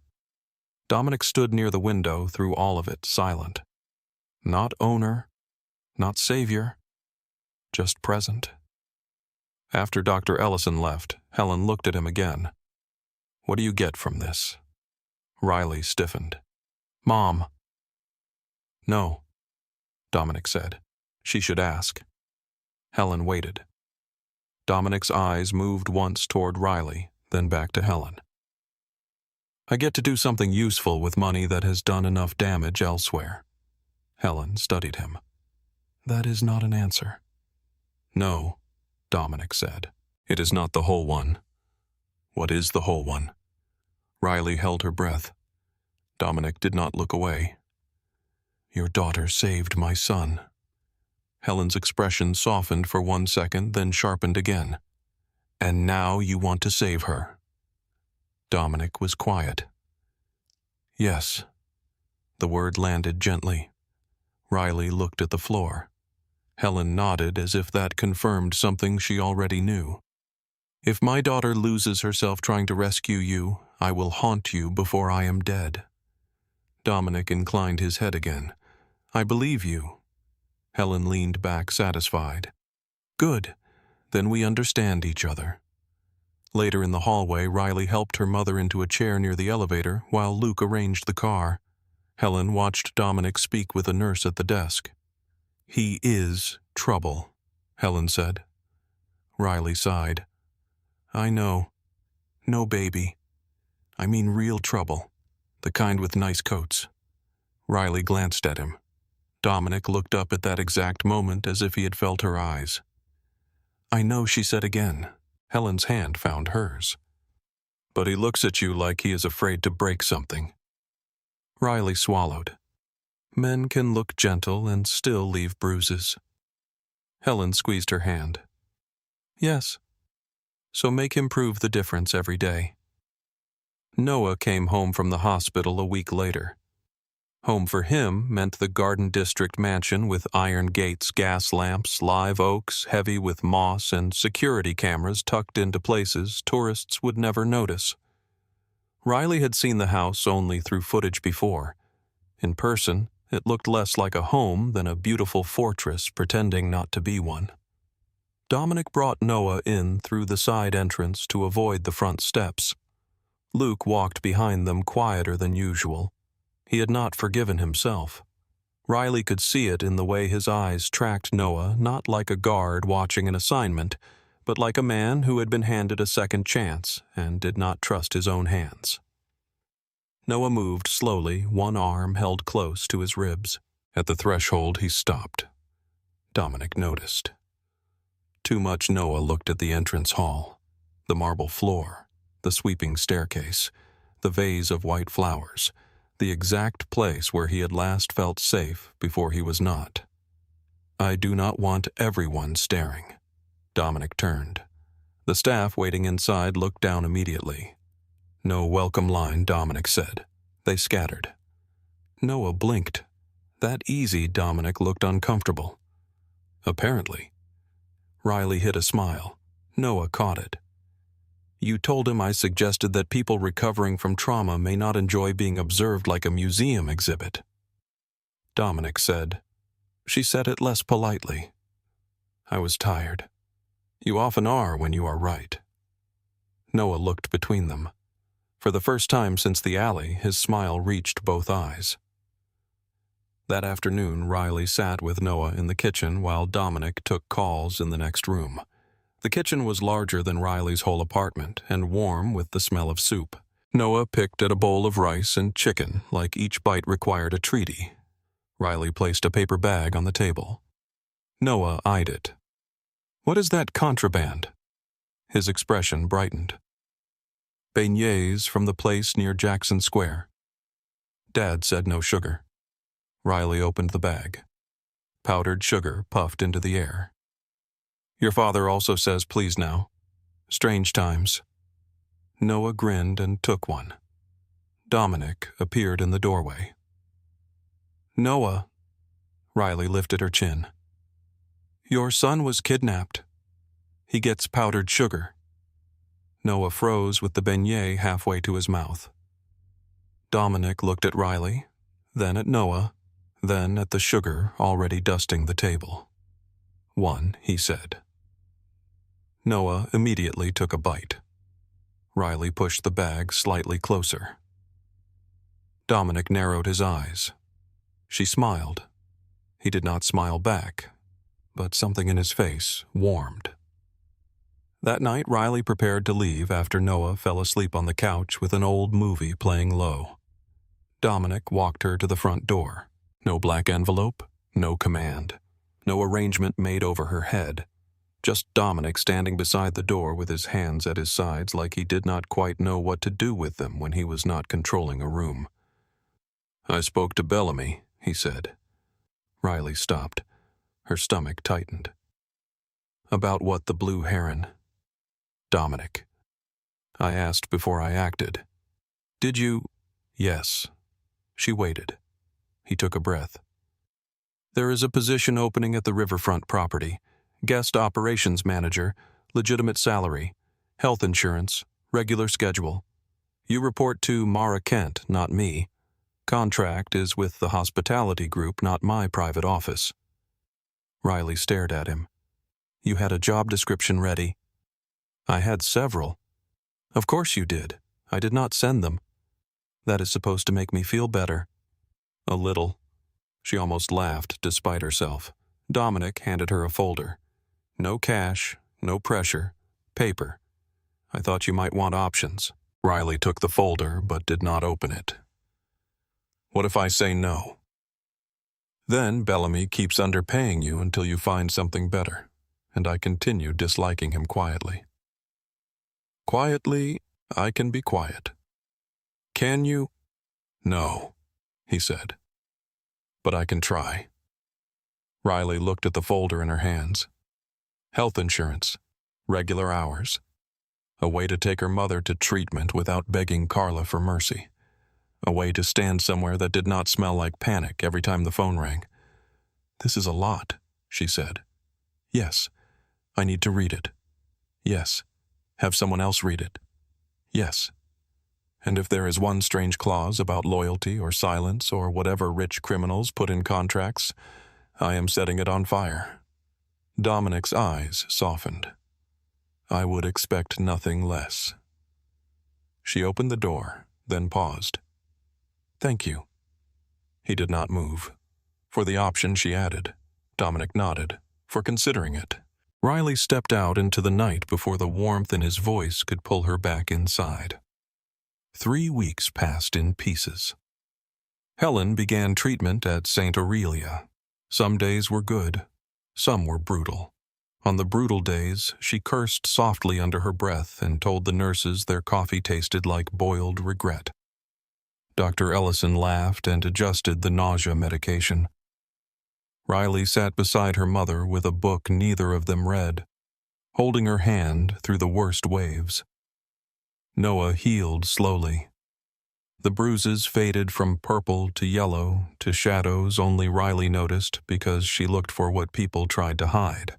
Dominic stood near the window through all of it, silent. Not owner, not savior, just present. After Dr. Ellison left, Helen looked at him again. "What do you get from this?" Riley stiffened. "Mom." "No," Dominic said. "She should ask." Helen waited. Dominic's eyes moved once toward Riley, then back to Helen. "I get to do something useful with money that has done enough damage elsewhere." Helen studied him. "That is not an answer." "No," Dominic said. "It is not the whole one." "What is the whole one?" Riley held her breath. Dominic did not look away. "Your daughter saved my son." Helen's expression softened for 1 second, then sharpened again. "And now you want to save her." Dominic was quiet. "Yes." The word landed gently. Riley looked at the floor. Helen nodded as if that confirmed something she already knew. "If my daughter loses herself trying to rescue you, I will haunt you before I am dead." Dominic inclined his head again. "I believe you." Helen leaned back, satisfied. "Good. Then we understand each other." Later in the hallway, Riley helped her mother into a chair near the elevator while Luke arranged the car. Helen watched Dominic speak with a nurse at the desk. "He is trouble," Helen said. Riley sighed. "I know. No baby. I mean real trouble. The kind with nice coats." Riley glanced at him. Dominic looked up at that exact moment as if he had felt her eyes. "I know," she said again. Helen's hand found hers. "But he looks at you like he is afraid to break something." Riley swallowed. Men can look gentle and still leave bruises. Helen squeezed her hand. "Yes. So make him prove the difference every day." Noah came home from the hospital a week later. Home for him meant the Garden District mansion with iron gates, gas lamps, live oaks, heavy with moss, and security cameras tucked into places tourists would never notice. Riley had seen the house only through footage before. In person, it looked less like a home than a beautiful fortress pretending not to be one. Dominic brought Noah in through the side entrance to avoid the front steps. Luke walked behind them quieter than usual. He had not forgiven himself. Riley could see it in the way his eyes tracked Noah, not like a guard watching an assignment, but like a man who had been handed a second chance and did not trust his own hands. Noah moved slowly, one arm held close to his ribs. At the threshold, he stopped. Dominic noticed. Too much Noah looked at the entrance hall, the marble floor, the sweeping staircase, the vase of white flowers, the exact place where he had last felt safe before he was not. "I do not want everyone staring." Dominic turned. The staff waiting inside looked down immediately. "No welcome line," Dominic said. They scattered. Noah blinked. That easy Dominic looked uncomfortable. Apparently. Riley hid a smile. Noah caught it. "You told him I suggested that people recovering from trauma may not enjoy being observed like a museum exhibit." Dominic said. She said it less politely. "I was tired." You often are when you are right. Noah looked between them. For the first time since the alley, his smile reached both eyes. That afternoon, Riley sat with Noah in the kitchen while Dominic took calls in the next room. The kitchen was larger than Riley's whole apartment and warm with the smell of soup. Noah picked at a bowl of rice and chicken like each bite required a treaty. Riley placed a paper bag on the table. Noah eyed it. "What is that contraband?" His expression brightened. "Beignets from the place near Jackson Square." Dad said no sugar. Riley opened the bag. Powdered sugar puffed into the air. "Your father also says please now. Strange times." Noah grinned and took one. Dominic appeared in the doorway. "Noah," Riley lifted her chin. "Your son was kidnapped. He gets powdered sugar." Noah froze with the beignet halfway to his mouth. Dominic looked at Riley, then at Noah, then at the sugar already dusting the table. "One," he said. Noah immediately took a bite. Riley pushed the bag slightly closer. Dominic narrowed his eyes. She smiled. He did not smile back, but something in his face warmed. That night, Riley prepared to leave after Noah fell asleep on the couch with an old movie playing low. Dominic walked her to the front door. No black envelope, no command, no arrangement made over her head. Just Dominic standing beside the door with his hands at his sides like he did not quite know what to do with them when he was not controlling a room. "I spoke to Bellamy," he said. Riley stopped. Her stomach tightened. "About what, the blue heron?" "Dominic. I asked before I acted." "Did you—" "Yes." She waited. He took a breath. "There is a position opening at the riverfront property. Guest operations manager, legitimate salary, health insurance, regular schedule. You report to Mara Kent, not me. Contract is with the hospitality group, not my private office." Riley stared at him. "You had a job description ready." "I had several." "Of course you did. I did not send them." "That is supposed to make me feel better." "A little." She almost laughed despite herself. Dominic handed her a folder. "No cash, no pressure, paper. I thought you might want options." Riley took the folder but did not open it. "What if I say no?" "Then Bellamy keeps underpaying you until you find something better, and I continue disliking him quietly." "Quietly, I can be quiet." "Can you?" "No," he said. "But I can try." Riley looked at the folder in her hands. Health insurance, regular hours, a way to take her mother to treatment without begging Carla for mercy, a way to stand somewhere that did not smell like panic every time the phone rang. "This is a lot," she said. "Yes, I need to read it. Yes, have someone else read it. Yes. And if there is one strange clause about loyalty or silence or whatever rich criminals put in contracts, I am setting it on fire." Dominic's eyes softened. "I would expect nothing less." She opened the door, then paused. "Thank you." He did not move. For the option she added. Dominic nodded, for considering it. Riley stepped out into the night before the warmth in his voice could pull her back inside. 3 weeks passed in pieces. Helen began treatment at St. Aurelia. Some days were good. Some were brutal. On the brutal days, she cursed softly under her breath and told the nurses their coffee tasted like boiled regret. Dr. Ellison laughed and adjusted the nausea medication. Riley sat beside her mother with a book neither of them read, holding her hand through the worst waves. Noah healed slowly. The bruises faded from purple to yellow to shadows only Riley noticed because she looked for what people tried to hide.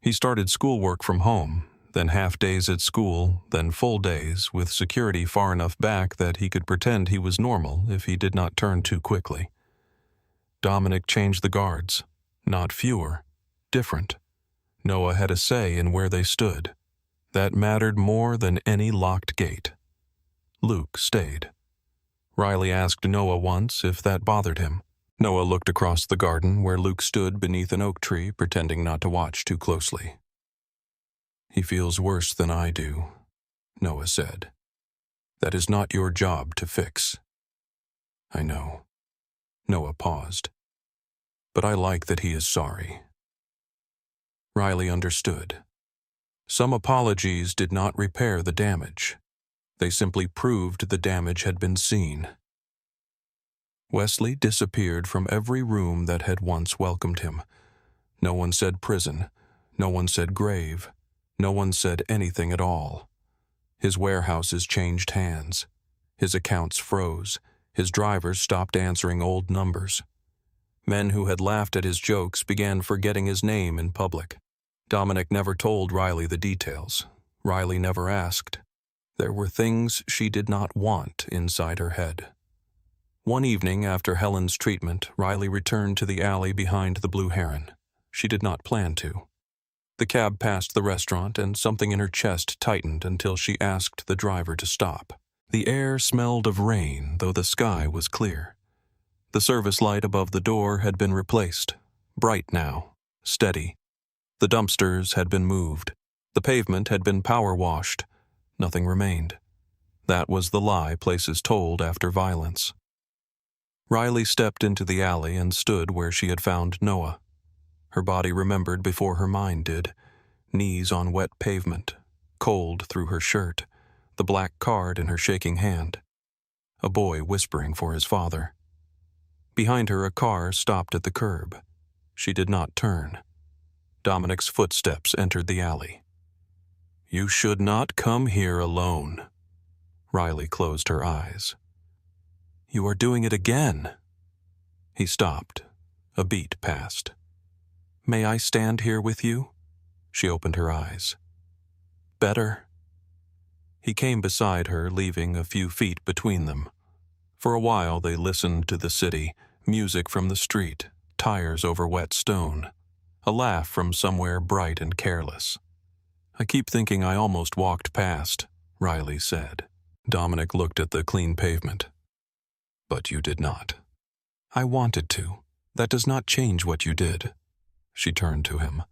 He started schoolwork from home, then half days at school, then full days, with security far enough back that he could pretend he was normal if he did not turn too quickly. Dominic changed the guards. Not fewer, different. Noah had a say in where they stood. That mattered more than any locked gate. Luke stayed. Riley asked Noah once if that bothered him. Noah looked across the garden where Luke stood beneath an oak tree, pretending not to watch too closely. "He feels worse than I do," Noah said. "That is not your job to fix." "I know." Noah paused. "But I like that he is sorry." Riley understood. Some apologies did not repair the damage. They simply proved the damage had been seen. Wesley disappeared from every room that had once welcomed him. No one said prison. No one said grave. No one said anything at all. His warehouses changed hands. His accounts froze. His drivers stopped answering old numbers. Men who had laughed at his jokes began forgetting his name in public. Dominic never told Riley the details. Riley never asked. There were things she did not want inside her head. One evening after Helen's treatment, Riley returned to the alley behind the Blue Heron. She did not plan to. The cab passed the restaurant, and something in her chest tightened until she asked the driver to stop. The air smelled of rain, though the sky was clear. The service light above the door had been replaced. Bright now, steady. The dumpsters had been moved. The pavement had been power washed. Nothing remained. That was the lie places told after violence. Riley stepped into the alley and stood where she had found Noah. Her body remembered before her mind did. Knees on wet pavement, cold through her shirt, the black card in her shaking hand. A boy whispering for his father. Behind her, a car stopped at the curb. She did not turn. Dominic's footsteps entered the alley. "You should not come here alone." Riley closed her eyes. "You are doing it again." He stopped. A beat passed. "May I stand here with you?" She opened her eyes. "Better?" He came beside her, leaving a few feet between them. For a while they listened to the city, music from the street, tires over wet stone, a laugh from somewhere bright and careless. "I keep thinking I almost walked past," Riley said. Dominic looked at the clean pavement. "But you did not." "I wanted to. That does not change what you did." She turned to him.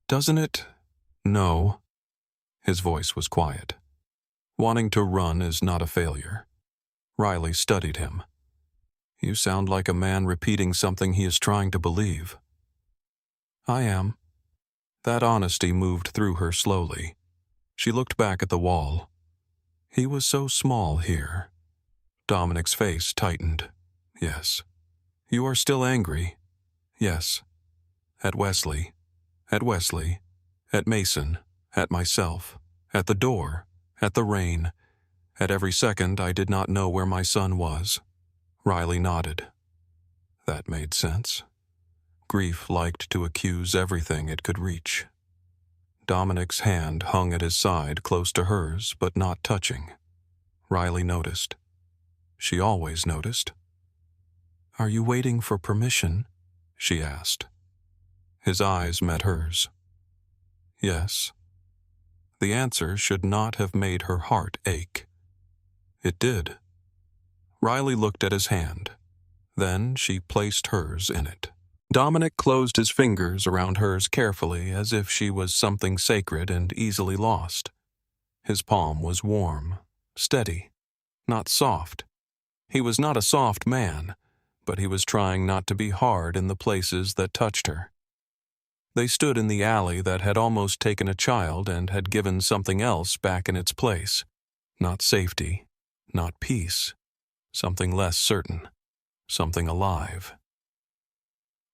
"Doesn't it?" "No." His voice was quiet. "Wanting to run is not a failure." Riley studied him. "You sound like a man repeating something he is trying to believe." "I am." That honesty moved through her slowly. She looked back at the wall. He was so small here. Dominic's face tightened. "Yes." "You are still angry?" "Yes." "At Wesley. At Wesley. At Mason. At myself. At the door. At the rain. At every second I did not know where my son was." Riley nodded. That made sense. Grief liked to accuse everything it could reach. Dominic's hand hung at his side, close to hers, but not touching. Riley noticed. She always noticed. "Are you waiting for permission?" she asked. His eyes met hers. Yes. The answer should not have made her heart ache. It did. Riley looked at his hand. Then she placed hers in it. Dominic closed his fingers around hers carefully, as if she was something sacred and easily lost. His palm was warm, steady, not soft. He was not a soft man, but he was trying not to be hard in the places that touched her. They stood in the alley that had almost taken a child and had given something else back in its place. Not safety, not peace, something less certain, something alive.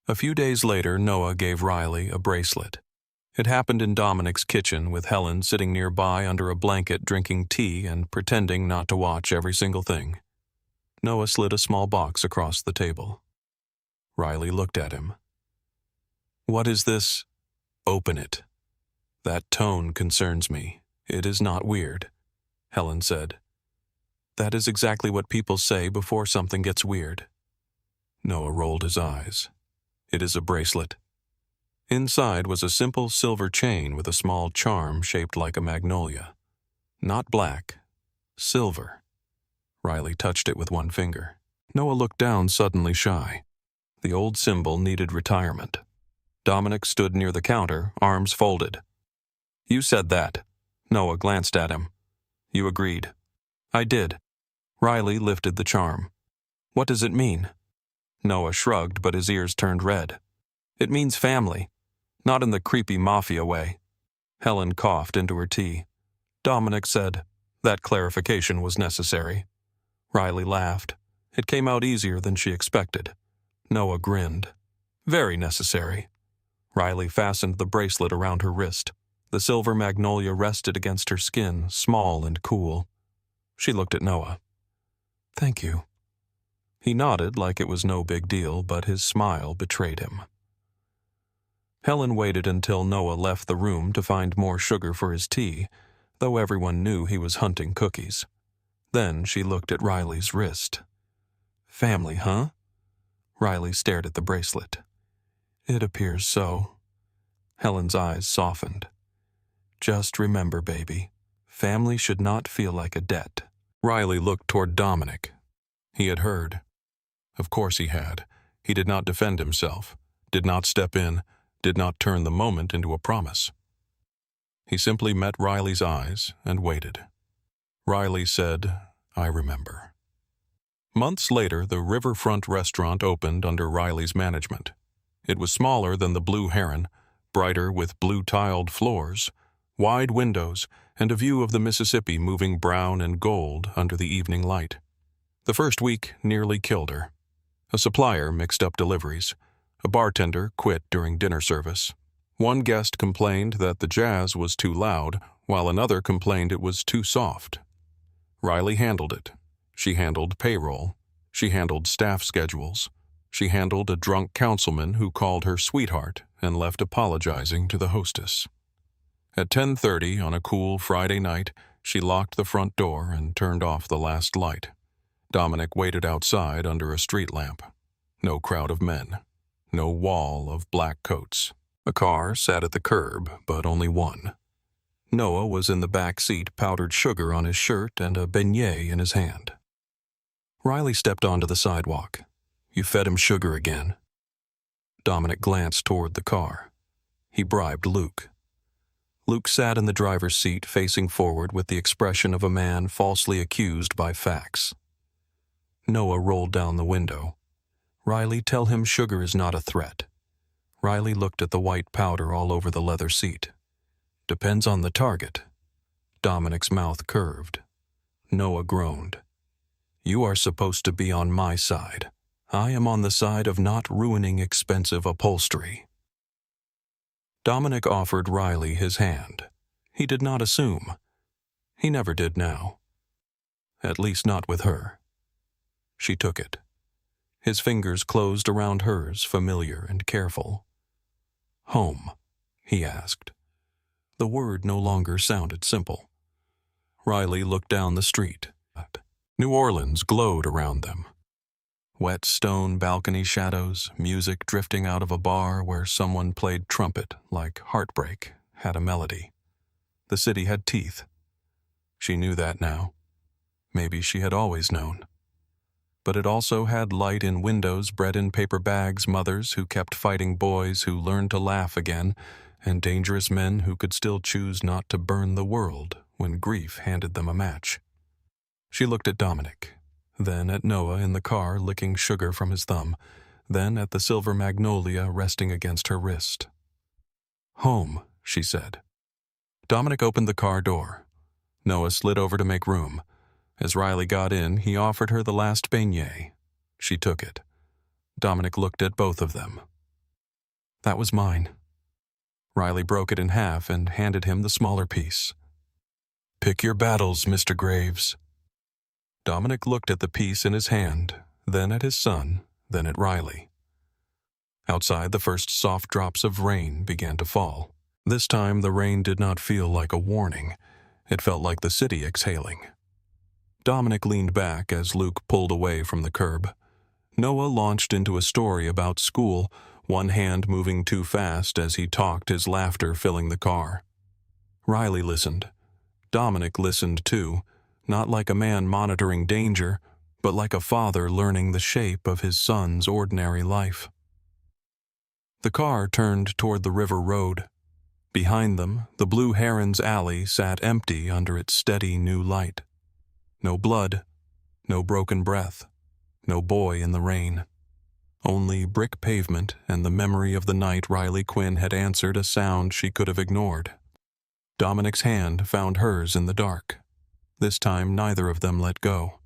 A few days later, Noah gave Riley a bracelet. It happened in Dominic's kitchen, with Helen sitting nearby under a blanket drinking tea and pretending not to watch every single thing. Noah slid a small box across the table. Riley looked at him. "What is this?" "Open it." "That tone concerns me. It is not weird," Helen said. "That is exactly what people say before something gets weird." Noah rolled his eyes. "It is a bracelet." Inside was a simple silver chain with a small charm shaped like a magnolia. Not black, silver. Riley touched it with one finger. Noah looked down, suddenly shy. The old symbol needed retirement. Dominic stood near the counter, arms folded. "You said that." Noah glanced at him. "You agreed." "I did." Riley lifted the charm. "What does it mean?" Noah shrugged, but his ears turned red. "It means family. Not in the creepy mafia way." Helen coughed into her tea. Dominic said that clarification was necessary. Riley laughed. It came out easier than she expected. Noah grinned. "Very necessary." Riley fastened the bracelet around her wrist. The silver magnolia rested against her skin, small and cool. She looked at Noah. "Thank you." He nodded like it was no big deal, but his smile betrayed him. Helen waited until Noah left the room to find more sugar for his tea, though everyone knew he was hunting cookies. Then she looked at Riley's wrist. "Family, huh?" Riley stared at the bracelet. "It appears so." Helen's eyes softened. "Just remember, baby, family should not feel like a debt." Riley looked toward Dominic. He had heard. Of course he had. He did not defend himself, did not step in, did not turn the moment into a promise. He simply met Riley's eyes and waited. Riley said, "I remember." Months later, the Riverfront restaurant opened under Riley's management. It was smaller than the Blue Heron, brighter with blue-tiled floors, wide windows, and a view of the Mississippi moving brown and gold under the evening light. The first week nearly killed her. A supplier mixed up deliveries. A bartender quit during dinner service. One guest complained that the jazz was too loud, while another complained it was too soft. Riley handled it. She handled payroll. She handled staff schedules. She handled a drunk councilman who called her sweetheart and left apologizing to the hostess. At 10:30 on a cool Friday night, she locked the front door and turned off the last light. Dominic waited outside under a street lamp. No crowd of men. No wall of black coats. A car sat at the curb, but only one. Noah was in the back seat, powdered sugar on his shirt and a beignet in his hand. Riley stepped onto the sidewalk. "You fed him sugar again." Dominic glanced toward the car. He bribed Luke. Luke sat in the driver's seat, facing forward with the expression of a man falsely accused by facts. Noah rolled down the window. "Riley, tell him sugar is not a threat." Riley looked at the white powder all over the leather seat. "Depends on the target." Dominic's mouth curved. Noah groaned. "You are supposed to be on my side. I am on the side of not ruining expensive upholstery." Dominic offered Riley his hand. He did not assume. He never did now. At least not with her. She took it. His fingers closed around hers, familiar and careful. "Home?" he asked. The word no longer sounded simple. Riley looked down the street. New Orleans glowed around them. Wet stone balcony shadows, music drifting out of a bar where someone played trumpet like heartbreak had a melody. The city had teeth. She knew that now. Maybe she had always known. But it also had light in windows, bread in paper bags, mothers who kept fighting boys who learned to laugh again, and dangerous men who could still choose not to burn the world when grief handed them a match. She looked at Dominic, then at Noah in the car licking sugar from his thumb, then at the silver magnolia resting against her wrist. "Home," she said. Dominic opened the car door. Noah slid over to make room. As Riley got in, he offered her the last beignet. She took it. Dominic looked at both of them. "That was mine." Riley broke it in half and handed him the smaller piece. "Pick your battles, Mr. Graves." Dominic looked at the piece in his hand, then at his son, then at Riley. Outside, the first soft drops of rain began to fall. This time, the rain did not feel like a warning. It felt like the city exhaling. Dominic leaned back as Luke pulled away from the curb. Noah launched into a story about school, one hand moving too fast as he talked, his laughter filling the car. Riley listened. Dominic listened too, not like a man monitoring danger, but like a father learning the shape of his son's ordinary life. The car turned toward the river road. Behind them, the Blue Heron's alley sat empty under its steady new light. No blood, no broken breath, no boy in the rain. Only brick pavement and the memory of the night Riley Quinn had answered a sound she could have ignored. Dominic's hand found hers in the dark. This time neither of them let go.